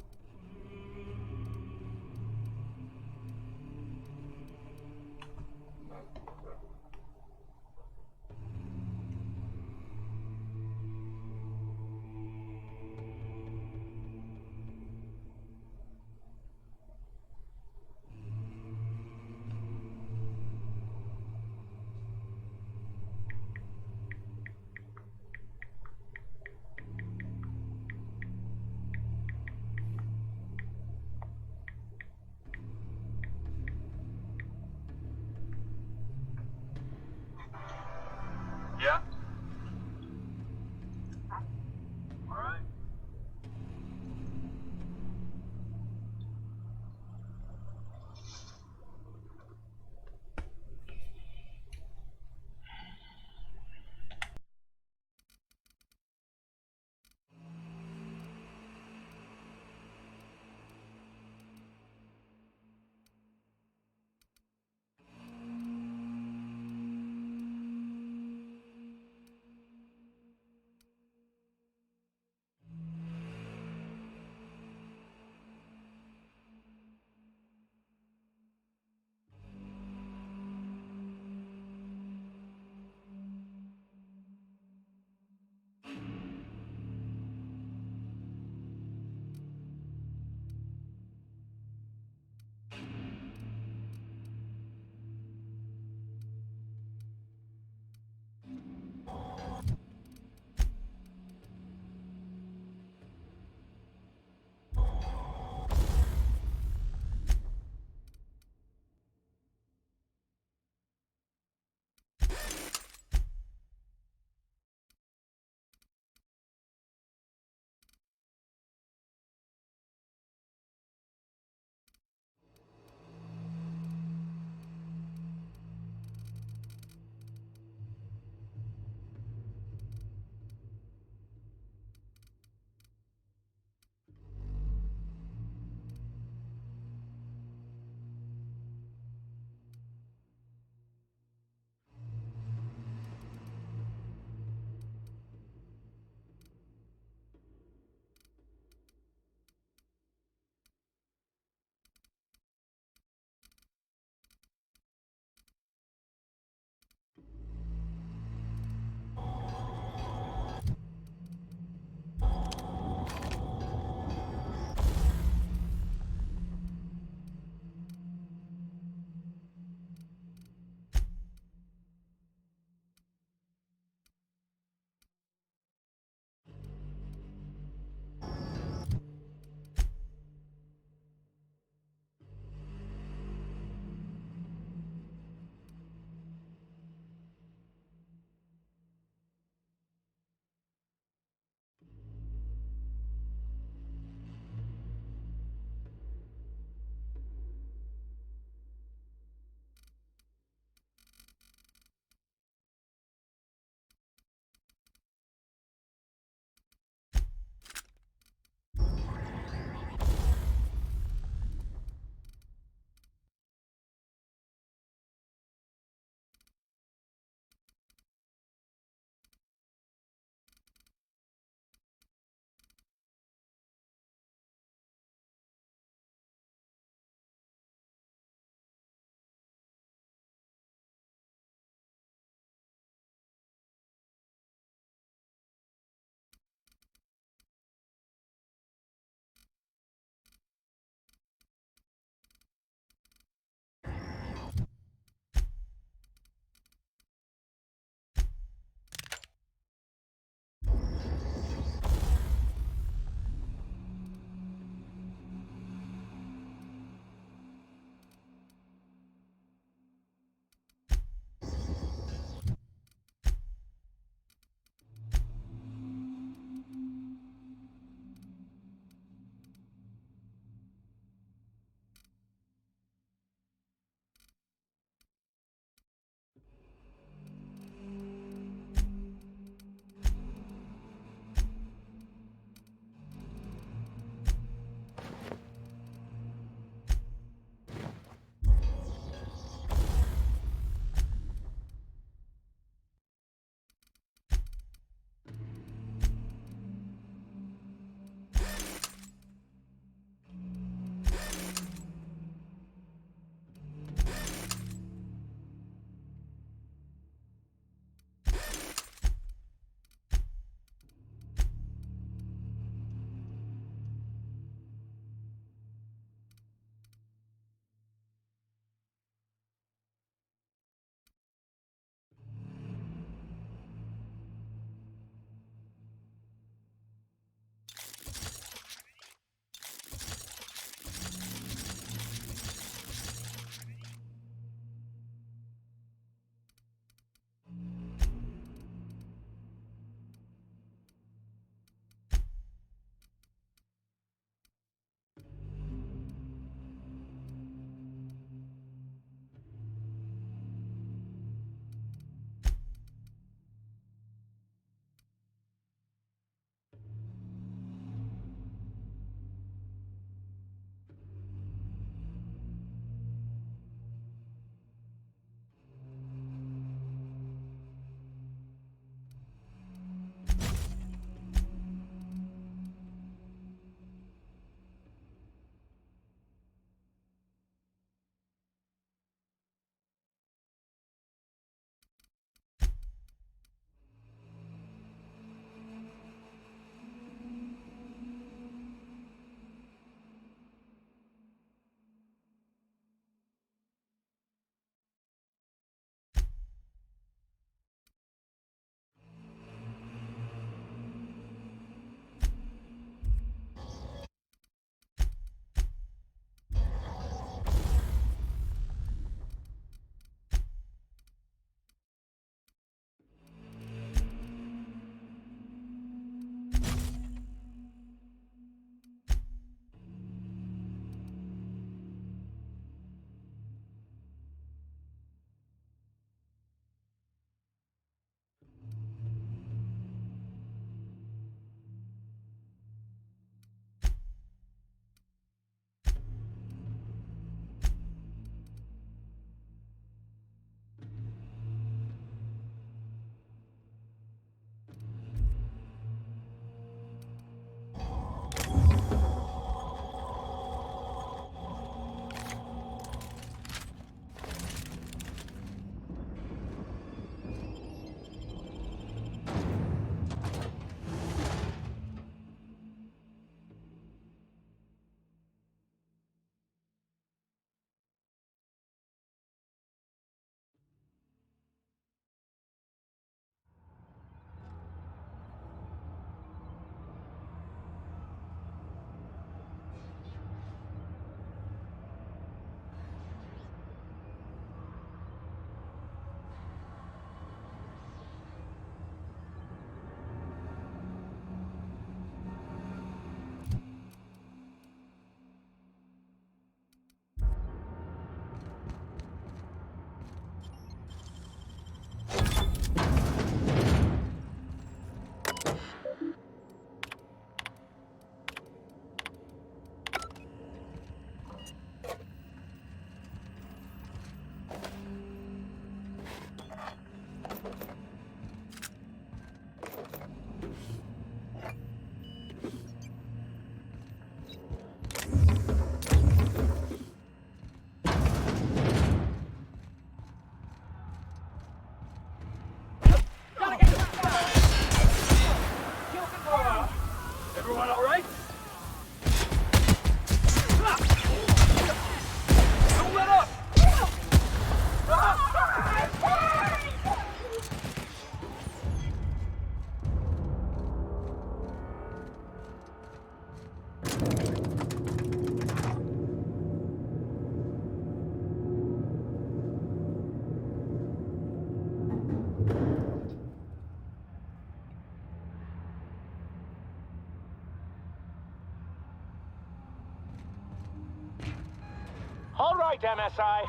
All right, MSI.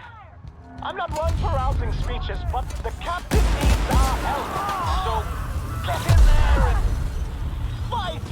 I'm not one for rousing speeches, but the captain needs our help. So get in there and fight!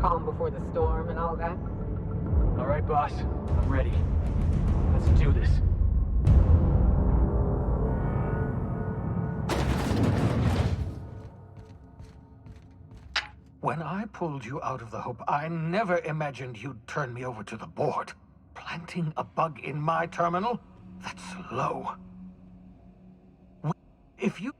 calm before the storm and all that? All right, boss. I'm ready. Let's do this. When I pulled you out of the Hope, I never imagined you'd turn me over to the board. Planting a bug in my terminal? That's low. If you...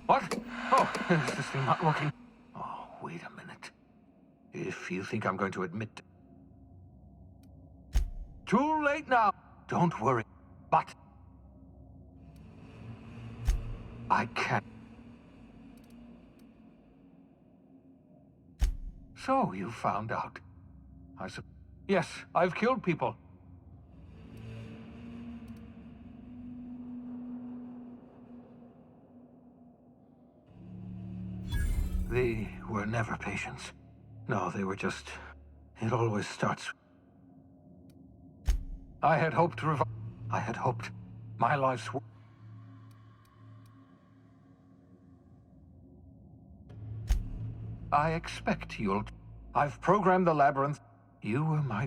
What? Oh, is this thing not working? Oh, wait a minute. If you think I'm going to admit... Too late now. Don't worry. But... I can't... So, you found out. Yes, I've killed people. They were never patients. No, they were just... It always starts... I had hoped to revive... I had hoped my life's work... I expect you'll... I've programmed the labyrinth. You were my...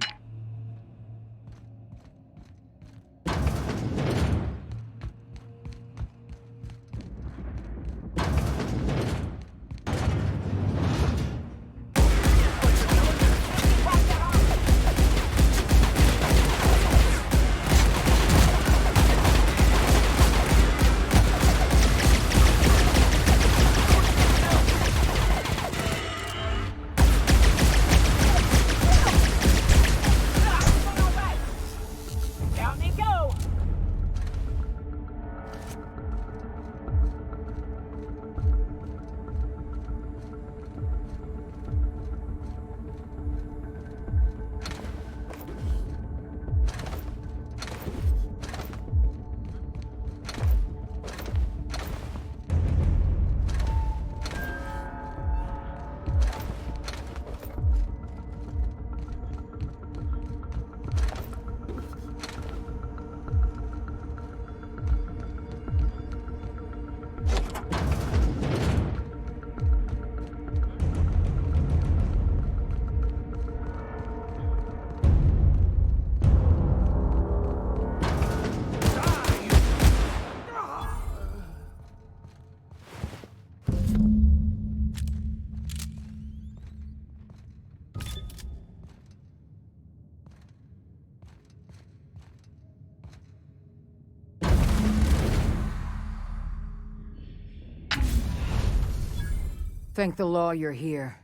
Thank the law you're here.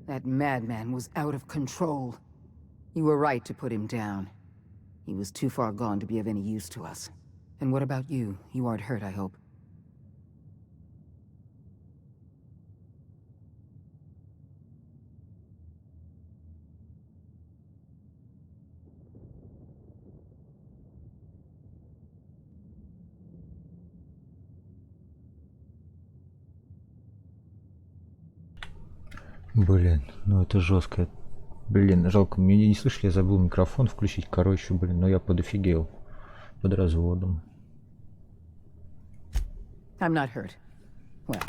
That madman was out of control. You were right to put him down. He was too far gone to be of any use to us. And what about you? You aren't hurt, I hope. Блин, ну это жестко. Блин, жалко, меня не слышали, я забыл микрофон включить. Короче, блин, ну я подофигел. Под разводом. I'm not hurt. Well,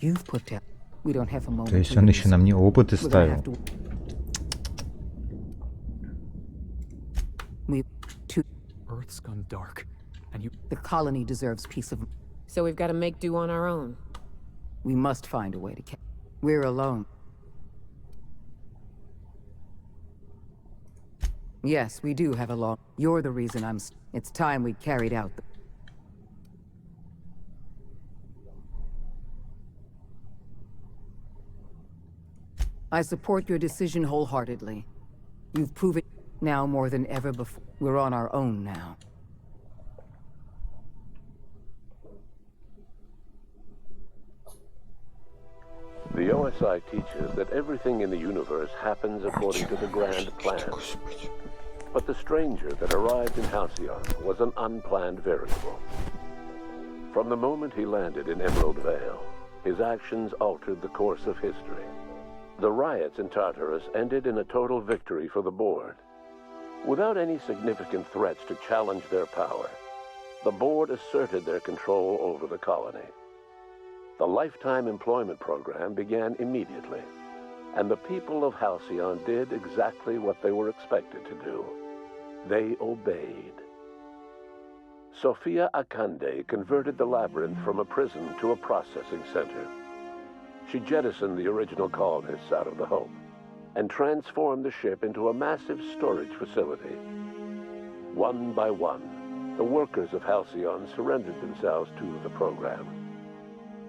you've put down. We don't have a moment. То есть он еще на мне опыты ставил. Earth's gone dark, and you... The colony deserves peace of... So we've got to make do on our own. We must find a way to... We're alone. Yes, we do have a law. You're the reason I'm... It's time we carried out the... I support your decision wholeheartedly. You've proven now more than ever before. We're on our own now. The OSI teaches that everything in the universe happens according to the grand plan. But the stranger that arrived in Halcyon was an unplanned variable. From the moment he landed in Emerald Vale, his actions altered the course of history. The riots in Tartarus ended in a total victory for the board. Without any significant threats to challenge their power, the board asserted their control over the colony. The lifetime employment program began immediately, And the people of Halcyon did exactly what they were expected to do. They obeyed. Sophia Akande converted the labyrinth from a prison to a processing center. She jettisoned the original colonists out of the Hope and transformed the ship into a massive storage facility. One by one, the workers of Halcyon surrendered themselves to the program.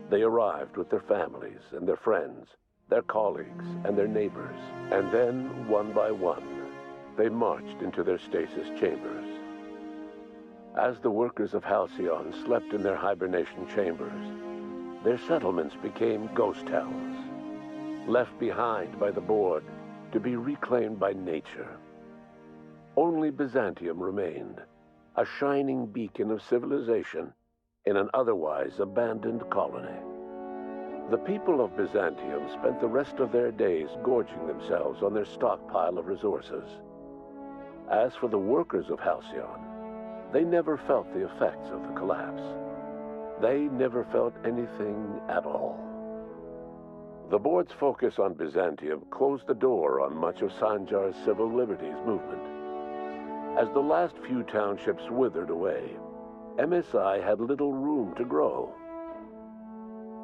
They arrived with their families and their friends, their colleagues and their neighbors, and then, one by one, they marched into their stasis chambers. As the workers of Halcyon slept in their hibernation chambers, their settlements became ghost towns, left behind by the board to be reclaimed by nature. Only Byzantium remained, a shining beacon of civilization in an otherwise abandoned colony. The people of Byzantium spent the rest of their days gorging themselves on their stockpile of resources. As for the workers of Halcyon, they never felt the effects of the collapse. They never felt anything at all. The board's focus on Byzantium closed the door on much of Sanjar's civil liberties movement. As the last few townships withered away, MSI had little room to grow.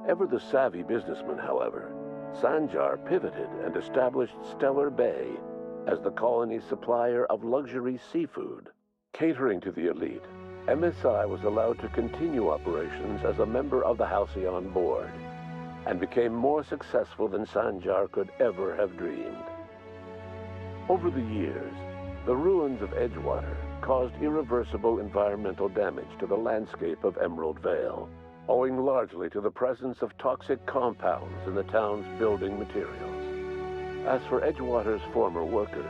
Ever the savvy businessman, however, Sanjar pivoted and established Stellar Bay as the colony's supplier of luxury seafood. Catering to the elite, MSI was allowed to continue operations as a member of the Halcyon board and became more successful than Sanjar could ever have dreamed. Over the years, the ruins of Edgewater caused irreversible environmental damage to the landscape of Emerald Vale, owing largely to the presence of toxic compounds in the town's building materials. As for Edgewater's former workers,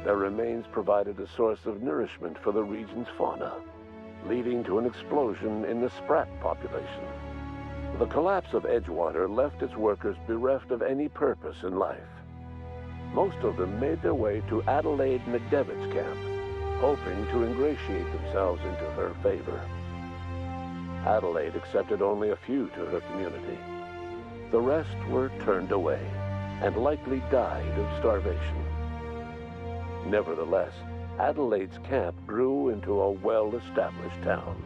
their remains provided a source of nourishment for the region's fauna, leading to an explosion in the sprat population. The collapse of Edgewater left its workers bereft of any purpose in life. Most of them made their way to Adelaide McDevitt's camp, hoping to ingratiate themselves into her favor. Adelaide accepted only a few to her community. The rest were turned away and likely died of starvation. Nevertheless, Adelaide's camp grew into a well-established town.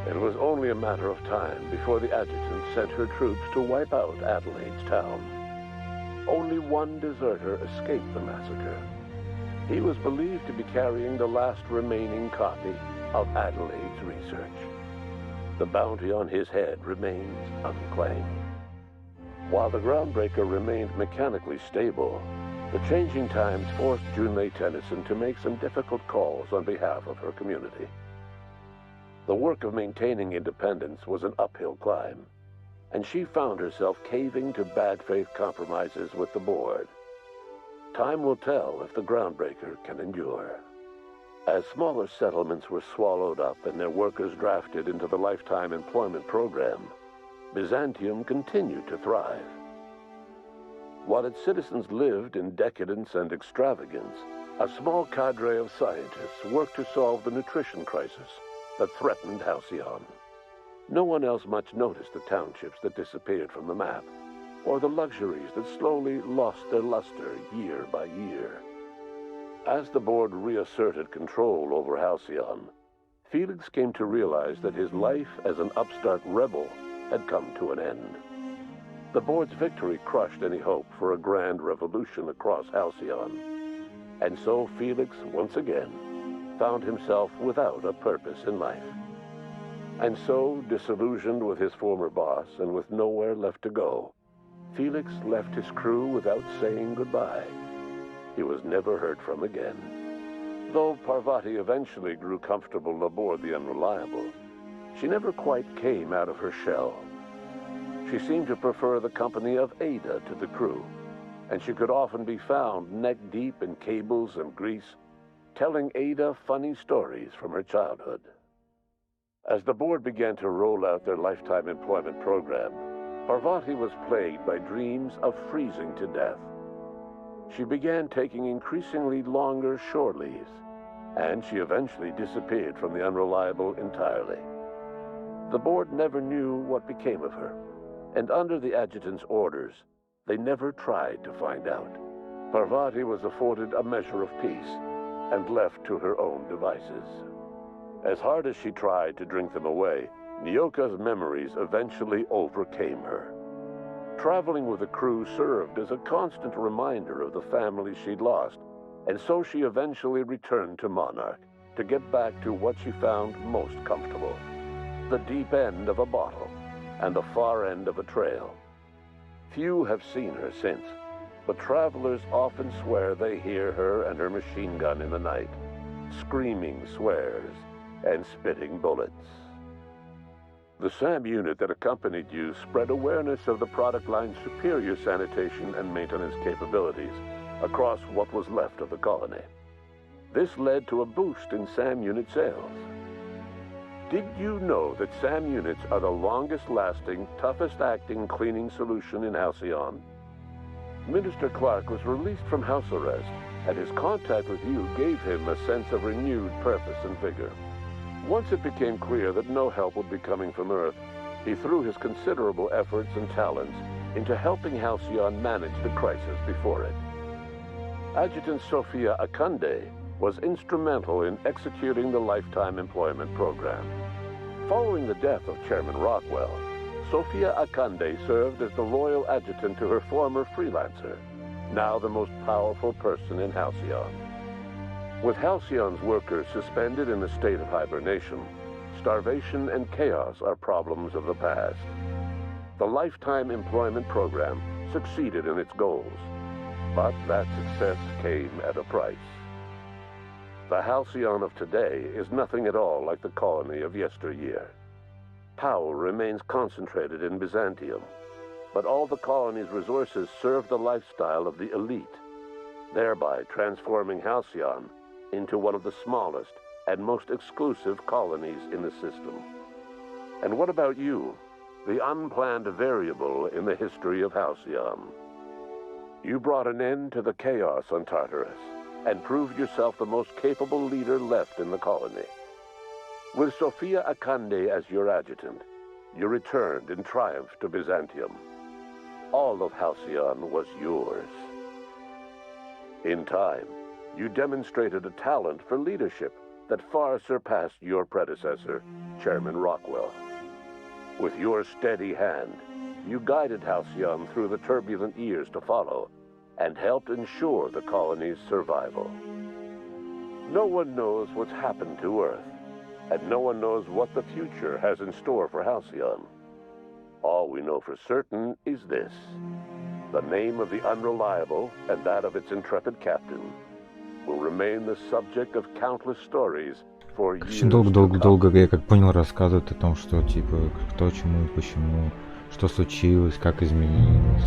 It was only a matter of time before the adjutant sent her troops to wipe out Adelaide's town. Only one deserter escaped the massacre. He was believed to be carrying the last remaining copy of Adelaide's research. The bounty on his head remains unclaimed. While the groundbreaker remained mechanically stable, the changing times forced Junlei Tennyson to make some difficult calls on behalf of her community. The work of maintaining independence was an uphill climb, and she found herself caving to bad faith compromises with the board. Time will tell if the groundbreaker can endure. As smaller settlements were swallowed up and their workers drafted into the lifetime employment program, Byzantium continued to thrive. While its citizens lived in decadence and extravagance, a small cadre of scientists worked to solve the nutrition crisis that threatened Halcyon. No one else much noticed the townships that disappeared from the map, or the luxuries that slowly lost their luster year by year. As the board reasserted control over Halcyon, Felix came to realize that his life as an upstart rebel had come to an end. The board's victory crushed any hope for a grand revolution across Halcyon, and so Felix, once again, found himself without a purpose in life. And so, disillusioned with his former boss and with nowhere left to go, Felix left his crew without saying goodbye. He was never heard from again. Though Parvati eventually grew comfortable aboard the Unreliable, she never quite came out of her shell. She seemed to prefer the company of Ada to the crew, and she could often be found neck-deep in cables and grease, telling Ada funny stories from her childhood. As the board began to roll out their lifetime employment program, Parvati was plagued by dreams of freezing to death. She began taking increasingly longer shore leaves, and she eventually disappeared from the Unreliable entirely. The board never knew what became of her, and under the adjutant's orders, they never tried to find out. Parvati was afforded a measure of peace and left to her own devices. As hard as she tried to drink them away, Nyoka's memories eventually overcame her. Traveling with the crew served as a constant reminder of the family she'd lost, and so she eventually returned to Monarch to get back to what she found most comfortable: the deep end of a bottle and the far end of a trail. Few have seen her since, but travelers often swear they hear her and her machine gun in the night, screaming swears and spitting bullets. The SAM unit that accompanied you spread awareness of the product line's superior sanitation and maintenance capabilities across what was left of the colony. This led to a boost in SAM unit sales. Did you know that SAM units are the longest-lasting, toughest-acting cleaning solution in Halcyon? Minister Clark was released from house arrest, and his contact with you gave him a sense of renewed purpose and vigor. Once it became clear that no help would be coming from Earth, he threw his considerable efforts and talents into helping Halcyon manage the crisis before it. Adjutant Sophia Akande was instrumental in executing the Lifetime Employment Program. Following the death of Chairman Rockwell, Sophia Akande served as the loyal adjutant to her former freelancer, now the most powerful person in Halcyon. With Halcyon's workers suspended in a state of hibernation, starvation and chaos are problems of the past. The Lifetime Employment Program succeeded in its goals, but that success came at a price. The Halcyon of today is nothing at all like the colony of yesteryear. Power remains concentrated in Byzantium, but all the colony's resources serve the lifestyle of the elite, thereby transforming Halcyon into one of the smallest and most exclusive colonies in the system. And what about you, the unplanned variable in the history of Halcyon? You brought an end to the chaos on Tartarus and proved yourself the most capable leader left in the colony. With Sophia Akande as your adjutant, you returned in triumph to Byzantium. All of Halcyon was yours. In time, you demonstrated a talent for leadership that far surpassed your predecessor, Chairman Rockwell. With your steady hand, you guided Halcyon through the turbulent years to follow and helped ensure the colony's survival. No one knows what's happened to Earth, and no one knows what the future has in store for Halcyon. All we know for certain is this: the name of the Unreliable and that of its intrepid captain will remain the subject of countless stories for years. Долго, я как понял, рассказывают о том, что типа кто, чему, почему, что случилось, как изменилось.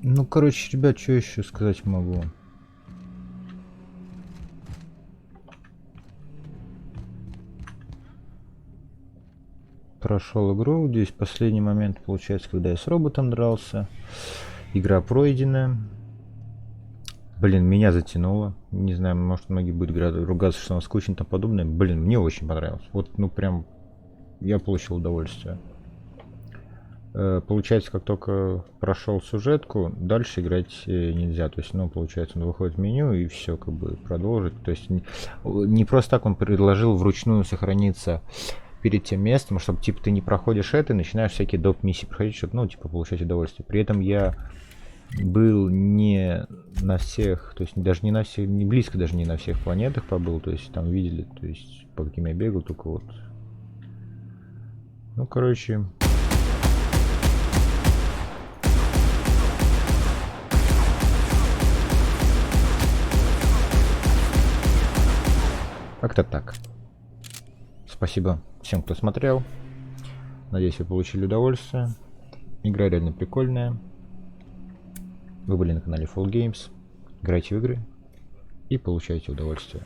Ну, короче, ребят, что еще сказать могу? Прошел игру. Здесь последний момент, получается, когда я с роботом дрался. Игра пройдена. Блин, меня затянуло. Не знаю, может, многие будут ругаться, что она скучно и тому подобное. Блин, мне очень понравилось. Вот, ну, прям, я получил удовольствие. Получается, как только прошел сюжетку, дальше играть нельзя. То есть, ну, получается, он выходит в меню и все, как бы, продолжить. То есть, не просто так он предложил вручную сохраниться перед тем местом, чтобы, типа, ты не проходишь это и начинаешь всякие доп. Миссии проходить, чтобы, ну, типа, получать удовольствие. При этом я был не на всех, то есть даже не на всех, не близко даже не на всех планетах побыл, то есть там видели, то есть по каким я бегал, только вот. Ну, короче. Как-то так. Спасибо всем, кто смотрел. Надеюсь, вы получили удовольствие. Игра реально прикольная. Вы были на канале KiLLeRiTto Games. Играйте в игры и получайте удовольствие.